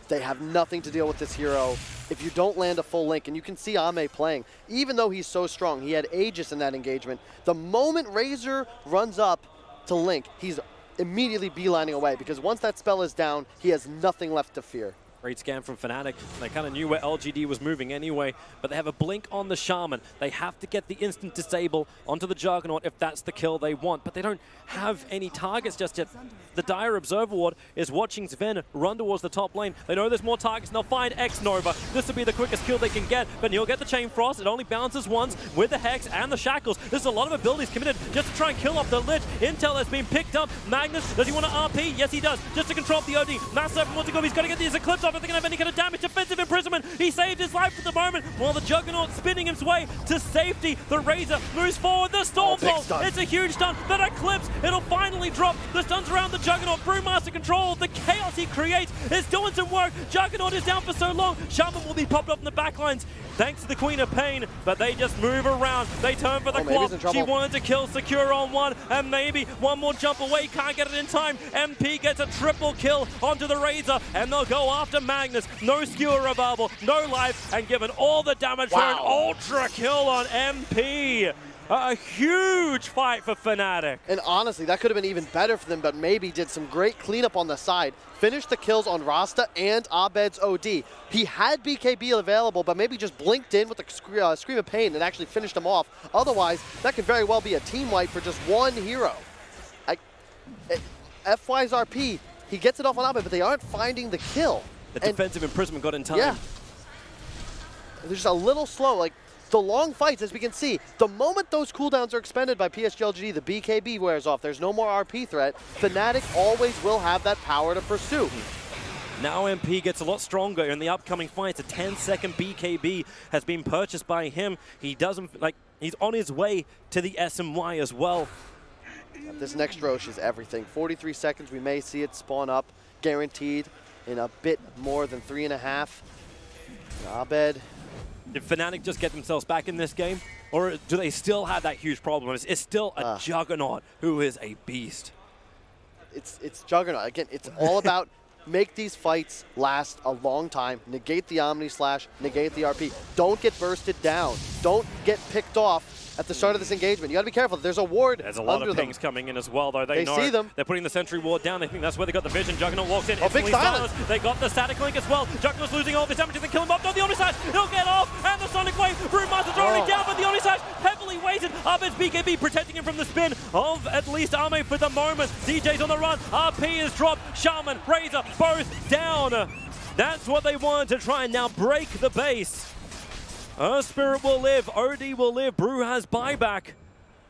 They have nothing to deal with this hero if you don't land a full link. And you can see Ame playing. Even though he's so strong, he had Aegis in that engagement. The moment Razor runs up to link, he's immediately beelining away, because once that spell is down, he has nothing left to fear. Great scan from Fnatic. They kind of knew where LGD was moving anyway, but they have a blink on the Shaman. They have to get the instant disable onto the Juggernaut if that's the kill they want, but they don't have any targets just yet. The Dire Observer Ward is watching Sven run towards the top lane. They know there's more targets, and they'll find X-Nova. This will be the quickest kill they can get, but he'll get the Chain Frost. It only bounces once with the Hex and the Shackles. There's a lot of abilities committed just to try and kill off the Lich. Intel has been picked up. Magnus, does he want to RP? Yes, he does, just to control the OD. Mass Serpent wants to go. He's got to get these Eclipse off. If they're going to have any kind of damage. Defensive imprisonment. He saved his life at the moment while the Juggernaut spinning his way to safety. The Razor moves forward. The Storm Bolt. It's a huge stun. That Eclipse. It'll finally drop. The stuns around the Juggernaut. Brewmaster control. The chaos he creates is doing some work. Juggernaut is down for so long. Shaman will be popped up in the backlines thanks to the Queen of Pain, but they just move around. They turn for the clock. She wanted to kill Secure on one, and maybe one more jump away. Can't get it in time. MP gets a triple kill onto the Razor, and they'll go after Magnus. No skewer available, no life, and given all the damage for an ultra kill on MP. A huge fight for Fnatic. And honestly, that could have been even better for them, but maybe did some great cleanup on the side. Finished the kills on Rasta and Abed's OD. He had BKB available, but maybe just blinked in with the Scream of Pain and actually finished him off. Otherwise, that could very well be a team wipe for just one hero. FY's RP, he gets it off on Abed, but they aren't finding the kill. The defensive imprisonment got in time. Yeah. They're just a little slow. Like, the long fights, as we can see, the moment those cooldowns are expended by PSG LGD, the BKB wears off. There's no more RP threat. Fnatic always will have that power to pursue. Now MP gets a lot stronger in the upcoming fights. A 10-second BKB has been purchased by him. He doesn't, like, he's on his way to the SMY as well. This next Rosh is everything. 43 seconds, we may see it spawn up, guaranteed in a bit more than 3.5. Abed. Did Fnatic just get themselves back in this game? Or do they still have that huge problem? It's still a Juggernaut who is a beast. It's Juggernaut. Again, it's all about make these fights last a long time. Negate the Omni Slash, negate the RP. Don't get bursted down. Don't get picked off at the start of this engagement. You got to be careful. There's a ward. There's a lot of pings coming in as well, though. They know see them. They're putting the sentry ward down. They think that's where they got the vision. Juggernaut walks in. Oh, big silence. They got the static link as well. Juggernaut's losing all this damage to the kill him up. No, the Omnislash. He'll get off. And the Sonic Wave. Brewmaster's already down, but the Omnislash heavily weighted. Abed's BKB protecting him from the spin of at least Ame for the moment. DJ's on the run. RP is dropped. Shaman, Razor, both down. That's what they wanted to try and now break the base. Spirit will live. OD will live. Brew has buyback.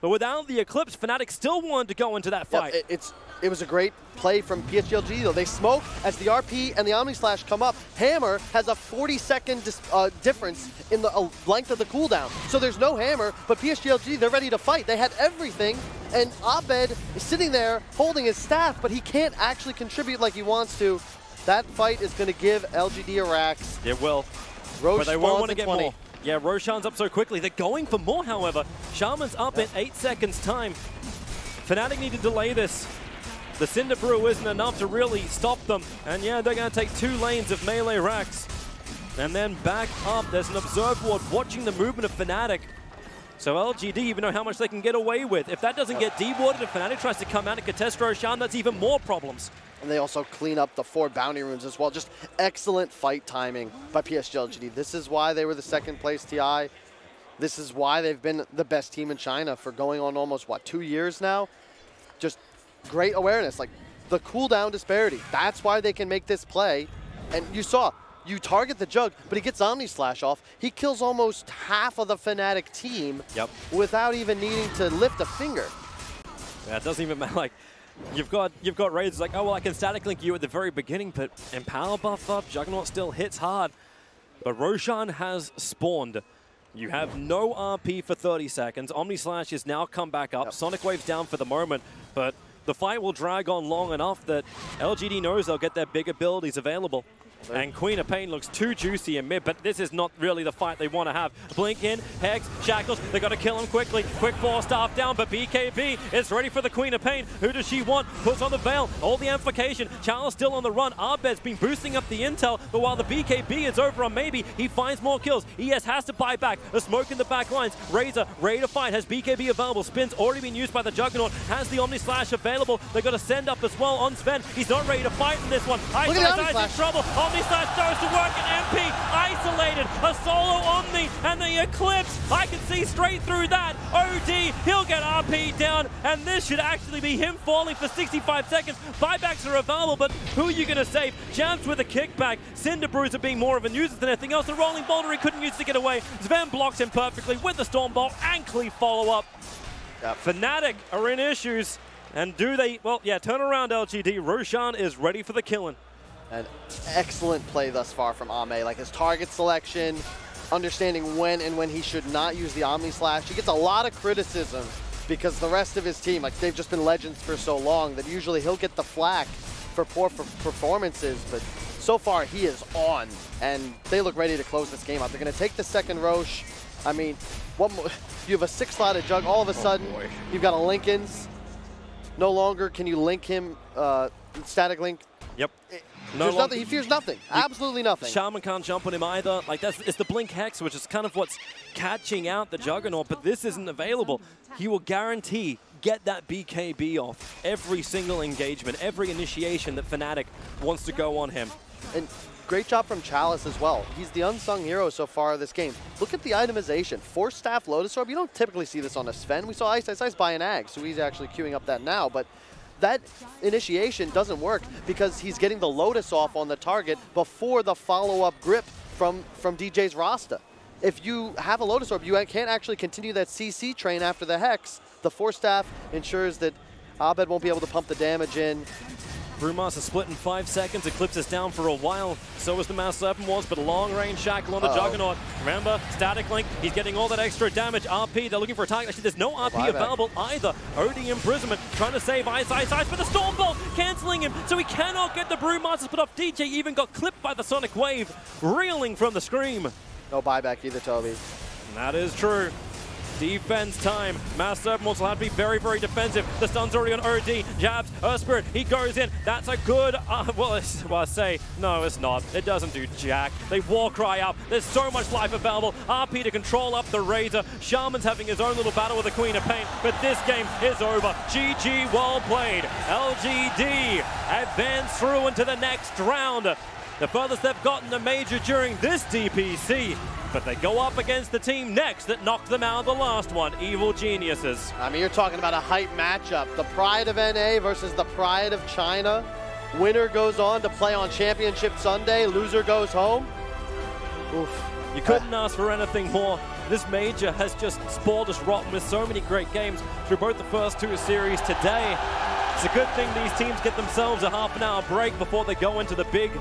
But without the Eclipse, Fnatic still wanted to go into that fight. Yeah, it was a great play from PSG LGD, though. They smoke as the RP and the Omni Slash come up. Hammer has a 40-second difference in the length of the cooldown. So there's no Hammer, but PSG LGD, they're ready to fight. They had everything, and Abed is sitting there holding his staff, but he can't actually contribute like he wants to. That fight is going to give LGD a Rax. It will. Roche but they won't want to get 20. more. Yeah, Roshan's up so quickly. They're going for more, however. Shaman's up in 8 seconds' time. Fnatic need to delay this. The Cinder Brew isn't enough to really stop them. And yeah, they're going to take 2 lanes of melee racks. And then back up. There's an Observe Ward watching the movement of Fnatic. So LGD even know how much they can get away with. If that doesn't get dewarded, if Fnatic tries to come out and contest Roshan, that's even more problems. And they also clean up the 4 bounty runes as well. Just excellent fight timing by PSG LGD. This is why they were the second place TI. This is why they've been the best team in China for going on almost, what, 2 years now? Just great awareness, like the cooldown disparity. That's why they can make this play. And you saw, you target the Jug, but he gets Omni Slash off. He kills almost half of the Fnatic team without even needing to lift a finger. Yeah, it doesn't even matter. Like, you've got Raiders like, oh, well, I can static link you at the very beginning, but Empower buff up, Juggernaut still hits hard. But Roshan has spawned. You have no RP for 30 seconds. Omni Slash is now come back up. Sonic Wave's down for the moment, but the fight will drag on long enough that LGD knows they'll get their big abilities available. And Queen of Pain looks too juicy in mid, but this is not really the fight they want to have. Blink in, Hex, Shackles, they got to kill him quickly. Quick 4-staff down, but BKB is ready for the Queen of Pain. Who does she want? Puts on the Veil, all the amplification. Charles still on the run. Arbed's been boosting up the intel, but while the BKB is over on Maybe, he finds more kills. ES has to buy back. A smoke in the back lines. Razor, ready to fight, has BKB available. Spin's already been used by the Juggernaut, has the Omni Slash available. They got to send up as well on Sven. He's not ready to fight in this one. Ice in trouble. Omni Slash goes to work, and MP isolated. A solo Omni and the Eclipse. I can see straight through that. OD, he'll get RP down, and this should actually be him falling for 65 seconds. Buybacks are available, but who are you going to save? Jams with a kickback. Cinder Bruiser being more of a nuisance than anything else. The Rolling Boulder he couldn't use to get away. Sven blocks him perfectly with the Storm Bolt and Cleave follow-up. Fnatic are in issues. And do they, well, yeah, turn around LGD. Roshan is ready for the killing. An excellent play thus far from Ame. Like his target selection, understanding when and when he should not use the Omni Slash. He gets a lot of criticism because the rest of his team, like they've just been legends for so long that usually he'll get the flack for poor performances, but so far he is on, and they look ready to close this game out. They're going to take the second Roche. I mean, you have a 6-slotted Jug, all of a sudden you've got a Linken's. No longer can you link him, static link. Yep. Nothing. He fears nothing. Absolutely nothing. Shaman can't jump on him either. Like it's the Blink Hex, which is kind of what's catching out the Juggernaut, but this isn't available. He will guarantee get that BKB off every single engagement, every initiation that Fnatic wants to go on him. And great job from Chalice as well. He's the unsung hero so far this game. Look at the itemization. 4-staff Lotus Orb. You don't typically see this on a Sven. We saw Ice buy an Ag, so he's actually queuing up that now, but that initiation doesn't work because he's getting the Lotus off on the target before the follow-up grip from DJ's Rasta. If you have a Lotus Orb, you can't actually continue that CC train after the Hex. The 4-staff ensures that Abed won't be able to pump the damage in. Brewmaster split in 5 seconds. Eclipse is down for a while. So is the Mass Serpent Wars, but a long-range shackle on the Juggernaut. Remember, static link. He's getting all that extra damage. RP, they're looking for a target. Actually, there's no RP available either. OD Imprisonment trying to save Ice, but the Storm Bolt canceling him, so he cannot get the Brewmaster split off. DJ even got clipped by the Sonic Wave, reeling from the Scream. No buyback either, Toby. That is true. Defense time. Mass Serpent will have to be very, very defensive. The stun's already on OD. Jabs, Earth Spirit, he goes in. That's a good, well, I say, no, it's not. It doesn't do jack. They war cry up. There's so much life available. RP to control up the Razor. Shaman's having his own little battle with the Queen of Pain, but this game is over. GG, well played. LGD advance through into the next round. The furthest they've gotten a major during this DPC, but they go up against the team next that knocked them out of the last one, Evil Geniuses. I mean, you're talking about a hype matchup. The pride of NA versus the pride of China. Winner goes on to play on Championship Sunday. Loser goes home. Oof. You couldn't ask for anything more. This major has just spoiled us rotten with so many great games through both the first 2 series today. It's a good thing these teams get themselves a half-an-hour break before they go into the big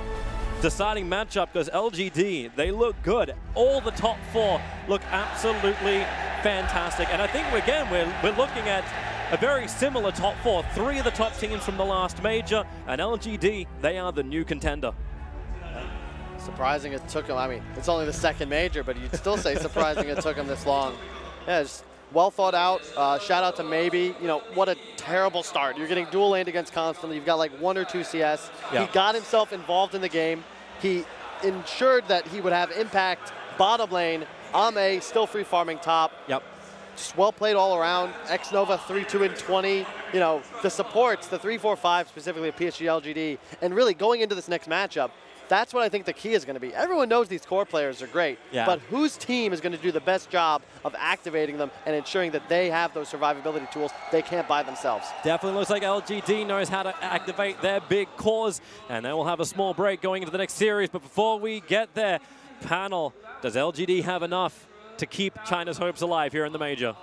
deciding matchup, because LGD, they look good. All the top 4 look absolutely fantastic. And I think, again, we're looking at a very similar top 4. 3 of the top teams from the last major, and LGD, they are the new contender. Surprising it took him, I mean, it's only the 2nd major, but you'd still say surprising it took him this long. Yeah, just well thought out. Shout out to Maybe. You know, what a terrible start. You're getting dual laned against constantly. You've got like 1 or 2 CS. Yeah. He got himself involved in the game. He ensured that he would have impact bottom lane. Ame still free farming top. Yep. Just well played all around. X-Nova 3-2 and 20. You know, the supports, the 3-4-5 specifically of PSG LGD. And really going into this next matchup, That's what I think the key is going to be. Everyone knows these core players are great, but whose team is going to do the best job of activating them and ensuring that they have those survivability tools they can't buy themselves? Definitely looks like LGD knows how to activate their big cores, and they will have a small break going into the next series. But before we get there, panel, does LGD have enough to keep China's hopes alive here in the major?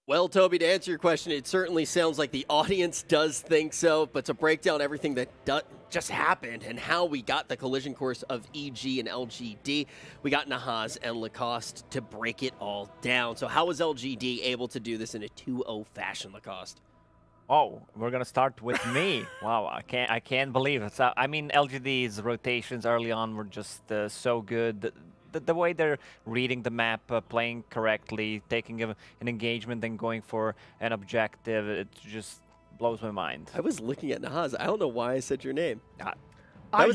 Well, Toby, to answer your question, it certainly sounds like the audience does think so, but to break down everything that just happened and how we got the collision course of EG and LGD, we got Nahaz and Lacoste to break it all down. So how was LGD able to do this in a 2-0 fashion, Lacoste? Oh, we're gonna start with me. Wow, I can't believe it. So, I mean, LGD's rotations early on were just so good. The way they're reading the map, playing correctly, taking an engagement, then going for an objective, it just blows my mind. I was looking at Nahaz. I don't know why I said your name.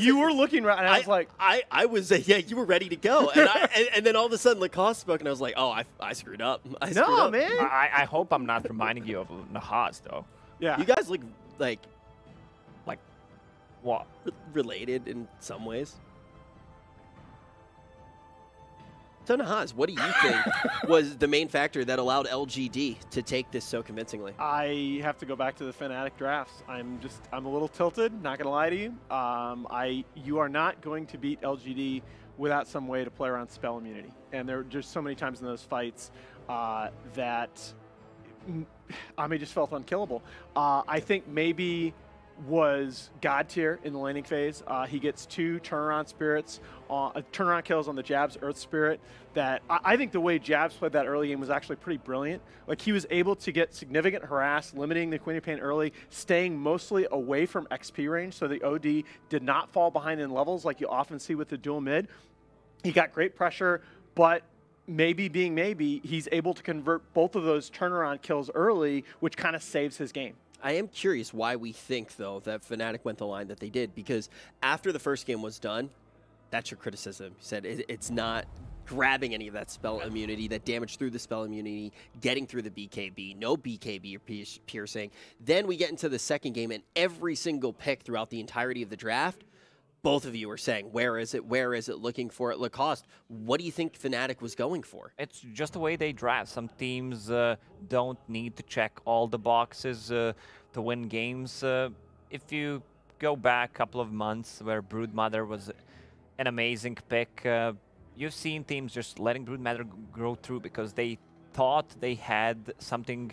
You were looking right, and I was like, I was, yeah, you were ready to go, and and then all of a sudden Lacoste spoke, and I was like, oh, I screwed up. No, man. I hope I'm not reminding you of Nahaz, though. Yeah. You guys look like what? Related in some ways. So Nahaz, what do you think was the main factor that allowed LGD to take this so convincingly? I have to go back to the Fnatic drafts. I'm a little tilted, not gonna lie to you. You are not going to beat LGD without some way to play around spell immunity. And there are just so many times in those fights that Ame just felt unkillable. I think maybe was God tier in the laning phase. He gets 2 turnaround spirits, turnaround kills on the Jabs Earth Spirit. That I think the way Jabs played that early game was actually pretty brilliant. Like, he was able to get significant harass, limiting the Queen of Pain early, staying mostly away from XP range, so the OD did not fall behind in levels like you often see with the dual mid. He got great pressure, but maybe he's able to convert both of those turnaround kills early, which kind of saves his game. I am curious why we think, though, that Fnatic went the line that they did, because after the first game was done, that's your criticism. You said it's not grabbing any of that spell immunity, that damage through the spell immunity, getting through the BKB, no BKB or piercing. Then we get into the second game, and every single pick throughout the entirety of the draft, both of you are saying, where is it, looking for it? Lacoste, what do you think Fnatic was going for? It's just the way they draft. Some teams don't need to check all the boxes to win games. If you go back a couple of months where Broodmother was an amazing pick, you've seen teams just letting Broodmother grow through because they thought they had something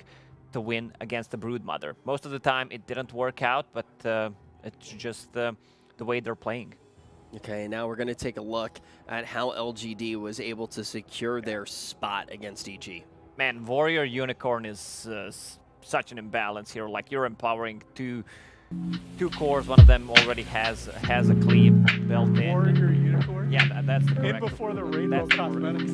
to win against the Broodmother. Most of the time it didn't work out, but it's just the way they're playing. Okay, now we're going to take a look at how LGD was able to secure their spot against EG. Man, Warrior Unicorn is such an imbalance here. Like, you're empowering two cores. One of them already has a cleave built in. Warrior Unicorn? Yeah, that's the correct. And before the Rainbow Cosmetics.